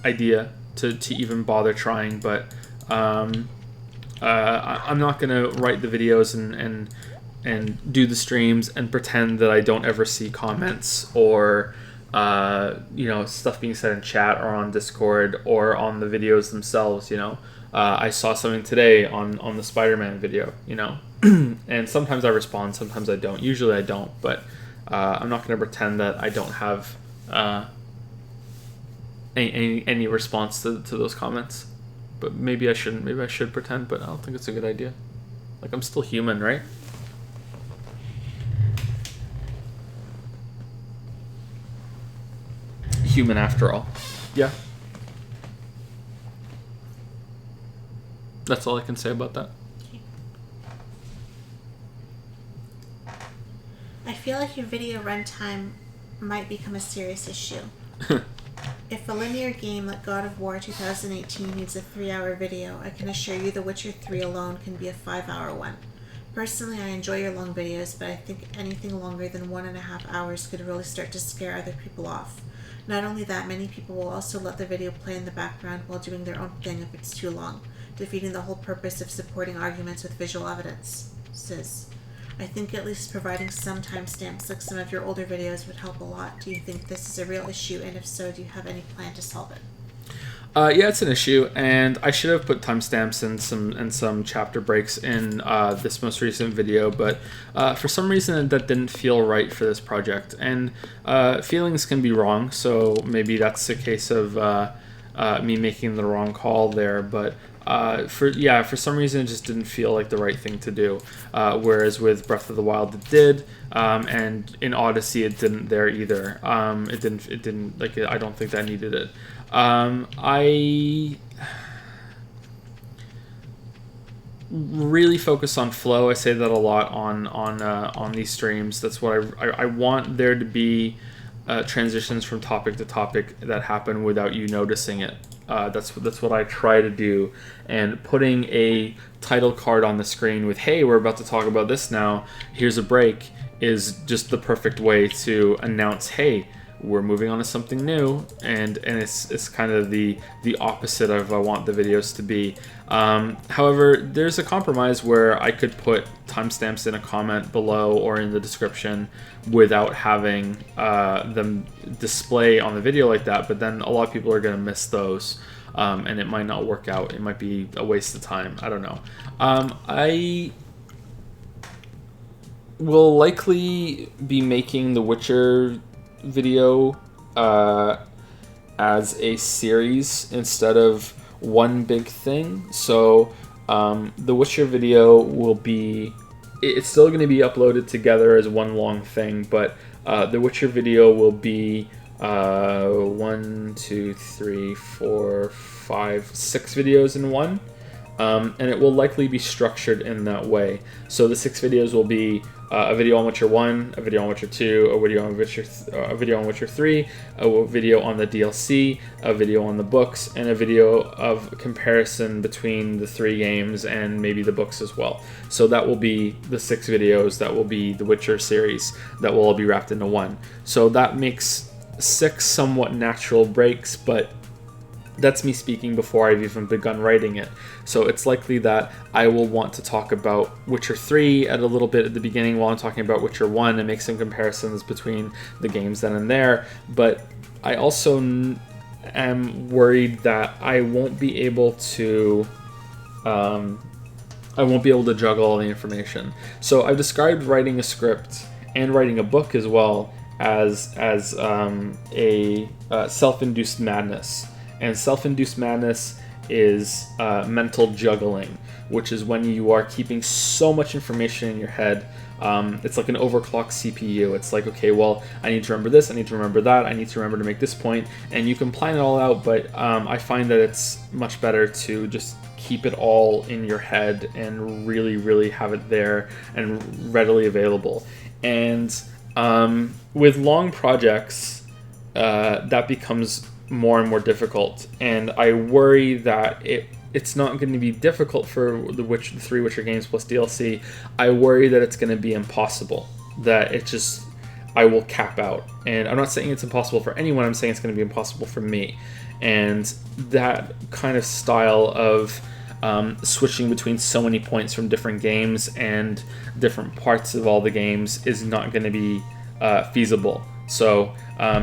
idea to even bother trying, but I'm not gonna write the videos and do the streams and pretend that I don't ever see comments or stuff being said in chat or on Discord or on the videos themselves. I saw something today on the Spider-Man video, and sometimes I respond, sometimes I don't. Usually I don't, but I'm not going to pretend that I don't have any response to those comments. But maybe I shouldn't. Maybe I should pretend, but I don't think it's a good idea. Like, I'm still human, right? Human after all. Yeah. That's all I can say about that. I feel like your video runtime might become a serious issue. If a linear game like God of War 2018 needs a 3-hour video, I can assure you The Witcher 3 alone can be a 5-hour one. Personally, I enjoy your long videos, but I think anything longer than 1.5 hours could really start to scare other people off. Not only that, many people will also let the video play in the background while doing their own thing if it's too long, defeating the whole purpose of supporting arguments with visual evidence. I think at least providing some timestamps like some of your older videos would help a lot. Do you think this is a real issue, and if so, do you have any plan to solve it? Yeah, it's an issue, and I should have put timestamps and some chapter breaks in this most recent video, but for some reason that didn't feel right for this project. And feelings can be wrong, so maybe that's a case of me making the wrong call there. But for some reason it just didn't feel like the right thing to do. Whereas with Breath of the Wild it did, and in Odyssey it didn't there either. It didn't like I don't think that needed it. I really focus on flow. I say that a lot on these streams. That's what I want there to be transitions from topic to topic that happen without you noticing it. That's what I try to do. And putting a title card on the screen with "Hey, we're about to talk about this now. Here's a break" is just the perfect way to announce, "Hey, we're moving on to something new," and it's kind of the opposite of I want the videos to be. However, there's a compromise where I could put timestamps in a comment below or in the description without having them display on the video like that, but then a lot of people are going to miss those, and it might not work out. It might be a waste of time. I don't know. I will likely be making the Witcher video as a series instead of one big thing. So the Witcher video will be, it's still going to be uploaded together as one long thing, but the Witcher video will be 1, 2, 3, 4, 5, 6 videos in one. And it will likely be structured in that way. So the 6 videos will be a video on Witcher 1, a video on Witcher 2, a video on Witcher 3, a video on the DLC, a video on the books, and a video of comparison between the 3 games and maybe the books as well. So that will be the 6 videos. That will be the Witcher series. That will all be wrapped into one. So that makes 6 somewhat natural breaks, but that's me speaking before I've even begun writing it. So it's likely that I will want to talk about Witcher 3 at a little bit at the beginning while I'm talking about Witcher 1 and make some comparisons between the games then and there. But I also am worried that I won't be able to juggle all the information. So I've described writing a script and writing a book as well as a self-induced madness. And self-induced madness is mental juggling, which is when you are keeping so much information in your head. It's like an overclocked CPU. It's like, okay, well, I need to remember this, I need to remember that, I need to remember to make this point, and you can plan it all out, but I find that it's much better to just keep it all in your head and really, really have it there and readily available. And with long projects, that becomes more and more difficult, and I worry that it's not going to be difficult for the 3 Witcher games plus DLC. I worry that it's going to be impossible, that I will cap out. And I'm not saying it's impossible for anyone, I'm saying it's going to be impossible for me. And that kind of style of switching between so many points from different games and different parts of all the games is not going to be feasible. So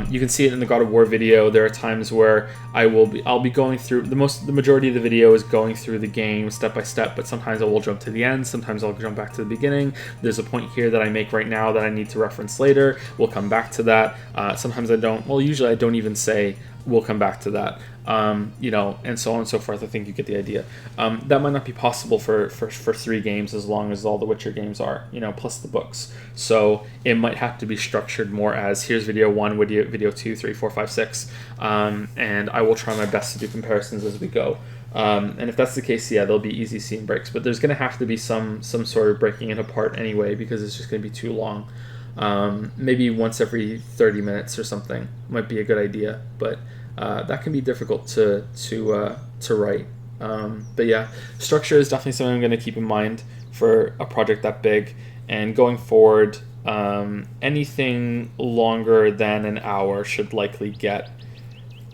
you can see it in the God of War video. There are times where I'll be going through the majority of the video is going through the game step by step, but sometimes I will jump to the end, sometimes I'll jump back to the beginning. There's a point here that I make right now that I need to reference later. We'll come back to that. Sometimes I don't. Well, usually I don't even say we'll come back to that. And so on and so forth. I think you get the idea. That might not be possible for 3 games as long as all the Witcher games are, plus the books. So it might have to be structured more as here's video 1, video 2, 3, 4, 5, 6, and I will try my best to do comparisons as we go. And if that's the case, yeah, there'll be easy scene breaks, but there's going to have to be some sort of breaking it apart anyway because it's just going to be too long. Maybe once every 30 minutes or something might be a good idea, but that can be difficult to write. But yeah, structure is definitely something I'm going to keep in mind for a project that big. And going forward, anything longer than an hour should likely get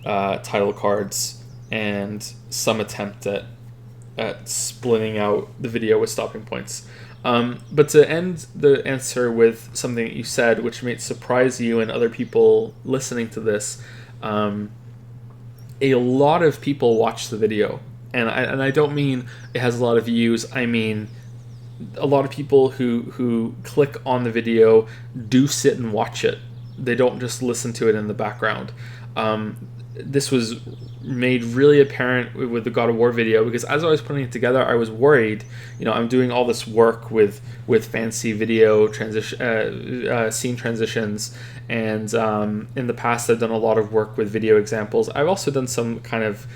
title cards and some attempt at splitting out the video with stopping points. But to end the answer with something that you said, which may surprise you and other people listening to this, a lot of people watch the video, and I don't mean it has a lot of views. I mean a lot of people who click on the video do sit and watch it. They don't just listen to it in the background. This was made really apparent with the God of War video, because as I was putting it together, I was worried. I'm doing all this work with fancy video transition, scene transitions, and in the past I've done a lot of work with video examples. I've also done some kind of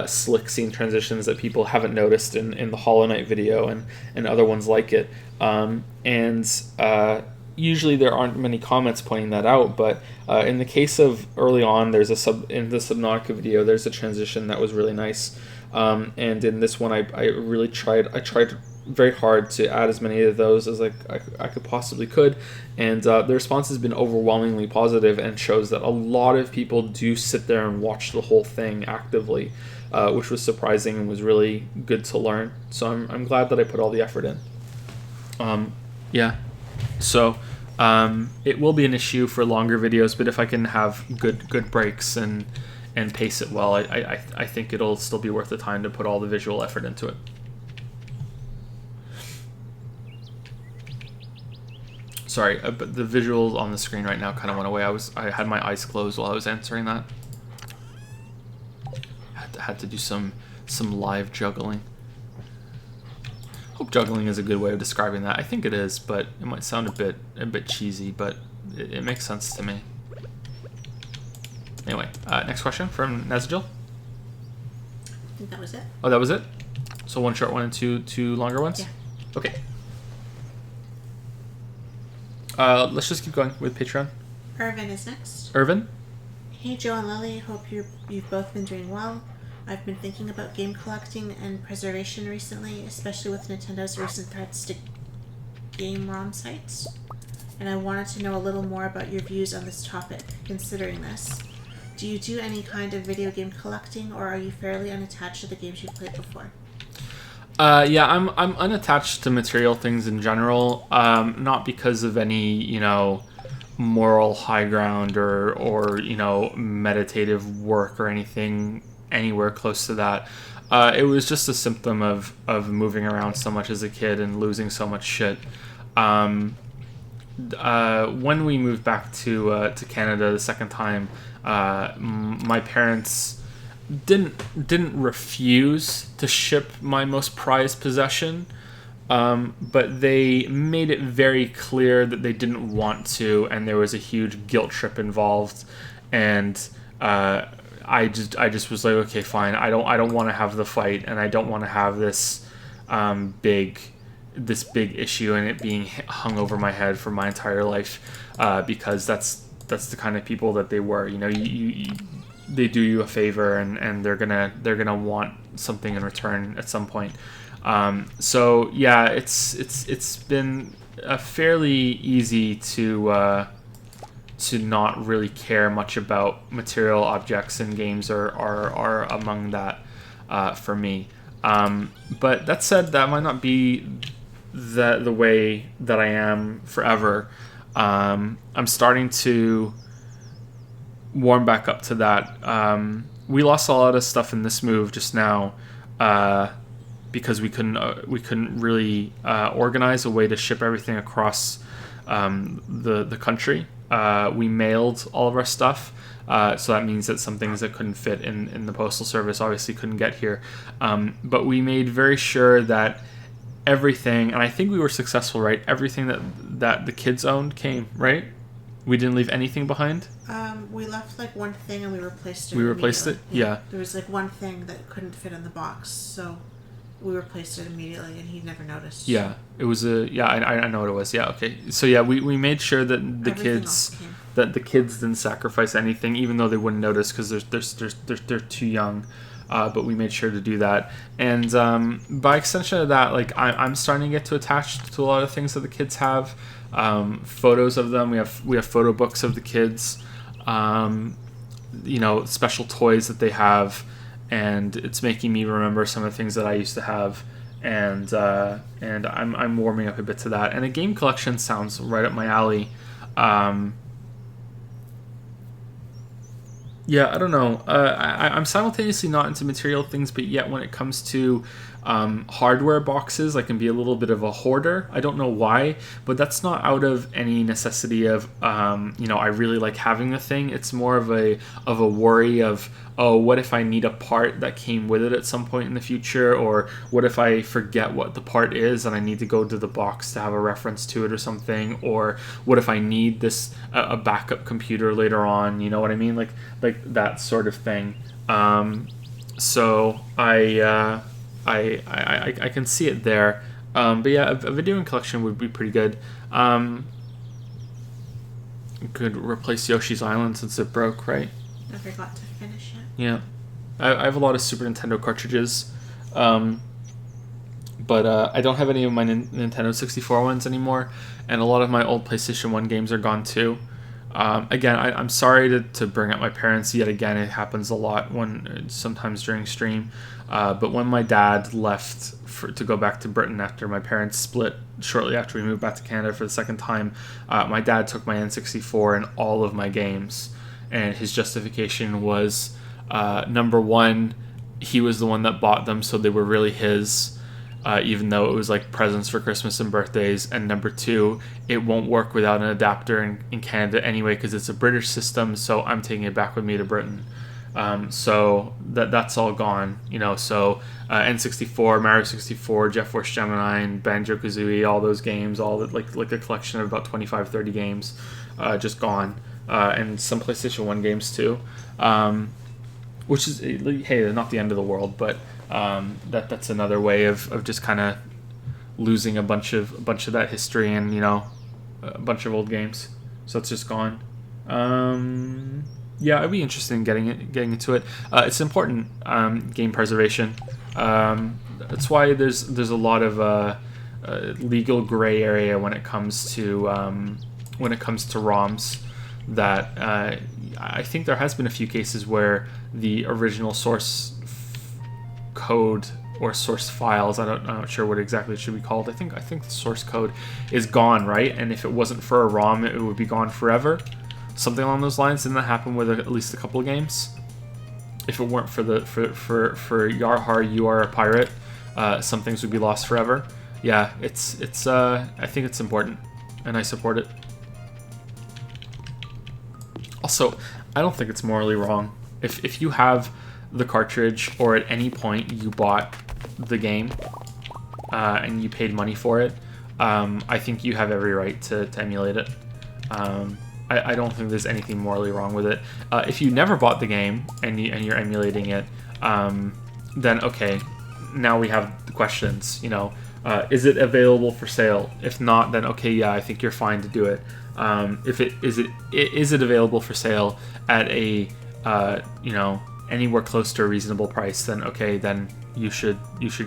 slick scene transitions that people haven't noticed in the Hollow Knight video and other ones like it. Usually there aren't many comments pointing that out, but in the case of early on, in the Subnautica video, there's a transition that was really nice. And in this one, I really tried very hard to add as many of those as I could possibly could. And the response has been overwhelmingly positive and shows that a lot of people do sit there and watch the whole thing actively, which was surprising and was really good to learn. So I'm glad that I put all the effort in. Yeah. So it will be an issue for longer videos, but if I can have good breaks and pace it well, I think it'll still be worth the time to put all the visual effort into it. Sorry, but the visuals on the screen right now kind of went away. I had my eyes closed while I was answering that. Had to do some live juggling. Hope juggling is a good way of describing that. I think it is, but it might sound a bit cheesy, but it makes sense to me. Anyway, next question from Nazajil. I think that was it. Oh, that was it? So one short one and two longer ones? Yeah. Okay. Let's just keep going with Patreon. Irvin is next. Irvin? Hey Joe and Lily, hope you've both been doing well. I've been thinking about game collecting and preservation recently, especially with Nintendo's recent threats to game ROM sites. And I wanted to know a little more about your views on this topic, considering this. Do you do any kind of video game collecting, or are you fairly unattached to the games you've played before? Yeah, I'm unattached to material things in general, not because of any, moral high ground or meditative work or anything anywhere close to that. It was just a symptom of moving around so much as a kid and losing so much shit. When we moved back to Canada the second time, my parents didn't refuse to ship my most prized possession, but they made it very clear that they didn't want to, and there was a huge guilt trip involved. And I just was like, okay, fine. I don't want to have the fight, and I don't want to have this big issue and it being hung over my head for my entire life, because that's the kind of people that they were. They do you a favor, and they're gonna want something in return at some point. So yeah, it's been fairly easy to not really care much about material objects in games are among that for me. But that said, that might not be the way that I am forever. I'm starting to warm back up to that. We lost a lot of stuff in this move just now because we couldn't really organize a way to ship everything across the country. We mailed all of our stuff, so that means that some things that couldn't fit in the postal service obviously couldn't get here. But we made very sure that everything, and I think we were successful, right? Everything that the kids owned came, right? We didn't leave anything behind. We left one thing and we replaced it. We replaced it? Yeah. There was one thing that couldn't fit in the box, so we replaced it immediately, and he never noticed. Yeah, it was I know what it was. Yeah, okay. So yeah, we made sure that the kids didn't sacrifice anything, even though they wouldn't notice because they're too young. But we made sure to do that, and by extension of that, I'm starting to get too attached to a lot of things that the kids have. Photos of them. We have photo books of the kids. Special toys that they have. And it's making me remember some of the things that I used to have, and I'm warming up a bit to that. And a game collection sounds right up my alley. Yeah, I don't know. I'm simultaneously not into material things, but yet when it comes to hardware boxes, I can be a little bit of a hoarder. I don't know why, but that's not out of any necessity of I really like having the thing. It's more of a worry of, oh, what if I need a part that came with it at some point in the future, or what if I forget what the part is and I need to go to the box to have a reference to it or something, or what if I need this a backup computer later on? You know what I mean? Like that sort of thing. So I can see it there. But yeah, a video collection would be pretty good. Could replace Yoshi's Island since it broke, right? I forgot to finish it. Yeah. I have a lot of Super Nintendo cartridges. But I don't have any of my Nintendo 64 ones anymore. And a lot of my old PlayStation 1 games are gone too. Again, I'm sorry to bring up my parents yet again. It happens a lot sometimes during stream. But when my dad left to go back to Britain after my parents split shortly after we moved back to Canada for the second time, my dad took my N64 and all of my games. And his justification was, number one, he was the one that bought them, so they were really his. Even though it was like presents for Christmas and birthdays. And number two, it won't work without an adapter in Canada anyway because it's a British system, so I'm taking it back with me to Britain. So that's all gone, so N64, Mario 64, Jet Force Gemini, and Banjo-Kazooie, all those games, all that, like a collection of about 25-30 games, just gone. And some PlayStation 1 games too, which is, hey, they're not the end of the world, but that's another way of just kind of losing a bunch of that history and a bunch of old games. So it's just gone. Yeah, I'd be interested in getting into it. It's important, game preservation. That's why there's a lot of legal gray area when it comes to ROMs. That I think there has been a few cases where the original source code or source files, I'm not sure what exactly it should be called. I think the source code is gone, right? And if it wasn't for a ROM, it would be gone forever. Something along those lines. Didn't that happen with at least a couple of games? If it weren't for Yarhar, you are a pirate, some things would be lost forever. Yeah, it's I think it's important, and I support it. Also, I don't think it's morally wrong if you have the cartridge, or at any point you bought the game and you paid money for it. I think you have every right to emulate it. I don't think there's anything morally wrong with it. If you never bought the game and you're emulating it, then okay, now we have the questions. Is it available for sale? If not, then okay, yeah, I think you're fine to do it. If it is it available for sale at a anywhere close to a reasonable price, then okay, then you should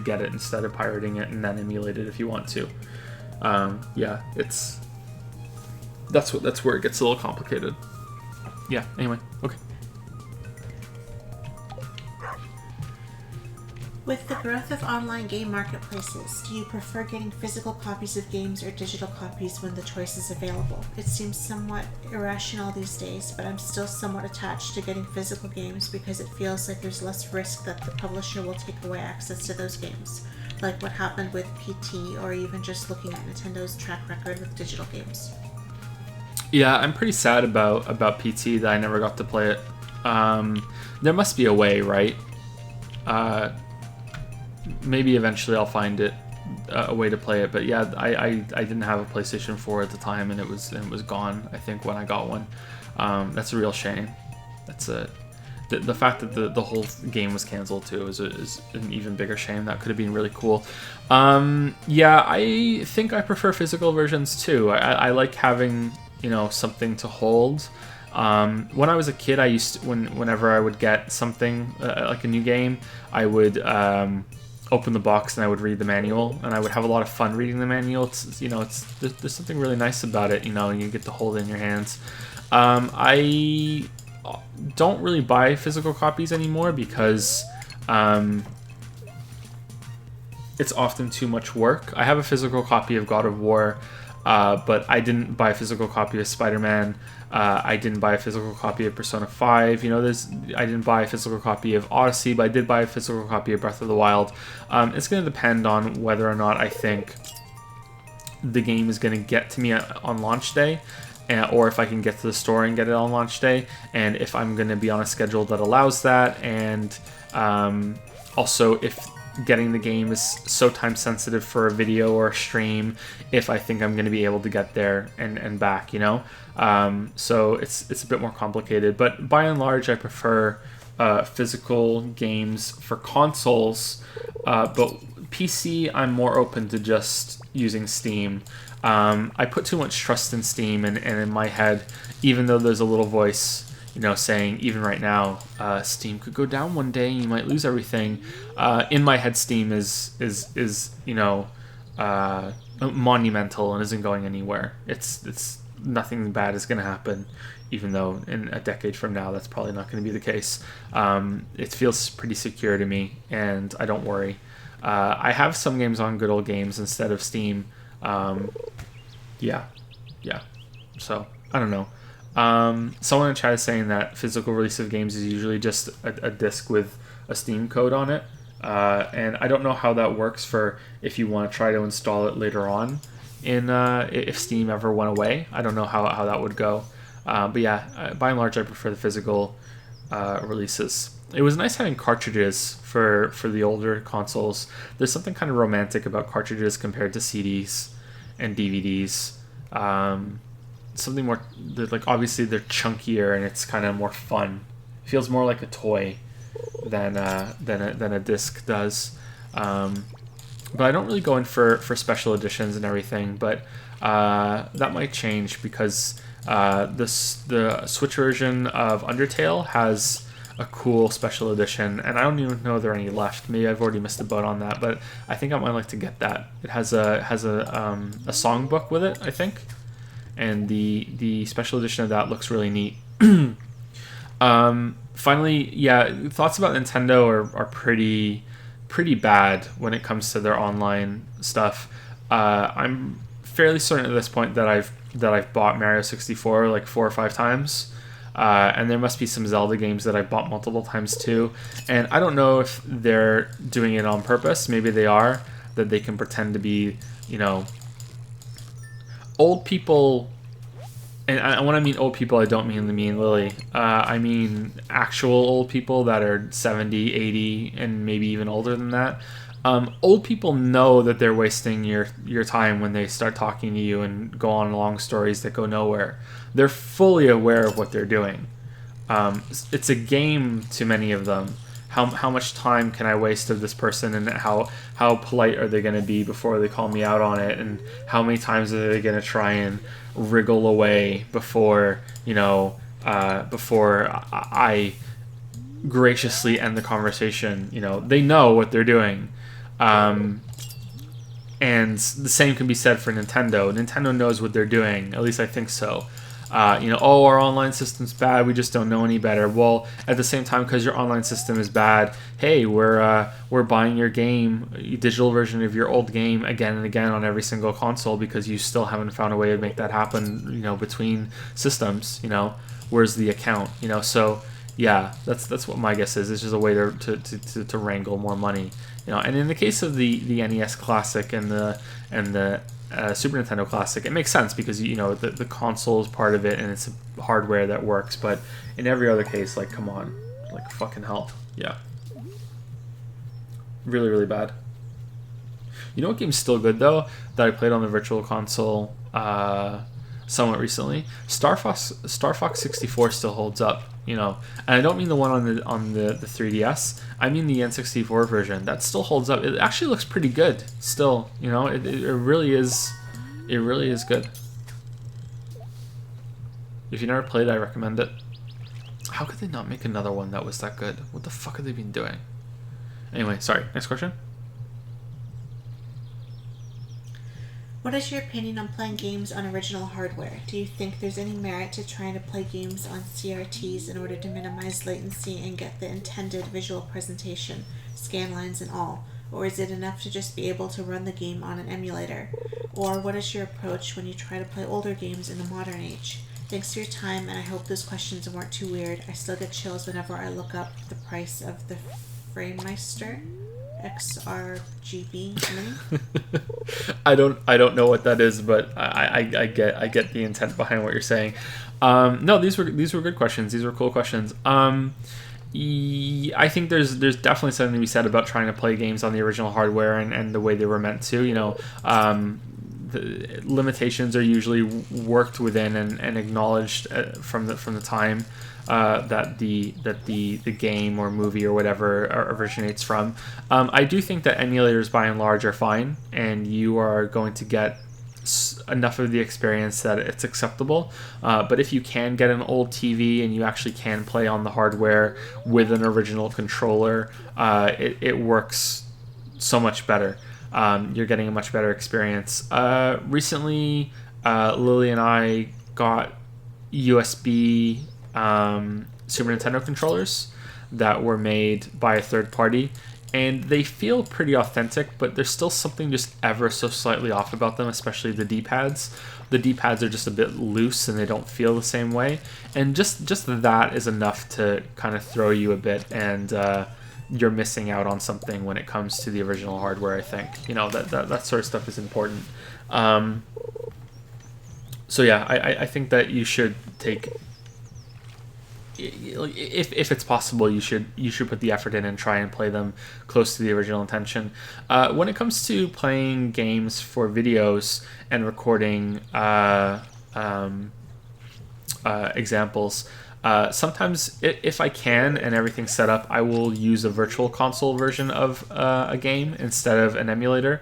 get it instead of pirating it and then emulate it if you want to. Yeah, that's where it gets a little complicated. Yeah. Anyway, okay. With the growth of online game marketplaces, do you prefer getting physical copies of games or digital copies when the choice is available? It seems somewhat irrational these days, but I'm still somewhat attached to getting physical games because it feels like there's less risk that the publisher will take away access to those games, like what happened with PT, or even just looking at Nintendo's track record with digital games. Yeah, I'm pretty sad about PT that I never got to play it. There must be a way, right? Maybe eventually I'll find a way to play it, but yeah, I didn't have a PlayStation 4 at the time, and it was gone, I think, when I got one. That's a real shame. That's the fact that the whole game was canceled too is an even bigger shame. That could have been really cool. Yeah, I think I prefer physical versions too. I like having something to hold. When I was a kid, I used to, whenever I would get something like a new game, I would open the box and I would read the manual, and I would have a lot of fun reading the manual. There's something really nice about it, and you get to hold it in your hands. I don't really buy physical copies anymore because it's often too much work. I have a physical copy of God of War. but I didn't buy a physical copy of Spider-Man. I didn't buy a physical copy of Persona 5. I didn't buy a physical copy of Odyssey, but I did buy a physical copy of Breath of the Wild. It's going to depend on whether or not I think the game is going to get to me on launch day, or if I can get to the store and get it on launch day, and if I'm going to be on a schedule that allows that, and also if getting the game is so time sensitive for a video or a stream, if I think I'm going to be able to get there and back, so it's a bit more complicated, but by and large I prefer physical games for consoles, but PC I'm more open to just using Steam. I put too much trust in Steam, and in my head, even though there's a little voice saying even right now, Steam could go down one day and you might lose everything. In my head, Steam is monumental and isn't going anywhere. It's nothing bad is going to happen, even though in a decade from now that's probably not going to be the case. It feels pretty secure to me, and I don't worry. I have some games on Good Old Games instead of Steam. Yeah. So I don't know. Someone in chat is saying that physical release of games is usually just a disc with a Steam code on it, and I don't know how that works for if you want to try to install it later on if Steam ever went away. I don't know how that would go, but yeah, by and large I prefer the physical releases. It was nice having cartridges for the older consoles. There's something kind of romantic about cartridges compared to CDs and DVDs. Something more, obviously they're chunkier and it's kind of more fun. It feels more like a toy than a disc does. But I don't really go in for special editions and everything. But that might change because the Switch version of Undertale has a cool special edition, and I don't even know if there are any left. Maybe I've already missed the boat on that, but I think I might like to get that. It has a songbook with it, I think, and the special edition of that looks really neat. Finally, yeah, thoughts about Nintendo are pretty bad when it comes to their online stuff. I'm fairly certain at this point that I've bought Mario 64 like 4 or 5 times. And there must be some Zelda games that I bought multiple times too. And I don't know if they're doing it on purpose. Maybe they are, that they can pretend to be, old people. And when I mean old people, I don't mean me and Lily. I mean actual old people that are 70, 80, and maybe even older than that. Old people know that they're wasting your time when they start talking to you and go on long stories that go nowhere. They're fully aware of what they're doing. It's a game to many of them. How much time can I waste of this person, and how polite are they going to be before they call me out on it, and how many times are they going to try and wriggle away before I graciously end the conversation. They know what they're doing. And the same can be said for Nintendo. Nintendo knows what they're doing. At least I think so. Our online system's bad. We just don't know any better. Well, at the same time, because your online system is bad, hey, we're buying your game, digital version of your old game again and again on every single console because you still haven't found a way to make that happen. Between systems. Where's the account? So yeah, that's what my guess is. It's just a way to wrangle more money. And in the case of the NES Classic and the Super Nintendo Classic, it makes sense because the console is part of it and it's hardware that works. But in every other case, come on, fucking hell, yeah, really really bad. You know what game's still good though that I played on the Virtual Console somewhat recently? Star Fox 64 still holds up. And I don't mean the one on the 3DS. I mean the N64 version. That still holds up. It actually looks pretty good still. It really is. It really is good. If you never played, I recommend it. How could they not make another one that was that good? What the fuck have they been doing? Anyway, sorry. Next question. What is your opinion on playing games on original hardware? Do you think there's any merit to trying to play games on CRTs in order to minimize latency and get the intended visual presentation, scan lines and all? or is it enough to just be able to run the game on an emulator? Or what is your approach when you try to play older games in the modern age? Thanks for your time, and I hope those questions weren't too weird. I still get chills whenever I look up the price of the Framemeister XRGB Mini. I don't know what that is, but I get the intent behind what you're saying. No, these were good questions. These were cool questions. I think there's definitely something to be said about trying to play games on the original hardware and the way they were meant to. The limitations are usually worked within and acknowledged from the time that the game or movie or whatever originates from. I do think that emulators by and large are fine, and you are going to get enough of the experience that it's acceptable. But if you can get an old TV and you actually can play on the hardware with an original controller, it works so much better. You're getting a much better experience. Recently, Lily and I got USB Super Nintendo controllers that were made by a third party, and they feel pretty authentic, but there's still something just ever so slightly off about them, especially the D-pads. The D-pads are just a bit loose and they don't feel the same way, and just that is enough to kind of throw you a bit, and you're missing out on something when it comes to the original hardware. I think that sort of stuff is important. So yeah, I think that you should take, if it's possible, you should put the effort in and try and play them close to the original intention. When it comes to playing games for videos and recording examples, sometimes if I can and everything's set up, I will use a virtual console version of a game instead of an emulator,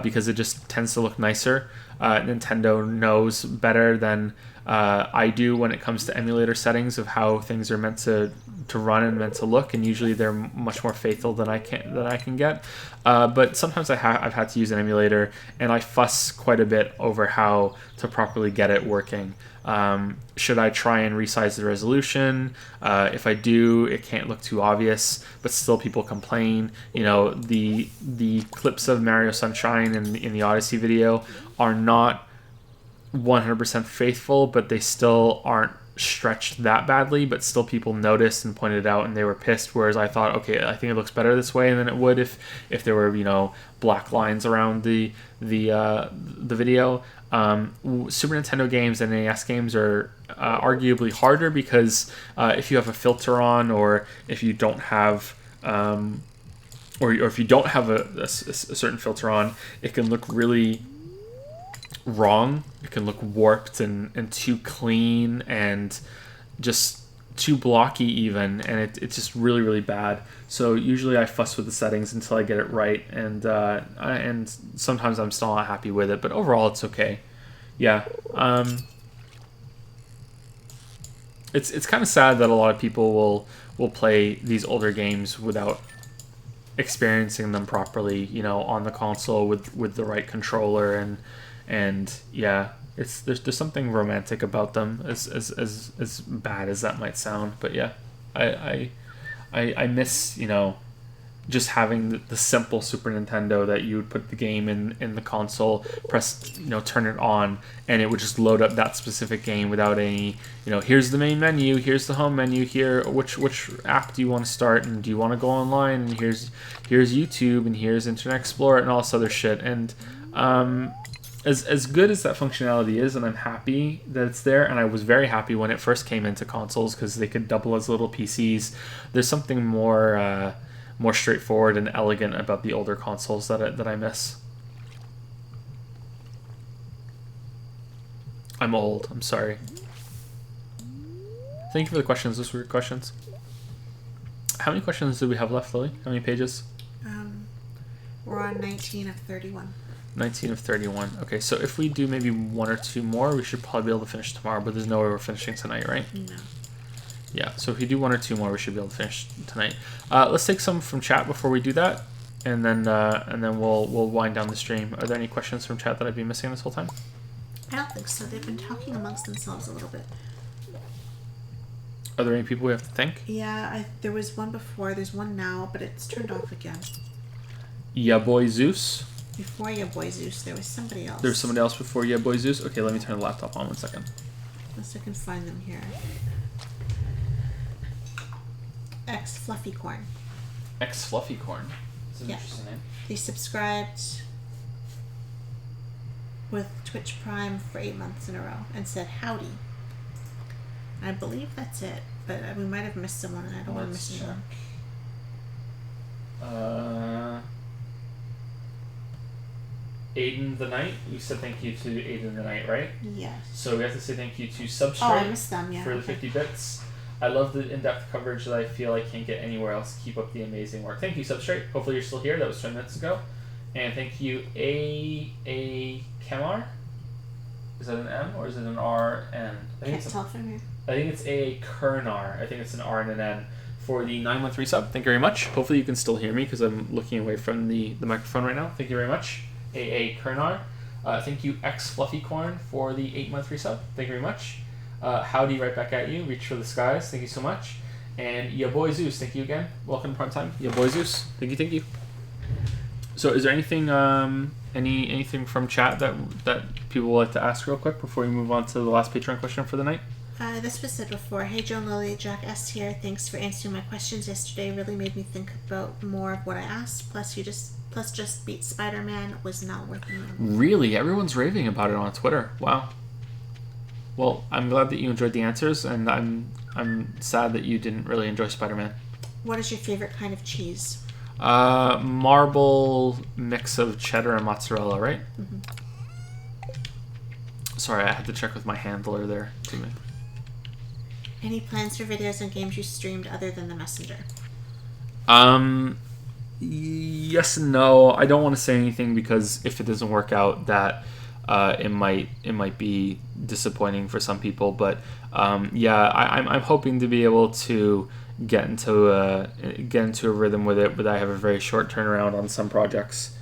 because it just tends to look nicer. Nintendo knows better than I do when it comes to emulator settings of how things are meant to run and meant to look, and usually they're much more faithful than I can get. But sometimes I've had to use an emulator, and I fuss quite a bit over how to properly get it working. Should I try and resize the resolution? If I do, it can't look too obvious, but still people complain. The clips of Mario Sunshine in the Odyssey video are not 100% faithful, but they still aren't stretched that badly, but still people noticed and pointed it out, and they were pissed, whereas I thought, okay, I think it looks better this way than it would if there were black lines around the video. Super Nintendo games and NES games are arguably harder because if you have a filter on, or if you don't have or if you don't have a certain filter on, it can look really wrong. It can look warped and too clean and just too blocky even, and it's just really, really bad. So usually I fuss with the settings until I get it right, and sometimes I'm still not happy with it, but overall it's okay. Yeah. It's kind of sad that a lot of people will play these older games without experiencing them properly, on the console with the right controller, and yeah, there's something romantic about them, as bad as that might sound. But yeah, I miss just having the simple Super Nintendo that you would put the game in the console, press turn it on, and it would just load up that specific game without any here's the main menu, here's the home menu, here which app do you want to start, and do you want to go online, and here's YouTube, and here's Internet Explorer, and all this other shit. And as good as that functionality is, and I'm happy that it's there, and I was very happy when it first came into consoles because they could double as little PCs, there's something more straightforward and elegant about the older consoles that I miss. I'm old. I'm sorry. Thank you for the questions. Those were good questions. How many questions do we have left, Lily? How many pages? We're on 19 of 31. 19 of 31. Okay, so if we do maybe one or two more, we should probably be able to finish tomorrow, but there's no way we're finishing tonight, right? No. Yeah, so if we do one or two more, we should be able to finish tonight. Let's take some from chat before we do that, and then we'll wind down the stream. Are there any questions from chat that I've been missing this whole time? I don't think so. They've been talking amongst themselves a little bit. Are there any people we have to thank? Yeah, there was one before. There's one now, but it's turned off again. Yeah Boy Zeus. Before Ya Boy Zeus, there was somebody else. There's somebody else before Yeah Boy Zeus? Okay, let me turn the laptop on 1 second. Unless I can find them here. X Fluffy Corn. X Fluffy Corn. That's an Yeah. interesting name. They subscribed with Twitch Prime for 8 months in a row and said howdy. I believe that's it, but we might have missed someone, and I don't want to miss anyone. Aiden the Knight. You said thank you to Aiden the Knight, right? Yes. So we have to say thank you to Substrate Oh, I missed them, yeah. for the 50 bits. I love the in-depth coverage that I feel I can't get anywhere else. Keep up the amazing work. Thank you, Substrate. Hopefully you're still here. That was 20 minutes ago. And thank you, A. Kemar. Is that an M or is it an R N? Can't tell from here. I think it's A. Kernar. I think it's an R and an N for the 913 sub. Thank you very much. Hopefully you can still hear me because I'm looking away from the microphone right now. Thank you very much. A. Kernar. Thank you, X Fluffy Corn, for the 8-month resub. Thank you very much. Howdy, right back at you. Reach for the skies. Thank you so much. And Ya Boy Zeus, thank you again. Welcome to Prime Time. Ya Boy Zeus, thank you, thank you. So, is there anything, anything from chat that people would like to ask real quick before we move on to the last Patreon question for the night? This was said before. Hey, Joan Lily, Jack S here. Thanks for answering my questions yesterday. Really made me think about more of what I asked. Plus, just beat Spider-Man was not worth it. Really, everyone's raving about it on Twitter. Wow. Well, I'm glad that you enjoyed the answers, and I'm sad that you didn't really enjoy Spider-Man. What is your favorite kind of cheese? Marble mix of cheddar and mozzarella, right? Mm-hmm. Sorry, I had to check with my handler there. Any plans for videos and games you streamed other than the Messenger? Yes and no. I don't want to say anything because if it doesn't work out, that it might be disappointing for some people. But yeah, I'm hoping to be able to get into a rhythm with it. But I have a very short turnaround on some projects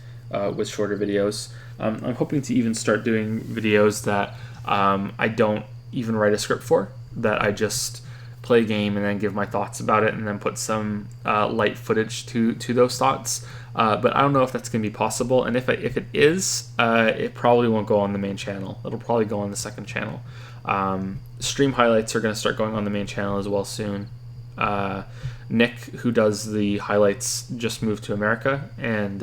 with shorter videos. I'm hoping to even start doing videos that I don't even write a script for. That I just play a game and then give my thoughts about it and then put some light footage to those thoughts. But I don't know if that's going to be possible. And if it is, it probably won't go on the main channel. It'll probably go on the second channel. Stream highlights are going to start going on the main channel as well soon. Nick, who does the highlights, just moved to America. And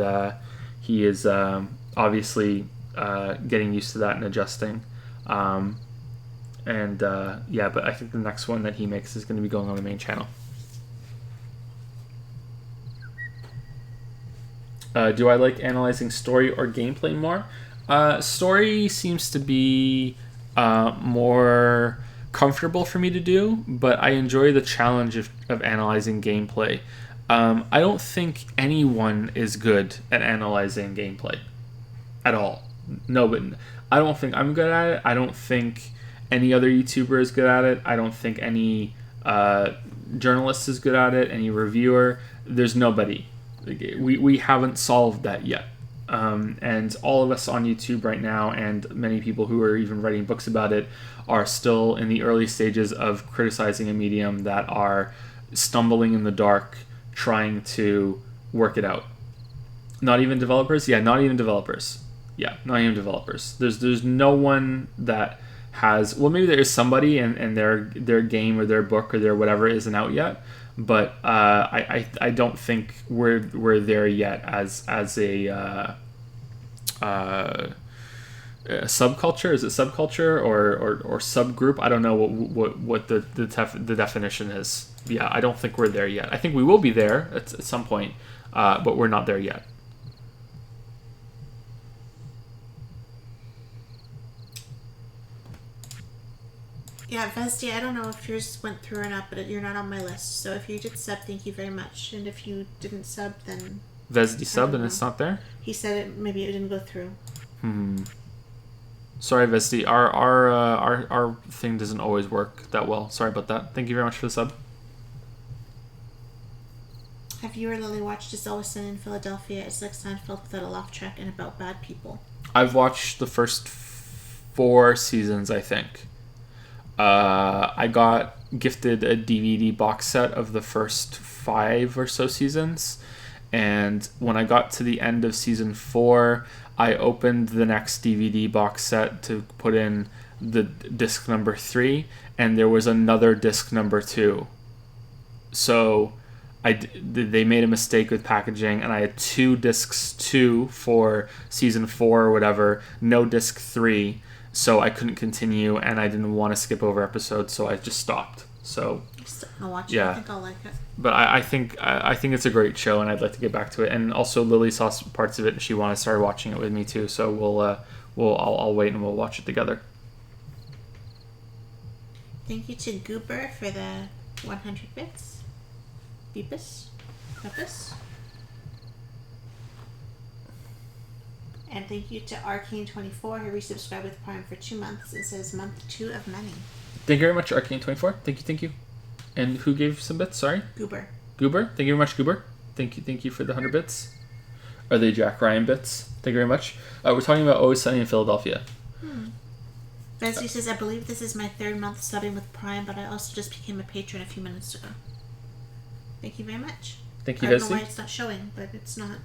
he is obviously getting used to that and adjusting. Yeah, but I think the next one that he makes is going to be going on the main channel. Do I like analyzing story or gameplay more? Story seems to be more comfortable for me to do, but I enjoy the challenge of analyzing gameplay. I don't think anyone is good at analyzing gameplay at all. No, but I don't think I'm good at it. I don't think any other YouTuber is good at it. I don't think any journalist is good at it, any reviewer. There's nobody. We haven't solved that yet. And all of us on YouTube right now, and many people who are even writing books about it, are still in the early stages of criticizing a medium that are stumbling in the dark, trying to work it out. Not even developers? Yeah, not even developers. Yeah, not even developers. There's no one that has, well, maybe there is somebody and their game or their book or their whatever isn't out yet, but I don't think we're there yet as a subculture. Is it subculture or subgroup? I don't know what the definition is. Yeah, I don't think we're there yet. I think we will be there at some point, but we're not there yet. Yeah, Vesty, I don't know if yours went through or not, but you're not on my list. So if you did sub, thank you very much. And if you didn't sub, then... Vesty sub and it's not there? He said maybe it didn't go through. Sorry, Vesty. Our thing doesn't always work that well. Sorry about that. Thank you very much for the sub. Have you or Lily watched It's Always Sunny in Philadelphia? It's like Seinfeld without a laugh track and about bad people. I've watched the first 4 seasons, I think. I got gifted a DVD box set of the first 5 or so seasons, And when I got to the end of season 4, I opened the next DVD box set to put in the disc number 3, and there was another disc number 2. So they made a mistake with packaging, and I had 2 discs 2 for season 4 or whatever, no disc 3, so I couldn't continue, and I didn't want to skip over episodes, so I just stopped. So I'll watch it. yeah. I think I'll like it. But I think it's a great show, and I'd like to get back to it. And also, Lily saw parts of it, and she wanted to start watching it with me too. So I'll wait and we'll watch it together. Thank you to Goober for the 100 bits. Beepus. And thank you to Arcane24 who resubscribed with Prime for 2 months. It says month 2 of many. Thank you very much, Arcane24. Thank you. And who gave some bits? Sorry? Goober. Thank you very much, Goober. Thank you for the 100 bits. Are they Jack Ryan bits? Thank you very much. We're talking about Always Sunny in Philadelphia. Leslie says, I believe this is my 3rd month subbing with Prime, but I also just became a patron a few minutes ago. Thank you very much. Thank you, I don't Leslie. know why it's not showing, but it's not.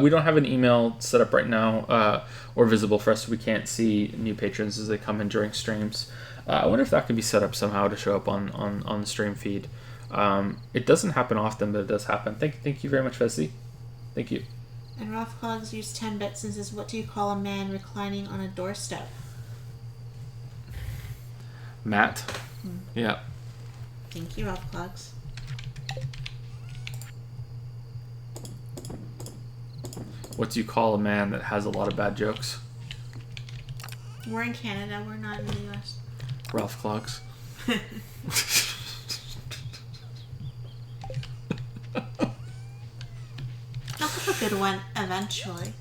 We don't have an email set up right now or visible for us, so we can't see new patrons as they come in during streams. I wonder if that can be set up somehow to show up on the stream feed. It doesn't happen often, but it does happen. Thank you very much, Leslie. Thank you. And Ralph Clogs used 10 bits and says, what do you call a man reclining on a doorstep? Matt. Yeah. Thank you, Ralph Clogs. What do you call a man that has a lot of bad jokes? We're in Canada. We're not in the U.S. Ralph Clogs. I'll have a good one eventually.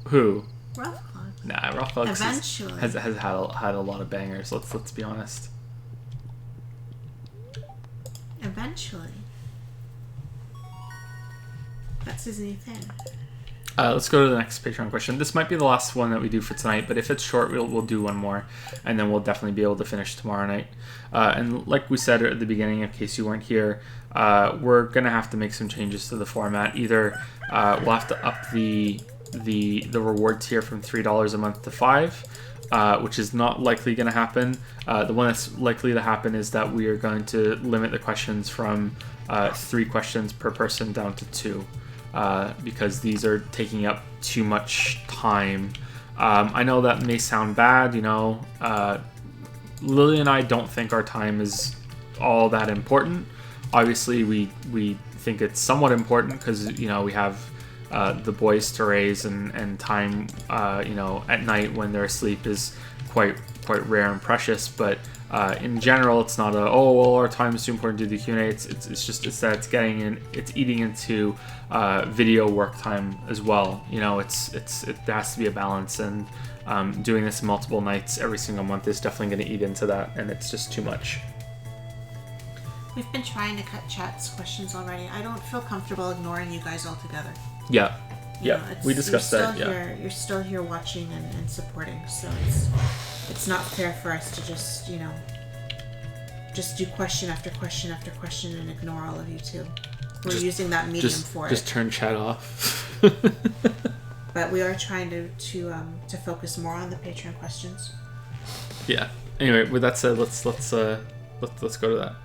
Who? Ralph Clogs. Nah, Ralph Clogs Eventually. has had a lot of bangers. Let's be honest. Eventually. That's his new thing. Let's go to the next Patreon question. This might be the last one that we do for tonight, but if it's short, we'll do one more, and then we'll definitely be able to finish tomorrow night. And like we said at the beginning, in case you weren't here, we're gonna have to make some changes to the format. Either we'll have to up the reward tier from $3 a month to $5, which is not likely going to happen. The one that's likely to happen is that we are going to limit the questions from 3 questions per person down to 2. Because these are taking up too much time. I know that may sound bad, Lily and I don't think our time is all that important. Obviously, we think it's somewhat important because, we have the boys to raise and time, at night when they're asleep is quite rare and precious. But in general, it's not our time is too important to do the Q&A. It's that it's eating into video work time as well. There has to be a balance, and doing this multiple nights every single month is definitely going to eat into that, and it's just too much. We've been trying to cut chat's questions already. I don't feel comfortable ignoring you guys altogether. Yeah. We discussed that. You're still here watching and supporting, so it's not fair for us to just do question after question after question and ignore all of you too. We're using that medium for it. Just turn chat off. But we are trying to focus more on the Patreon questions. Yeah. Anyway, with that said, let's go to that.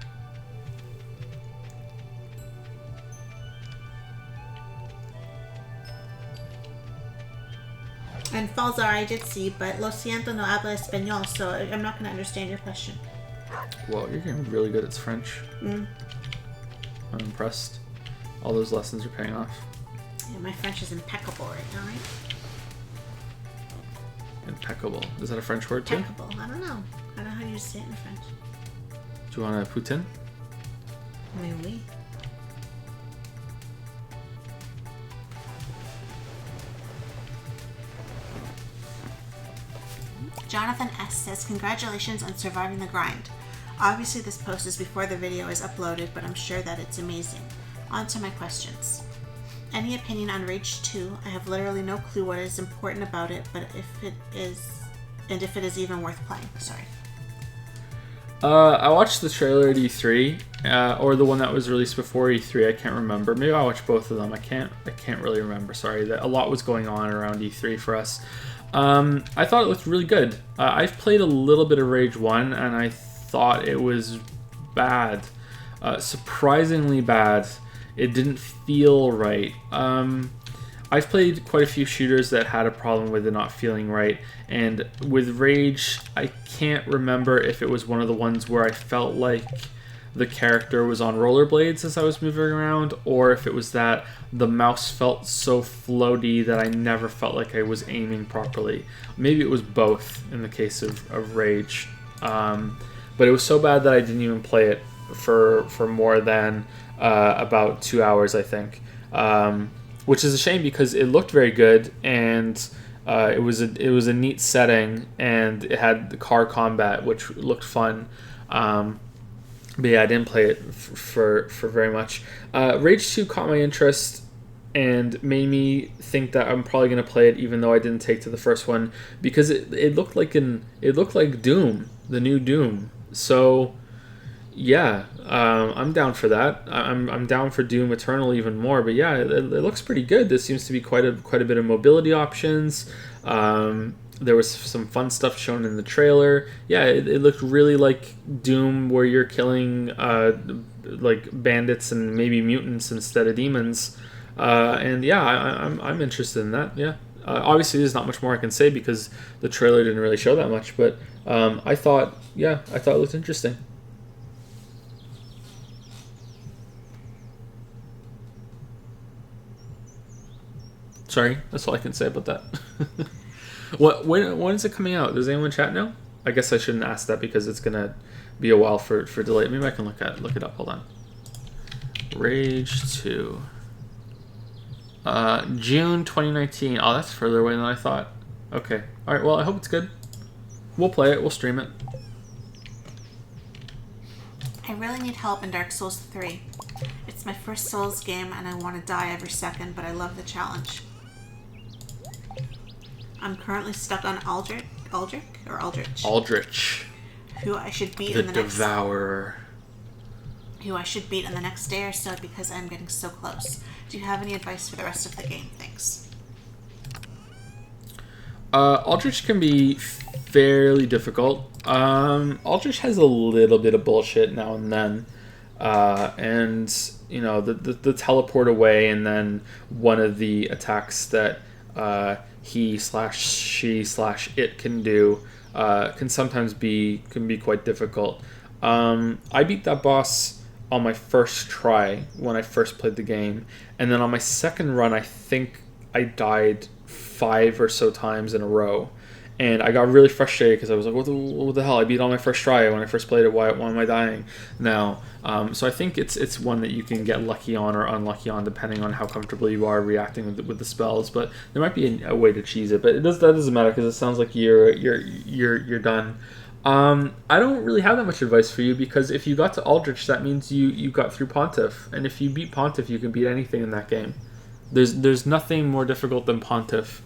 And Falzar, I did see, but lo siento, no habla español, so I'm not going to understand your question. Well, you're getting really good at French. I'm impressed. All those lessons are paying off. Yeah, my French is impeccable right now, right? Impeccable. Is that a French word too? Impeccable. I don't know. I don't know how you say it in French. Do you want a poutine? Maybe. Jonathan S. says, congratulations on surviving the grind. Obviously this post is before the video is uploaded, but I'm sure that it's amazing. On to my questions. Any opinion on Rage 2? I have literally no clue what is important about it, but if it is even worth playing. Sorry. I watched the trailer at E3, or the one that was released before E3. I can't remember. Maybe I watched both of them. I can't really remember. Sorry, that a lot was going on around E3 for us. I thought it looked really good. I've played a little bit of Rage 1, and I thought it was bad. Surprisingly bad. It didn't feel right. I've played quite a few shooters that had a problem with it not feeling right, and with Rage, I can't remember if it was one of the ones where I felt like the character was on rollerblades as I was moving around, or if it was that the mouse felt so floaty that I never felt like I was aiming properly. Maybe it was both in the case of Rage, but it was so bad that I didn't even play it for more than about 2 hours, I think. Which is a shame because it looked very good, and it was a neat setting, and it had the car combat, which looked fun. But yeah, I didn't play it for very much. Rage 2 caught my interest and made me think that I'm probably going to play it, even though I didn't take to the first one, because it looked like Doom, the new Doom. So yeah, I'm down for that. I'm down for Doom Eternal even more. But yeah, it looks pretty good. There seems to be quite a bit of mobility options. There was some fun stuff shown in the trailer. Yeah, it looked really like Doom, where you're killing like bandits and maybe mutants instead of demons. And yeah, I'm interested in that. Yeah. Obviously, there's not much more I can say because the trailer didn't really show that much. But I thought it looked interesting. Sorry, that's all I can say about that. When is it coming out? Does anyone chat know? I guess I shouldn't ask that because it's gonna be a while for delay. Maybe I can look it up. Hold on. Rage 2. June 2019. Oh, that's further away than I thought. Okay. All right. Well, I hope it's good. We'll play it. We'll stream it. I really need help in Dark Souls 3. It's my first Souls game, and I want to die every second, but I love the challenge. I'm currently stuck on Aldrich, who I should beat in the Devourer. Who I should beat in the next day or so because I'm getting so close. Do you have any advice for the rest of the game? Thanks. Aldrich can be fairly difficult. Aldrich has a little bit of bullshit now and then, and you know the teleport away, and then one of the attacks that he/she/it can do can sometimes be quite difficult. I beat that boss on my first try when I first played the game, and then on my second run I think I died 5 or so times in a row, and I got really frustrated because I was like, what the hell, I beat it on my first try when I first played it, why am I dying now? So I think it's one that you can get lucky on or unlucky on depending on how comfortable you are reacting with the spells, but there might be a way to cheese it, but that doesn't matter because it sounds like you're done. I don't really have that much advice for you because if you got to Aldrich, that means you got through Pontiff, and if you beat Pontiff, you can beat anything in that game. There's nothing more difficult than Pontiff,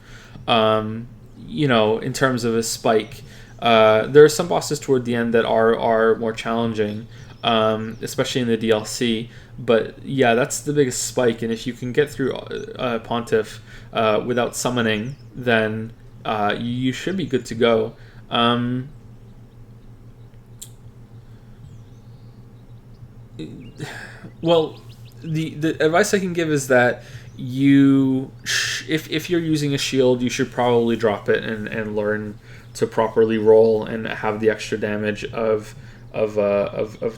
you know, in terms of a spike. There are some bosses toward the end that are more challenging, especially in the DLC. But yeah, that's the biggest spike, and if you can get through Pontiff without summoning, then you should be good to go. Well, the advice I can give is that if you're using a shield, you should probably drop it and learn to properly roll and have the extra damage of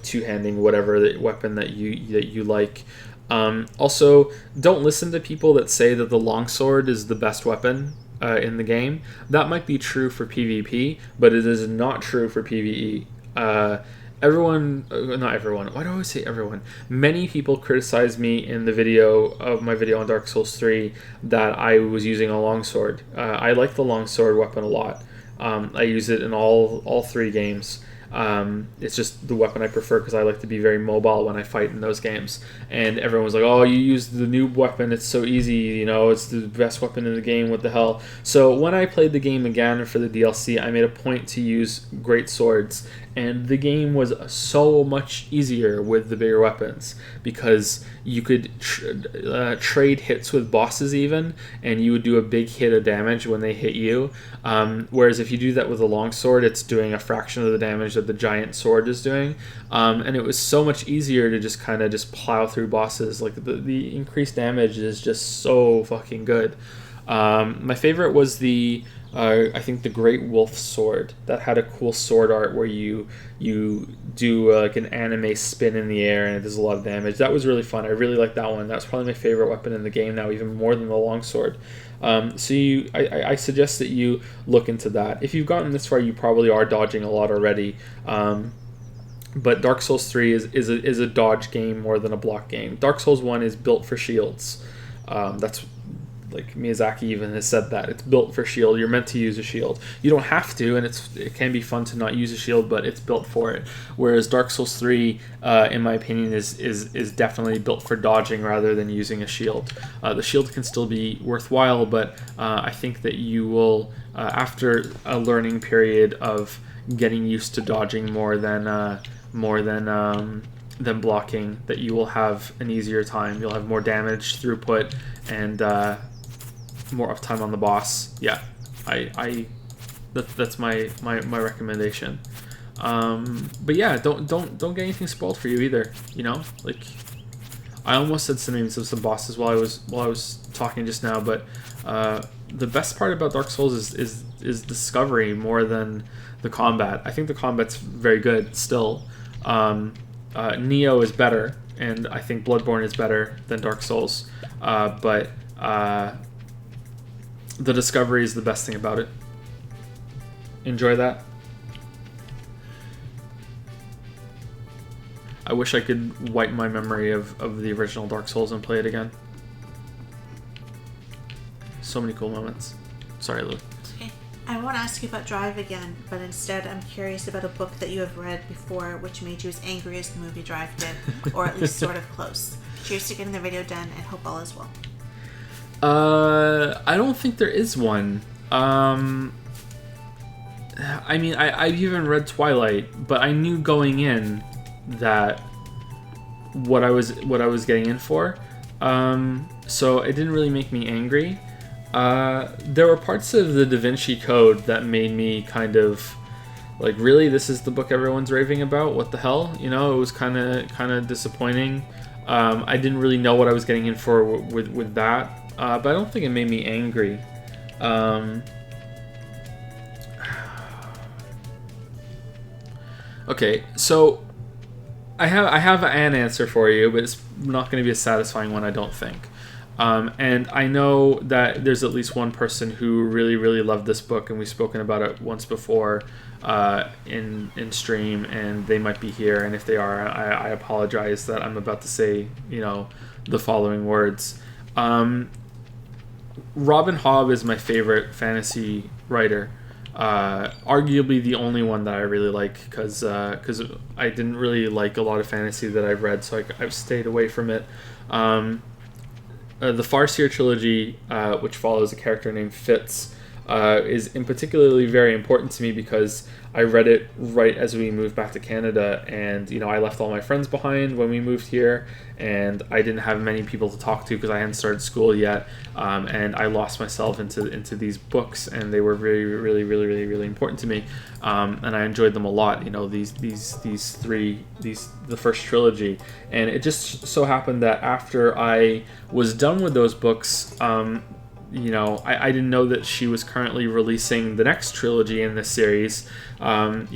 two-handing whatever the weapon that you like. Also, don't listen to people that say that the longsword is the best weapon in the game. That might be true for PvP, but it is not true for PvE. Not everyone. Why do I always say everyone? Many people criticized me in the video on Dark Souls 3 that I was using a longsword. I like the longsword weapon a lot. I use it in all 3 games. It's just the weapon I prefer because I like to be very mobile when I fight in those games. And everyone was like, oh, you use the noob weapon, it's so easy, you know, it's the best weapon in the game, what the hell. So when I played the game again for the DLC, I made a point to use great swords, and the game was so much easier with the bigger weapons because you could trade hits with bosses even, and you would do a big hit of damage when they hit you. Whereas if you do that with a longsword, it's doing a fraction of the damage that the giant sword is doing. And it was so much easier to just kind of just plow through bosses. Like the increased damage is just so fucking good. My favorite was I think the Great Wolf Sword that had a cool sword art where you do like an anime spin in the air and it does a lot of damage. That was really fun. I really liked that one. That's probably my favorite weapon in the game now, even more than the longsword. I suggest that you look into that. If you've gotten this far, you probably are dodging a lot already. But Dark Souls 3 is a dodge game more than a block game. Dark Souls 1 is built for shields. That's like Miyazaki even has said that it's built for shield. You're meant to use a shield. You don't have to, and it can be fun to not use a shield, but it's built for it. Whereas Dark Souls 3, in my opinion, is definitely built for dodging rather than using a shield. The shield can still be worthwhile, but I think that you will, after a learning period of getting used to dodging more than blocking, that you will have an easier time. You'll have more damage throughput and more uptime on the boss. Yeah, that's my recommendation. But yeah, don't get anything spoiled for you either. You know, like I almost said some names of some bosses while I was talking just now, but the best part about Dark Souls is discovery more than the combat. I think the combat's very good still. Neo is better, and I think Bloodborne is better than Dark Souls. But the discovery is the best thing about it. Enjoy that. I wish I could wipe my memory of the original Dark Souls and play it again. So many cool moments. Sorry, Lou. Okay. I won't ask you about Drive again, but instead I'm curious about a book that you have read before which made you as angry as the movie Drive did, or at least sort of close. Cheers to getting the video done, and hope all is well. I don't think there is one. I mean, I've even read Twilight, but I knew going in that what I was getting in for. So it didn't really make me angry. There were parts of the Da Vinci Code that made me kind of like, really, this is the book everyone's raving about? What the hell? You know, it was kind of disappointing. I didn't really know what I was getting in for with that. But I don't think it made me angry. Okay, so I have an answer for you, but it's not going to be a satisfying one, I don't think. And I know that there's at least one person who really, really loved this book, and we've spoken about it once before in stream, and they might be here. And if they are, I apologize that I'm about to say, the following words. Robin Hobb is my favorite fantasy writer. Arguably the only one that I really like, because I didn't really like a lot of fantasy that I've read, so I've stayed away from it. The Farseer trilogy, which follows a character named Fitz, is in particularly very important to me because I read it right as we moved back to Canada, and I left all my friends behind when we moved here, and I didn't have many people to talk to because I hadn't started school yet, and I lost myself into these books, and they were really, really, really, really, really important to me, and I enjoyed them a lot. The first trilogy, and it just so happened that after I was done with those books, I didn't know that she was currently releasing the next trilogy in this series, and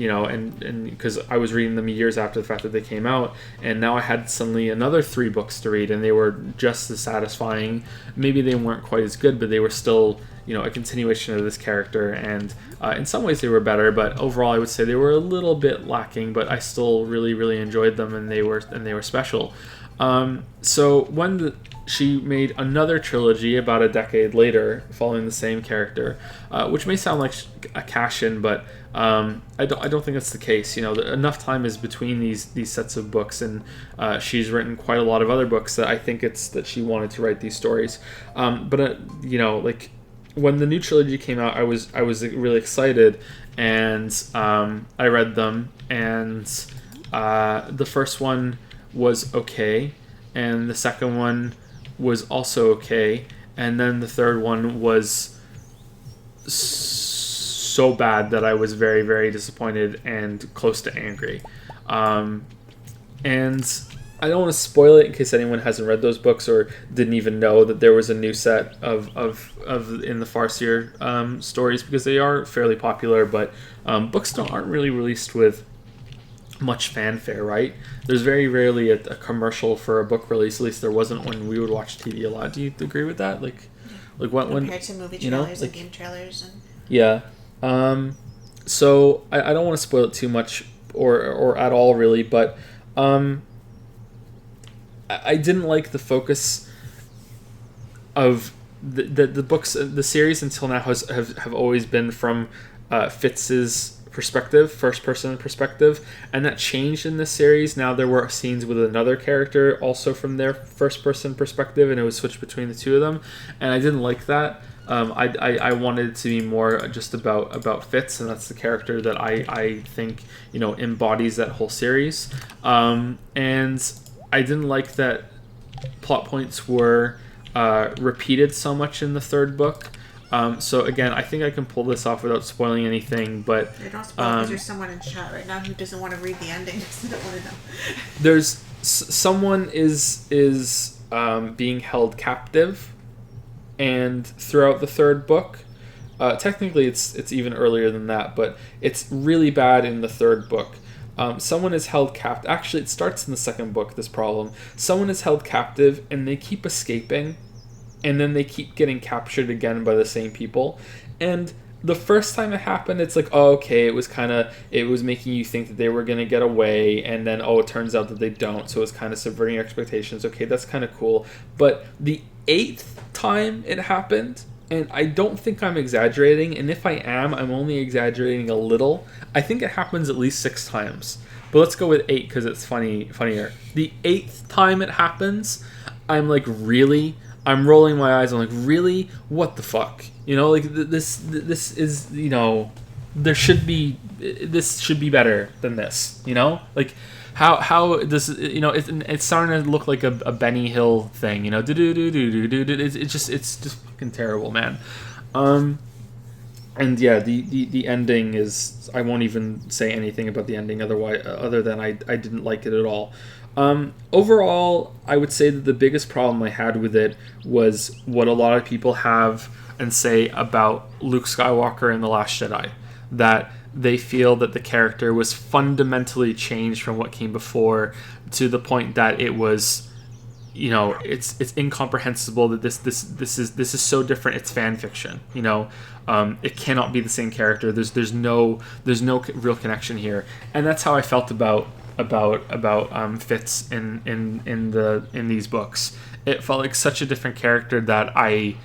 because I was reading them years after the fact that they came out, and now I had suddenly another 3 books to read, and they were just as satisfying. Maybe they weren't quite as good, but they were still, a continuation of this character, and in some ways they were better, but overall I would say they were a little bit lacking, but I still really, really enjoyed them, and they were special. So when she made another trilogy about a decade later, following the same character, which may sound like a cash-in, but I don't think that's the case. Enough time is between these sets of books, and she's written quite a lot of other books that I think it's that she wanted to write these stories. But when the new trilogy came out, I was really excited, and I read them, and the first one was okay, and the second one was also okay, and then the third one was so bad that I was very, very disappointed and close to angry. And I don't want to spoil it in case anyone hasn't read those books or didn't even know that there was a new set of in the Farseer stories, because they are fairly popular, but books aren't really released with much fanfare, right? There's very rarely a commercial for a book release. At least there wasn't when we would watch TV a lot. Do you agree with that? Like what when compared to movie trailers and game trailers and yeah. So I don't want to spoil it too much or at all really, but I didn't like the focus of the books. The series until now have always been from Fitz's perspective, first person perspective, and that changed in this series. Now there were scenes with another character also from their first person perspective, and it was switched between the two of them, and I didn't like that. I wanted it to be more just about Fitz, and that's the character that I think embodies that whole series. And I didn't like that plot points were repeated so much in the third book. So again, I think I can pull this off without spoiling anything, but don't spoil because there's someone in chat right now who doesn't want to read the ending. They don't want to know. There's someone is being held captive, and throughout the third book, technically it's even earlier than that, but it's really bad in the third book. Someone is held captive. Actually, it starts in the second book, this problem. Someone is held captive, and they keep escaping, and then they keep getting captured again by the same people. And the first time it happened, it's like, oh, okay, it was making you think that they were going to get away, and then, oh, it turns out that they don't, so it's kind of subverting your expectations. Okay, that's kind of cool. But the 8th time it happened, and I don't think I'm exaggerating, and if I am, I'm only exaggerating a little. I think it happens at least 6 times. But let's go with 8 because it's funnier. The 8th time it happens, I'm like, really? I'm rolling my eyes. I'm like, really? What the fuck? This is, this should be better than this, Like, how does it's starting to look like a Benny Hill thing, it's just fucking terrible, man. And yeah, the ending is, I won't even say anything about the ending other than I didn't like it at all. Overall, I would say that the biggest problem I had with it was what a lot of people have and say about Luke Skywalker in The Last Jedi, that they feel that the character was fundamentally changed from what came before, to the point that it was, it's incomprehensible that this is so different. It's fan fiction, it cannot be the same character. There's no real connection here, and that's how I felt about Fitz in these books. It felt like such a different character that I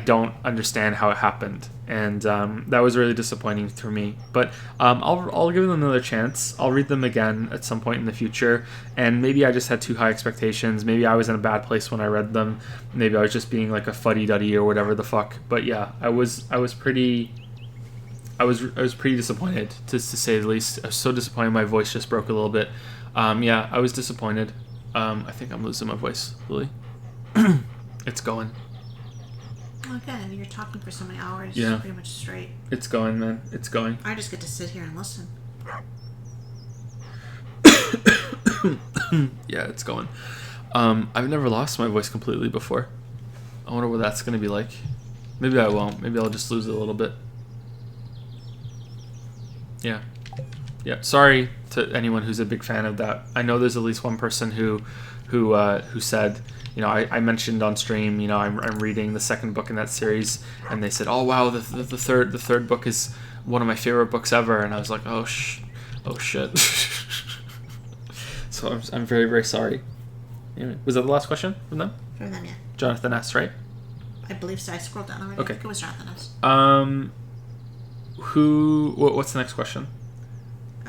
don't understand how it happened, and that was really disappointing for me. But I'll give them another chance. I'll read them again at some point in the future, and maybe I just had too high expectations. Maybe I was in a bad place when I read them. Maybe I was just being like a fuddy-duddy or whatever the fuck. But yeah, I was pretty disappointed, to say the least. I was so disappointed. My voice just broke a little bit. Yeah, I was disappointed. I think I'm losing my voice, Lily. It's going. Again, you're talking for so many hours. Yeah. Pretty much straight. It's going, man. It's going. I just get to sit here and listen. Yeah, it's going. I've never lost my voice completely before. I wonder what that's going to be like. Maybe I won't. Maybe I'll just lose it a little bit. Yeah. Sorry to anyone who's a big fan of that. I know there's at least one person who said, I mentioned on stream, I'm reading the second book in that series, and they said, oh wow, the third book is one of my favorite books ever, and I was like, oh shit. So I'm very, very sorry. Anyway, was that the last question from them? From them, yeah. Jonathan S., right? I believe so. I scrolled down already. Okay. I think it was Jonathan S. What's the next question?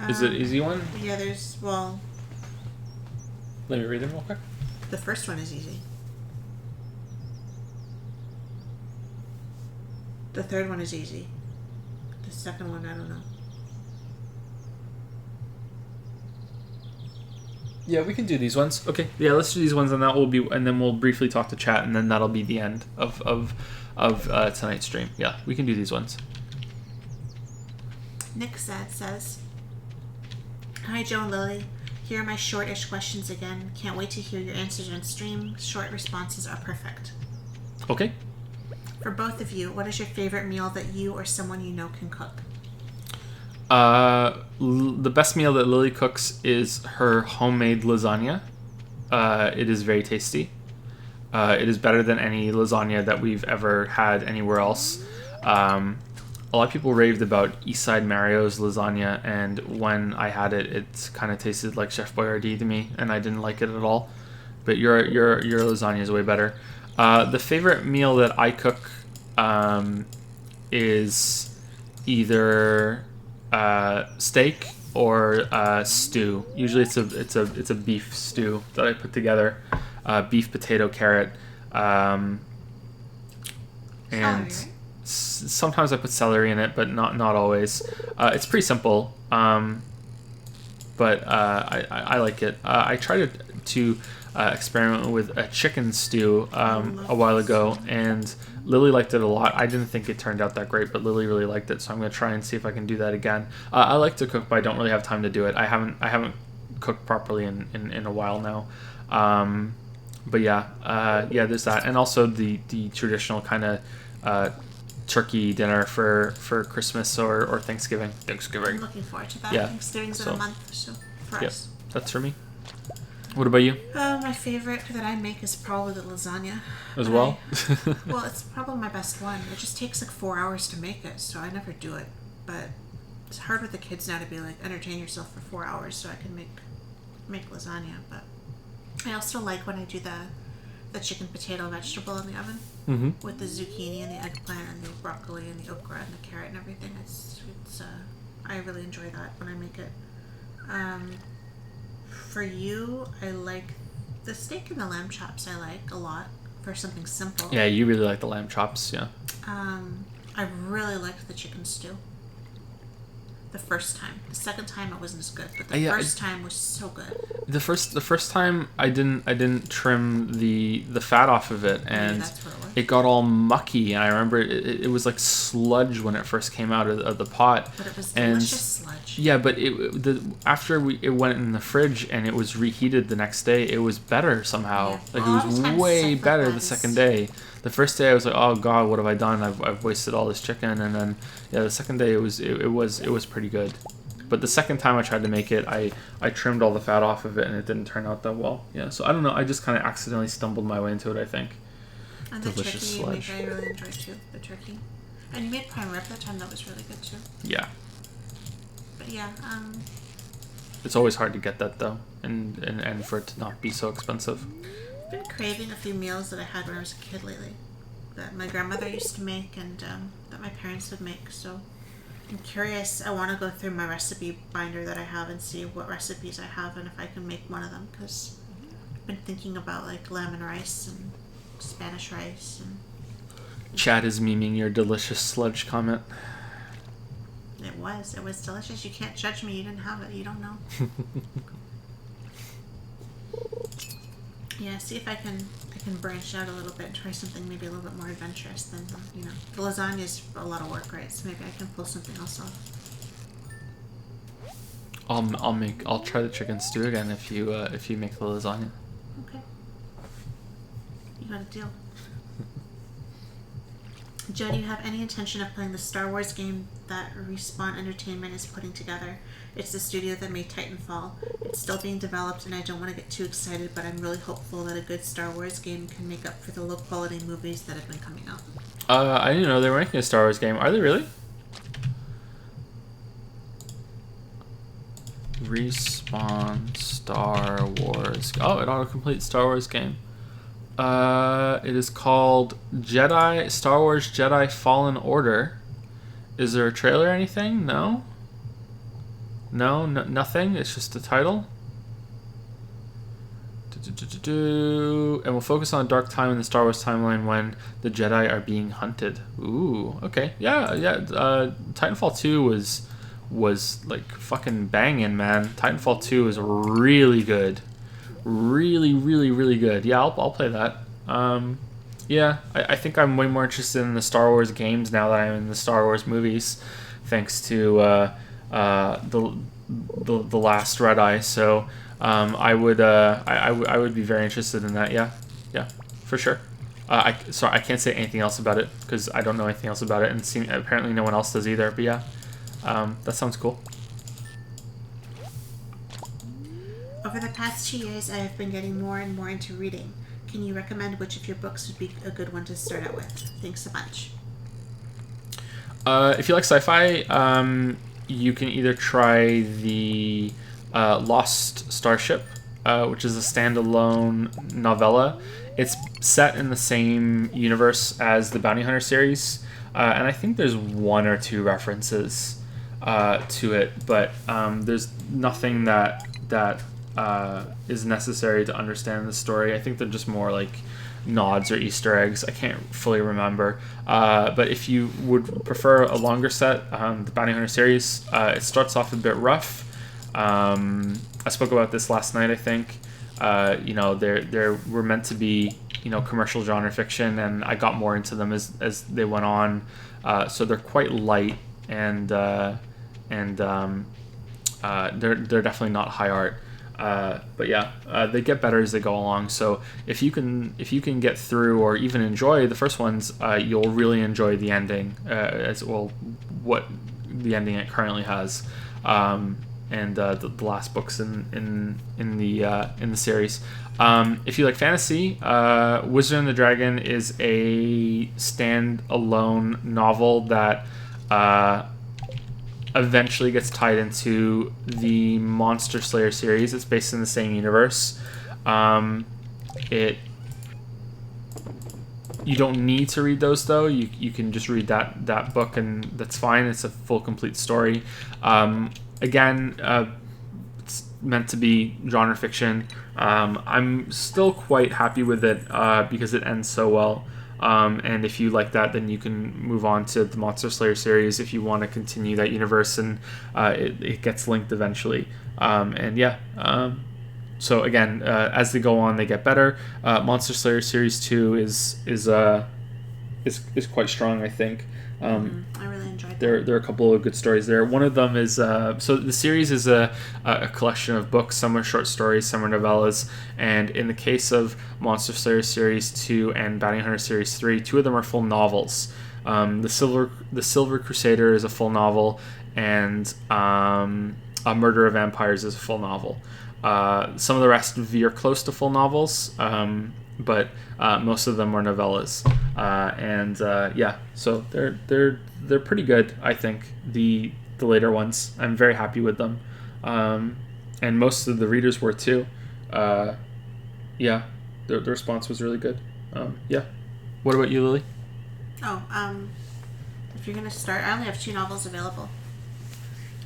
Is it an easy one? Yeah, Let me read them real quick. The first one is easy. The third one is easy. The second one, I don't know. Yeah, we can do these ones. Okay, yeah, let's do these ones, and that will be, and then we'll briefly talk to chat, and then that'll be the end of tonight's stream. Yeah, we can do these ones. Nick says, "Hi, Joe and Lily. Here are my short-ish questions again. Can't wait to hear your answers on stream. Short responses are perfect. Okay. For both of you, what is your favorite meal that you or someone you know can cook?" The best meal that Lily cooks is her homemade lasagna. It is very tasty. It is better than any lasagna that we've ever had anywhere else. A lot of people raved about Eastside Mario's lasagna, and when I had it, it kind of tasted like Chef Boyardee to me, and I didn't like it at all. But your lasagna is way better. The favorite meal that I cook is either steak or stew. Usually it's a beef stew that I put together. Beef, potato, carrot, and sometimes I put celery in it, but not always. It's pretty simple, but I like it. I tried to experiment with a chicken stew a while ago, and Lily liked it a lot. I didn't think it turned out that great, but Lily really liked it, so I'm going to try and see if I can do that again. I like to cook, but I don't really have time to do it. I haven't cooked properly in a while now. But yeah, there's that, and also the traditional kind of turkey dinner for Christmas or Thanksgiving. I'm looking forward to that. Yeah. Thanksgiving's in a month, so for us. That's for me. What about you? My favorite that I make is probably the lasagna. As well? Well, it's probably my best one. It just takes like 4 hours to make it, so I never do it. But it's hard with the kids now to be like, entertain yourself for 4 hours so I can make lasagna. But I also like when I do the chicken potato vegetable in the oven with the zucchini and the eggplant and the broccoli and the okra and the carrot and everything. It's I really enjoy that when I make it. For you, I like the steak and the lamb chops. I like a lot for something simple. Yeah, you really like the lamb chops. Yeah. I really liked the chicken stew. The first time. The second time it wasn't as good, but the first time was so good. The first time I didn't trim the fat off of it, and that's what it was. It got all mucky, and I remember it was like sludge when it first came out of the pot. But it was delicious sludge. Yeah, but after it went in the fridge and it was reheated the next day, it was better somehow. Yeah. Like it was way better the second day. The first day I was like, oh god, what have I done? I've wasted all this chicken, and then the second day it was pretty good. But the second time I tried to make it, I trimmed all the fat off of it, and it didn't turn out that well. Yeah, so I don't know. I just kind of accidentally stumbled my way into it, I think. And Delicious the turkey sludge. I really enjoyed too. The turkey, and you made prime rib that time. That was really good too. Yeah. But yeah, It's always hard to get that though, and for it to not be so expensive. I've been craving a few meals that I had when I was a kid lately, that my grandmother used to make and that my parents would make. So I'm curious. I want to go through my recipe binder that I have and see what recipes I have and if I can make one of them, because I've been thinking about like lemon rice and Spanish rice. And Chad is memeing your delicious sludge comment. It was delicious. You can't judge me. You didn't have it. You don't know. Yeah, see if I can branch out a little bit and try something maybe a little bit more adventurous than the lasagna is a lot of work, right? So maybe I can pull something else off. I'll try the chicken stew again if you make the lasagna. Okay. You got a deal. Joe, do you have any intention of playing the Star Wars game that Respawn Entertainment is putting together? It's the studio that made Titanfall. It's still being developed, and I don't want to get too excited, but I'm really hopeful that a good Star Wars game can make up for the low-quality movies that have been coming out. I didn't know they were making a Star Wars game. Are they really? Respawn Star Wars. Oh, it auto-completes Star Wars game. It is called Star Wars Jedi Fallen Order. Is there a trailer or anything? No? No, nothing? It's just the title? And we'll focus on dark time in the Star Wars timeline when the Jedi are being hunted. Ooh, okay, yeah. Titanfall 2 was like fucking banging, man. Titanfall 2 is really good, really good. Yeah, I'll play that. Yeah, I think I'm way more interested in the Star Wars games now that I'm in the Star Wars movies, thanks to the last Red Eye. So I would be very interested in that. Yeah, for sure. I can't say anything else about it because I don't know anything else about it, and apparently no one else does either. But yeah, that sounds cool. Over the past 2 years, I have been getting more and more into reading. Can you recommend which of your books would be a good one to start out with? Thanks a bunch. If you like sci-fi, you can either try the Lost Starship, which is a standalone novella. It's set in the same universe as the Bounty Hunter series, and I think there's 1 or 2 references to it, but there's nothing that is necessary to understand the story. I think they're just more like nods or Easter eggs. I can't fully remember. But if you would prefer a longer set, the Bounty Hunter series, it starts off a bit rough. I spoke about this last night, I think. They were meant to be, commercial genre fiction, and I got more into them as they went on. So they're quite light, and they're definitely not high art. But yeah, they get better as they go along. So if you can get through or even enjoy the first ones, you'll really enjoy the ending as well. What the ending it currently has, and the last books in the series. If you like fantasy, Wizard and the Dragon is a standalone novel that eventually gets tied into the Monster Slayer series. It's based in the same universe. You don't need to read those though. You can just read that book and that's fine. It's a full complete story. Again, it's meant to be genre fiction. I'm still quite happy with it because it ends so well. And if you like that, then you can move on to the Monster Slayer series if you want to continue that universe, and it gets linked eventually. So again, as they go on, they get better. Monster Slayer series 2 is quite strong, I think. I really enjoyed that. There are a couple of good stories there. One of them is so the series is a collection of books. Some are short stories, some are novellas. And in the case of Monster Slayer series 2 and Bounty Hunter series 3, 2 of them are full novels. The Silver Crusader is a full novel, and A Murder of Vampires is a full novel. Some of the rest veer close to full novels, but most of them are novellas. So they're pretty good, I think. The later ones, I'm very happy with them, and most of the readers were too. The response was really good. What about you, Lily? If you're gonna start, I only have 2 novels available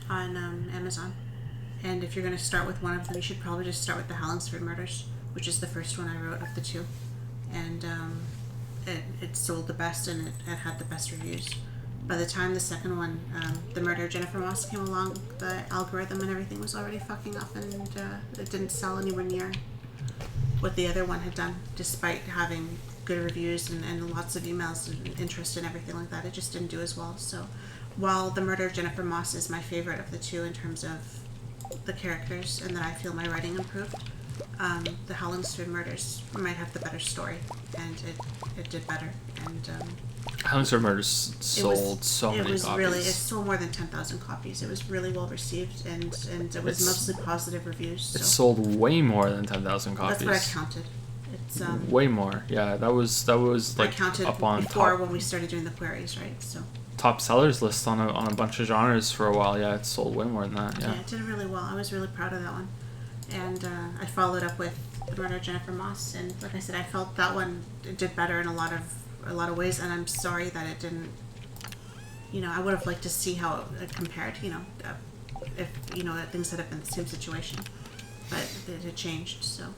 on Amazon, and if you're gonna start with one of them, you should probably just start with the Hallingsford Murders, which is the first one I wrote of the 2, and it sold the best and it had the best reviews. By the time the second one, The Murder of Jennifer Moss, came along, the algorithm and everything was already fucking up, and it didn't sell anywhere near what the other one had done, despite having good reviews and lots of emails and interest and everything like that. It just didn't do as well. So while The Murder of Jennifer Moss is my favorite of the 2 in terms of the characters and that I feel my writing improved, the Hallingsford Murders might have the better story, and it did better. And Hallingsford Murders sold so many copies. It sold more than 10,000 copies. It was really well received, and it was mostly positive reviews. So. It sold way more than 10,000 copies. That's what I counted. It's way more. Yeah, that was like I counted up on before top, when we started doing the queries, right? So top sellers list on a bunch of genres for a while. Yeah, it sold way more than that. Yeah, it did really well. I was really proud of that one. And I followed up with The Murder of Jennifer Moss, and like I said, I felt that one did better in a lot of ways, and I'm sorry that it didn't. I would have liked to see how it compared. If things had been the same situation, but it had changed. So,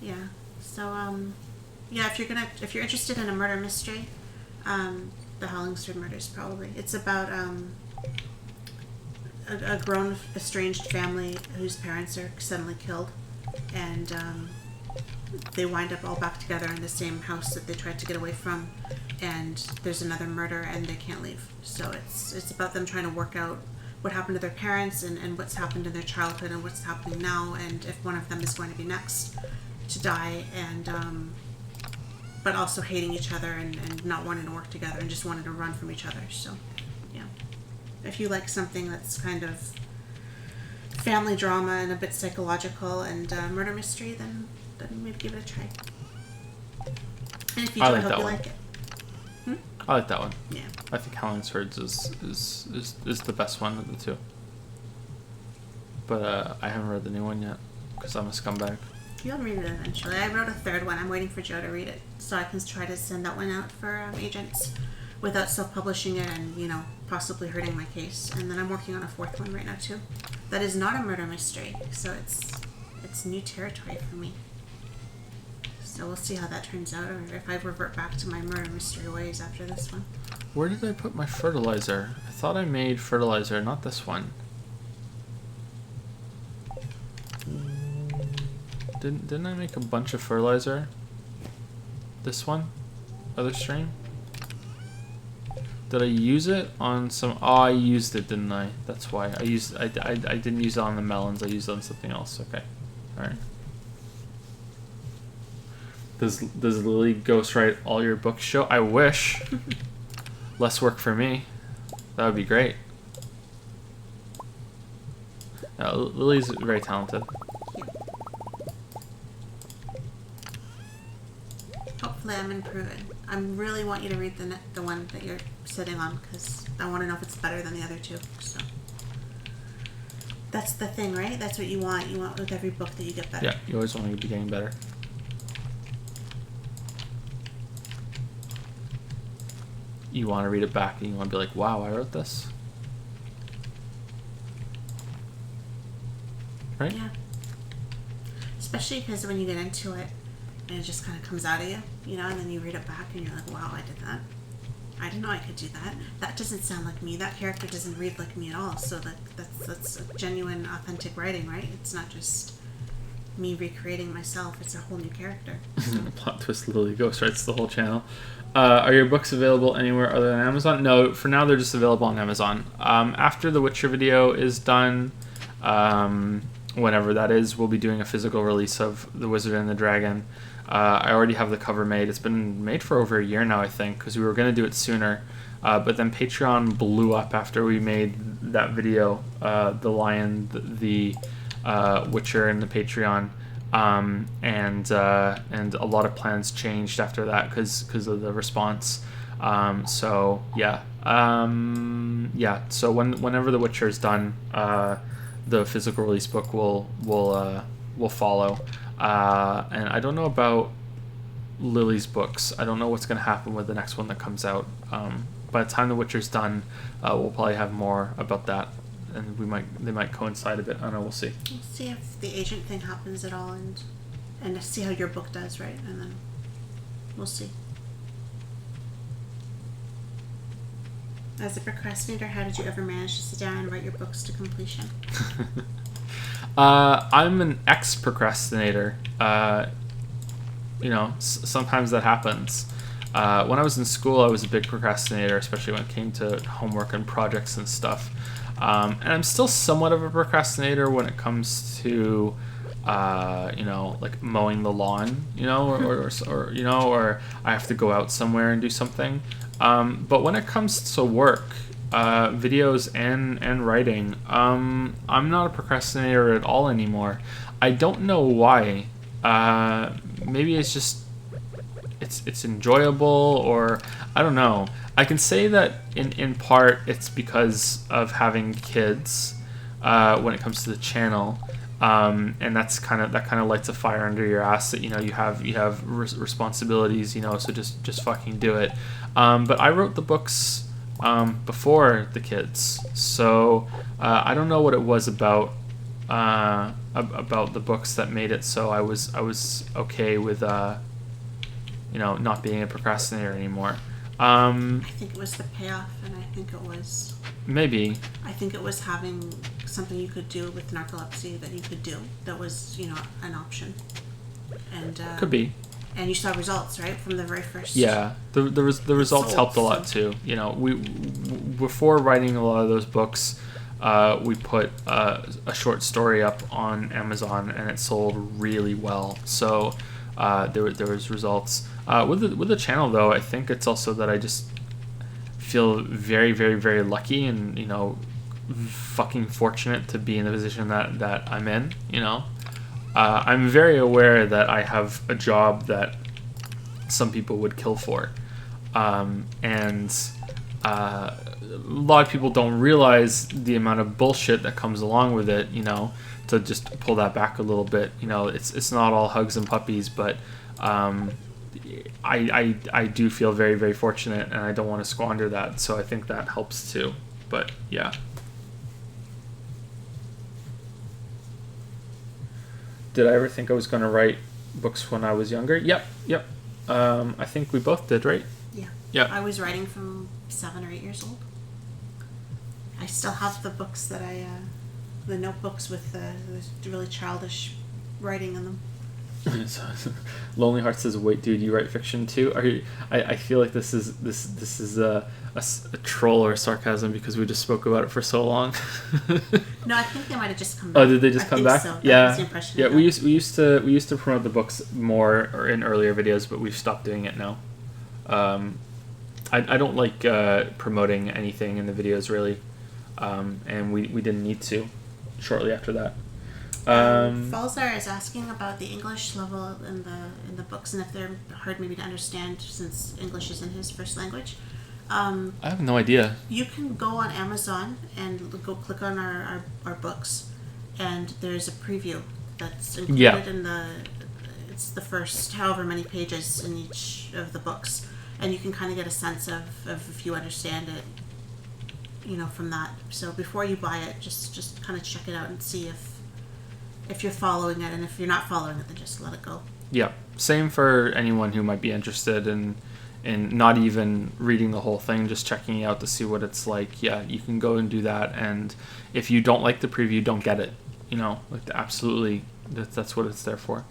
Yeah. So yeah, if you're interested in a murder mystery, the Hollingsford Murders probably. It's about a grown estranged family whose parents are suddenly killed, and they wind up all back together in the same house that they tried to get away from, and there's another murder and they can't leave. So it's about them trying to work out what happened to their parents, and what's happened in their childhood and what's happening now, and if one of them is going to be next to die, and but also hating each other, and not wanting to work together and just wanting to run from each other. So yeah, if you like something that's kind of family drama and a bit psychological and murder mystery, then maybe give it a try. And if you do, I hope you like it. I like that one. Yeah. I think Hollingsford's is the best one of the two. But I haven't read the new one yet because I'm a scumbag. You'll read it eventually. I wrote a third one. I'm waiting for Joe to read it so I can try to send that one out for agents without self-publishing it and, possibly hurting my case. And then I'm working on a fourth one right now too. That is not a murder mystery, so it's new territory for me. So we'll see how that turns out, or if I revert back to my murder mystery ways after this one. Where did I put my fertilizer? I thought I made fertilizer, not this one. Didn't I make a bunch of fertilizer? This one? Other stream? Did I use it on some... Oh, I used it, didn't I? That's why. I didn't use it on the melons. I used it on something else. Okay. Alright. Does Lily ghostwrite all your books show? I wish. Less work for me. That would be great. Lily's very talented. Hopefully I'm improving. I really want you to read the one that you're sitting on, because I want to know if it's better than the other two. So that's the thing, right? That's what you want. You want with every book that you get better. Yeah, you always want to be getting better. You want to read it back and you want to be like, wow, I wrote this. Right? Yeah. Especially because when you get into it, and it just kind of comes out of you, and then you read it back and you're like, wow, I did that. I didn't know I could do that. That doesn't sound like me. That character doesn't read like me at all. So that's a genuine, authentic writing, right? It's not just me recreating myself. It's a whole new character. So. Plot twist, Lily ghostwrites the whole channel. Are your books available anywhere other than Amazon? No, for now they're just available on Amazon. After the Witcher video is done, whenever that is, we'll be doing a physical release of The Wizard and the Dragon. I already have the cover made. It's been made for over a year now, I think, because we were going to do it sooner. But then Patreon blew up after we made that video, The Lion, the Witcher, and the Patreon. And a lot of plans changed after that because of the response. So yeah. So whenever The Witcher is done, the physical release book will follow. And I don't know about Lily's books. I don't know what's going to happen with the next one that comes out. By the time The Witcher's done, we'll probably have more about that, and they might coincide a bit. I don't know. We'll see. We'll see if the agent thing happens at all, and see how your book does, right? And then we'll see. As a procrastinator, how did you ever manage to sit down and write your books to completion? I'm an ex-procrastinator. Sometimes that happens. When I was in school, I was a big procrastinator, especially when it came to homework and projects and stuff. And I'm still somewhat of a procrastinator when it comes to, like mowing the lawn, or I have to go out somewhere and do something. But when it comes to work, videos and writing, I'm not a procrastinator at all anymore. I don't know why. Maybe it's just it's enjoyable, or I don't know. I can say that in part it's because of having kids when it comes to the channel. And that kind of lights a fire under your ass that you have responsibilities, so just fucking do it. But I wrote the books before the kids, so I don't know what it was about about the books that made it so I was okay with not being a procrastinator anymore. I think it was the payoff, and I think it was Maybe. I think it was having something you could do with narcolepsy that you could do that was an option, and Could be. And you saw results, right, from the very first. Yeah, the results helped a lot too. We before writing a lot of those books, we put a short story up on Amazon, and it sold really well. So there was results with the channel, though. I think it's also that I just feel very, very, very lucky and fucking fortunate to be in the position that I'm in. I'm very aware that I have a job that some people would kill for, and a lot of people don't realize the amount of bullshit that comes along with it. To just pull that back a little bit, it's not all hugs and puppies, but I do feel very, very fortunate, and I don't want to squander that. So I think that helps too. But yeah. Did I ever think I was going to write books when I was younger? Yep. I think we both did, right? Yeah. Yeah. I was writing from 7 or 8 years old. I still have the books that the notebooks with the really childish writing in them. Lonely Heart says, "Wait, dude, you write fiction too?" I feel like this is a troll or sarcasm because we just spoke about it for so long. No, I think they might have just come back. Oh, did they just come back? So. Yeah, was the impression yeah. We used to promote the books more or in earlier videos, but we've stopped doing it now. I don't like promoting anything in the videos really, and we didn't need to. Shortly after that. Falzar is asking about the English level in the books and if they're hard maybe to understand since English isn't his first language. I have no idea. You can go on Amazon and go click on our books, and there's a preview that's included in it's the first however many pages in each of the books, and you can kind of get a sense of if you understand it, from that. So before you buy it, just kind of check it out and see if you're following it, and if you're not following it, then just let it go. Yeah, same for anyone who might be interested in not even reading the whole thing, just checking it out to see what it's like. Yeah, you can go and do that, and if you don't like the preview, don't get it. Absolutely, that's what it's there for.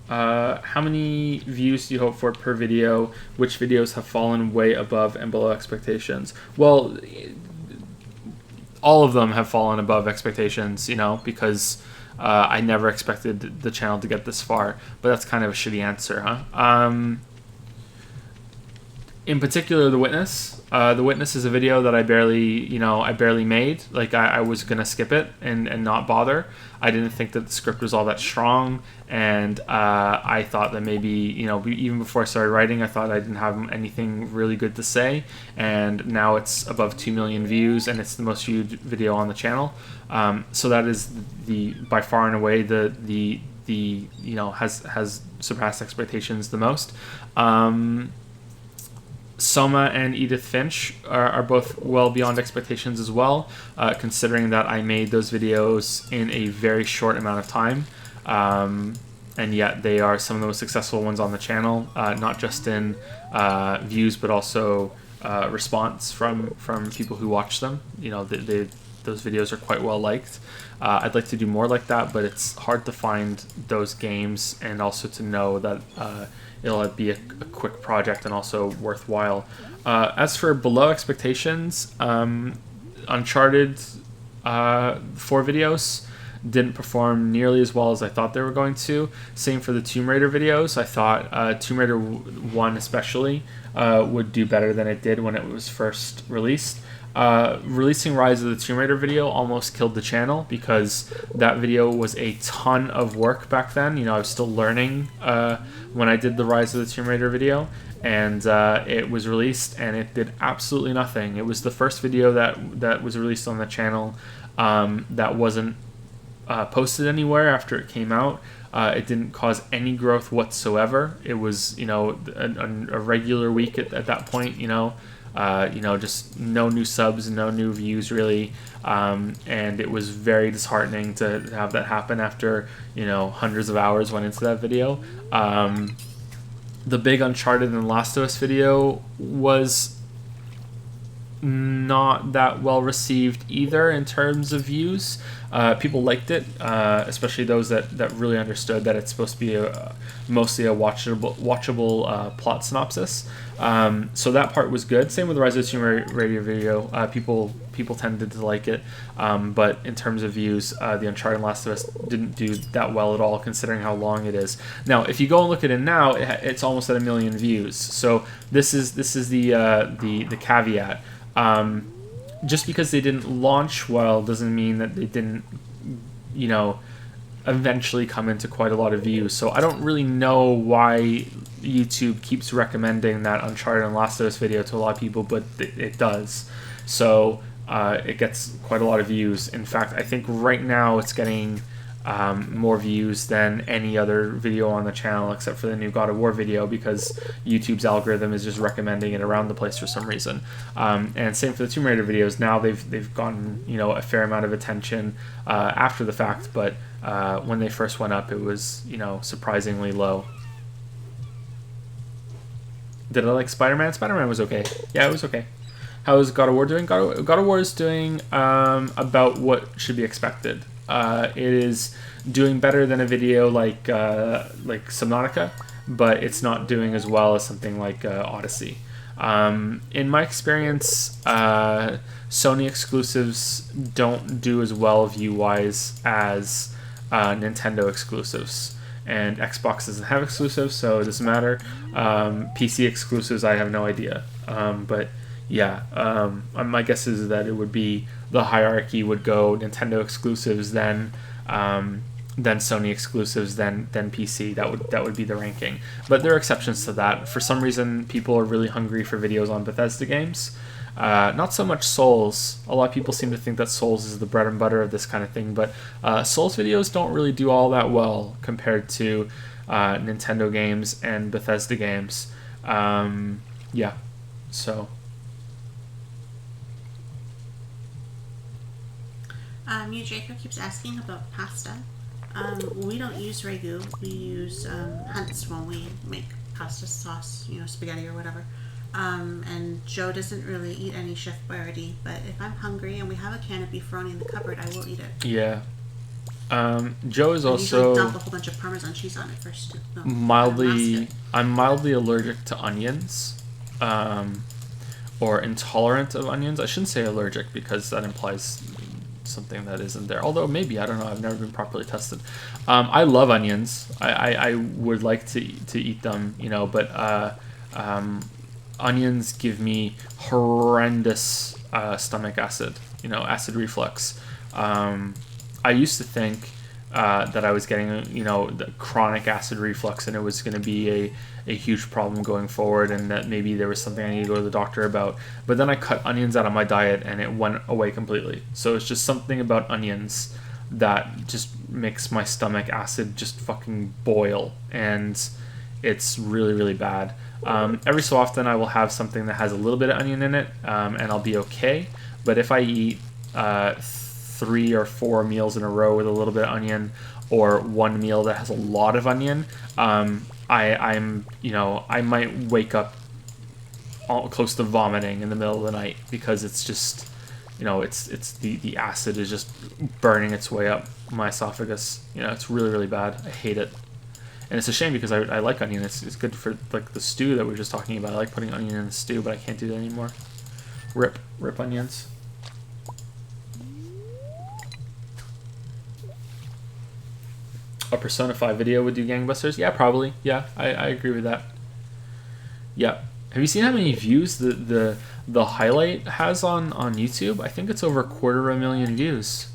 How many views do you hope for per video? Which videos have fallen way above and below expectations? Well, all of them have fallen above expectations, because I never expected the channel to get this far. But that's kind of a shitty answer, huh? In particular, The Witness. The Witness is a video that I barely made. Like, I was going to skip it and not bother. I didn't think that the script was all that strong. And I thought that maybe, even before I started writing, I thought I didn't have anything really good to say. And now it's above 2 million views, and it's the most viewed video on the channel. So that is by far and away has surpassed expectations the most. Soma and Edith Finch are both well beyond expectations as well, considering that I made those videos in a very short amount of time, and yet they are some of the most successful ones on the channel, not just in views but also response from people who watch them. Those videos are quite well liked. I'd like to do more like that, but it's hard to find those games, and also to know that it'll be a quick project and also worthwhile. As for below expectations, Uncharted 4 videos didn't perform nearly as well as I thought they were going to. Same for the Tomb Raider videos. I thought Tomb Raider 1 especially would do better than it did when it was first released. Releasing Rise of the Tomb Raider video almost killed the channel because that video was a ton of work back then. I was still learning when I did the Rise of the Tomb Raider video, and it was released and it did absolutely nothing. It was the first video that was released on the channel that wasn't posted anywhere after it came out. It didn't cause any growth whatsoever. It was a regular week at that point. Just no new subs, no new views really, and it was very disheartening to have that happen after hundreds of hours went into that video. The big Uncharted and Last of Us video was not that well received either in terms of views. People liked it, especially those that really understood that it's supposed to be mostly a watchable plot synopsis. So that part was good. Same with the Resident Evil Radio video. People tended to like it, but in terms of views, the Uncharted and Last of Us didn't do that well at all, considering how long it is. Now, if you go and look at it now, it's almost at 1 million views. So this is the caveat. Just because they didn't launch well doesn't mean that they didn't, eventually come into quite a lot of views. So I don't really know why YouTube keeps recommending that Uncharted and Last of Us video to a lot of people, but it does. So it gets quite a lot of views. In fact, I think right now it's getting more views than any other video on the channel except for the new God of War video, because YouTube's algorithm is just recommending it around the place for some reason. And same for the Tomb Raider videos. Now they've gotten a fair amount of attention after the fact, but when they first went up, it was surprisingly low. Did I like Spider-Man? Spider-Man was okay. Yeah, it was okay. How is God of War doing? God of War is doing about what should be expected. It is doing better than a video like Subnautica, but it's not doing as well as something like Odyssey. In my experience, Sony exclusives don't do as well view-wise as Nintendo exclusives. And Xbox doesn't have exclusives, so it doesn't matter. PC exclusives, I have no idea. But yeah, my guess is that it would be the hierarchy would go Nintendo exclusives, then Sony exclusives, then PC. That would be the ranking. But there are exceptions to that. For some reason, people are really hungry for videos on Bethesda games. Not so much Souls. A lot of people seem to think that Souls is the bread and butter of this kind of thing, but Souls videos don't really do all that well compared to Nintendo games and Bethesda games. Yeah, so. Jacob keeps asking about pasta. We don't use ragu. We use hunts when we make pasta sauce, spaghetti or whatever. And Joe doesn't really eat any Chef Boyardee, but if I'm hungry and we have a can of beefroni in the cupboard, I will eat it. Yeah. Joe is also usually dump a whole bunch of Parmesan cheese on it first. I'm mildly allergic to onions, or intolerant of onions. I shouldn't say allergic because that implies something that isn't there. Although maybe, I don't know. I've never been properly tested. I love onions. I would like to eat them, but onions give me horrendous stomach acid, acid reflux. I used to think that I was getting, the chronic acid reflux, and it was going to be a huge problem going forward, and that maybe there was something I need to go to the doctor about. But then I cut onions out of my diet, and it went away completely. So it's just something about onions that just makes my stomach acid just fucking boil, and it's really, really bad. Every so often I will have something that has a little bit of onion in it, and I'll be okay. But if I eat 3 or 4 meals in a row with a little bit of onion, or one meal that has a lot of onion, I might wake up close to vomiting in the middle of the night, because it's just, it's the acid is just burning its way up my esophagus. It's really, really bad. I hate it. And it's a shame because I like onion. It's good for like the stew that we were just talking about. I like putting onion in the stew, but I can't do that anymore. Rip onions. A Persona 5 video would do gangbusters? Yeah, probably. Yeah, I agree with that. Yeah. Have you seen how many views the highlight has on YouTube? I think it's over 250,000 views.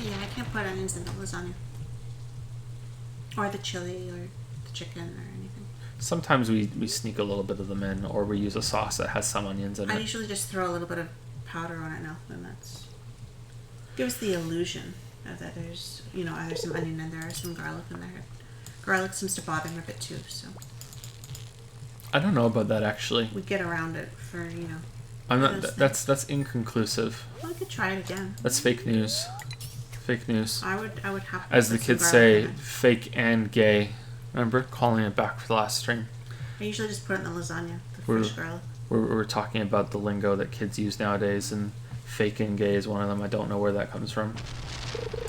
Yeah, I can't put onions in the lasagna. Or the chili or the chicken or anything. Sometimes we sneak a little bit of them in, or we use a sauce that has some onions in it. I usually just throw a little bit of powder on it now, and that's gives the illusion that there's, either some onion in there or some garlic in there. Garlic seems to bother me a bit too, so. I don't know about that actually. We get around it for, you know. I'm not. That's inconclusive. Well, we could try it again. That's fake news. Fake news. I would have to As the put some kids garlic say, in it. fake and gay. Remember calling it back for the last stream. I usually just put it in the lasagna, the We're- fresh garlic. We're talking about the lingo that kids use nowadays, and fake and gay is one of them. I don't know where that comes from.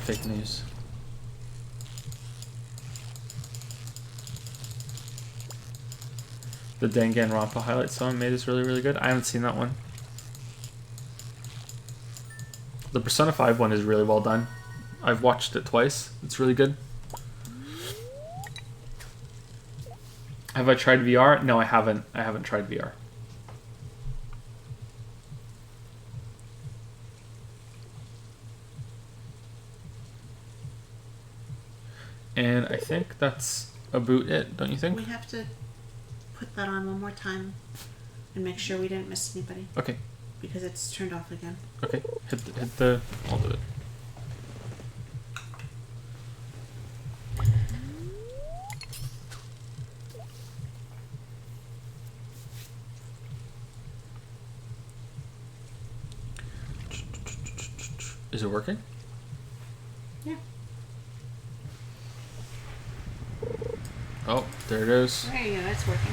Fake news. The Danganronpa highlight someone made is really, really good. I haven't seen that one. The Persona 5 one is really well done. I've watched it twice. It's really good. Have I tried VR? No, I haven't. I haven't tried VR. And I think that's about it, don't you think? We have to put that on one more time and make sure we didn't miss anybody Okay. because it's turned off again. Okay. Hit the. I'll do it. Is it working? Yeah. Oh, there it is. There you go. It's working.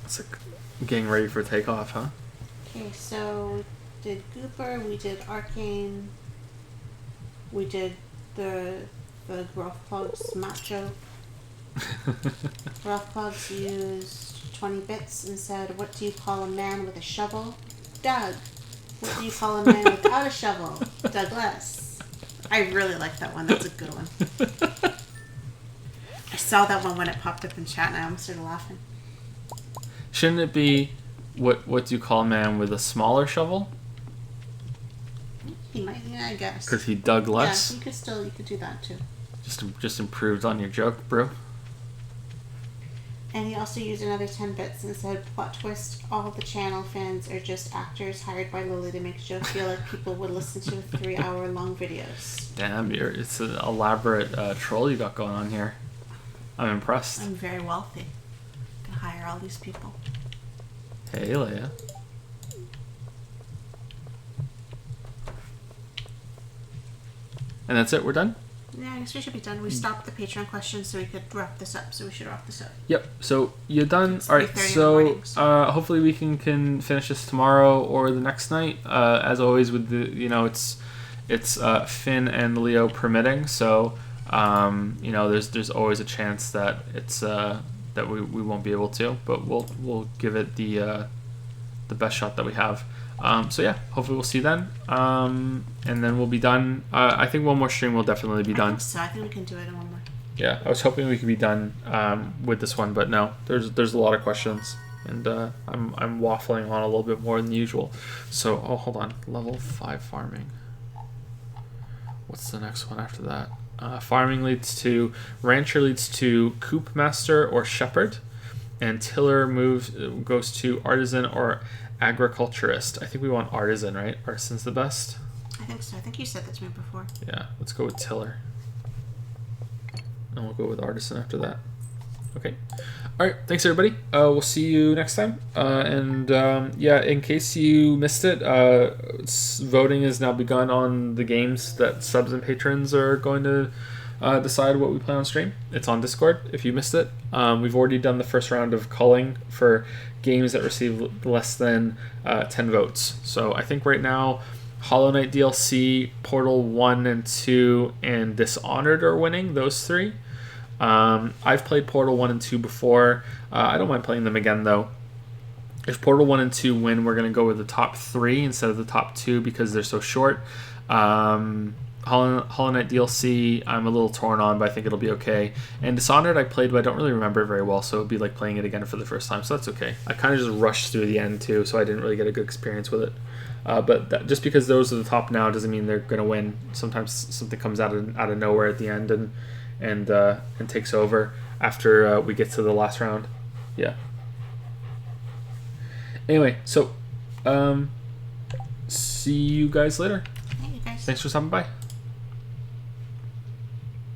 It's like getting ready for takeoff, huh? Okay, so we did Gooper, we did Arcane, we did the Rough Plugs Macho. Rough Plugs used 20 bits and said, "What do you call a man with a shovel?" Doug. What do you call a man without a shovel? Douglas. I really like that one. That's a good one. I saw that one when it popped up in chat and I almost started laughing. Shouldn't it be what do you call a man with a smaller shovel? He might, yeah, I guess. Because he dug less? Yeah, you could do that too. Just improved on your joke, bro. And he also used another 10 bits and said, "Plot twist, all the channel fans are just actors hired by Lily to make Joe feel like people would listen to 3-hour-long videos." Damn, it's an elaborate troll you got going on here. I'm impressed. I'm very wealthy. I can hire all these people. Hey, Leia. And that's it, we're done? Yeah, I guess we should be done. We stopped the Patreon questions so we could wrap this up, so we should wrap this up. Yep, so you're done. It's Alright, 3:30 in the so morning, so- hopefully we can finish this tomorrow or the next night. As always with the, it's Finn and Leo permitting, so there's always a chance that it's that we won't be able to, but we'll give it the best shot that we have. So yeah, hopefully we'll see you then. And then we'll be done. I think one more stream will definitely be done. I think we can do it in one more. Yeah, I was hoping we could be done with this one, but no, there's a lot of questions, and I'm waffling on a little bit more than usual. So hold on, level 5 farming. What's the next one after that? Farming rancher leads to coop master or shepherd, and tiller goes to artisan or agriculturist. I think we want artisan, right? Artisan's the best. I think so. I think you said that to me before. Yeah, let's go with tiller. And we'll go with artisan after that. Okay. Alright, thanks everybody. We'll see you next time. In case you missed it, voting has now begun on the games that subs and patrons are going to decide what we play on stream. It's on Discord if you missed it. We've already done the first round of culling for games that receive less than 10 votes. So I think right now Hollow Knight DLC, Portal 1 and 2, and Dishonored are winning, those three. I've played Portal 1 and 2 before. I don't mind playing them again though. If Portal 1 and 2 win, we're going to go with the top 3 instead of the top 2 because they're so short. Hollow Knight DLC, I'm a little torn on, but I think it'll be okay. And Dishonored I played, but I don't really remember it very well, so it would be like playing it again for the first time, so that's okay. I kind of just rushed through the end too, so I didn't really get a good experience with it. Just because those are the top now doesn't mean they're going to win. Sometimes something comes out of nowhere at the end and takes over after we get to the last round. Yeah. Anyway, so see you guys later. Hey, you guys. Thanks for stopping by.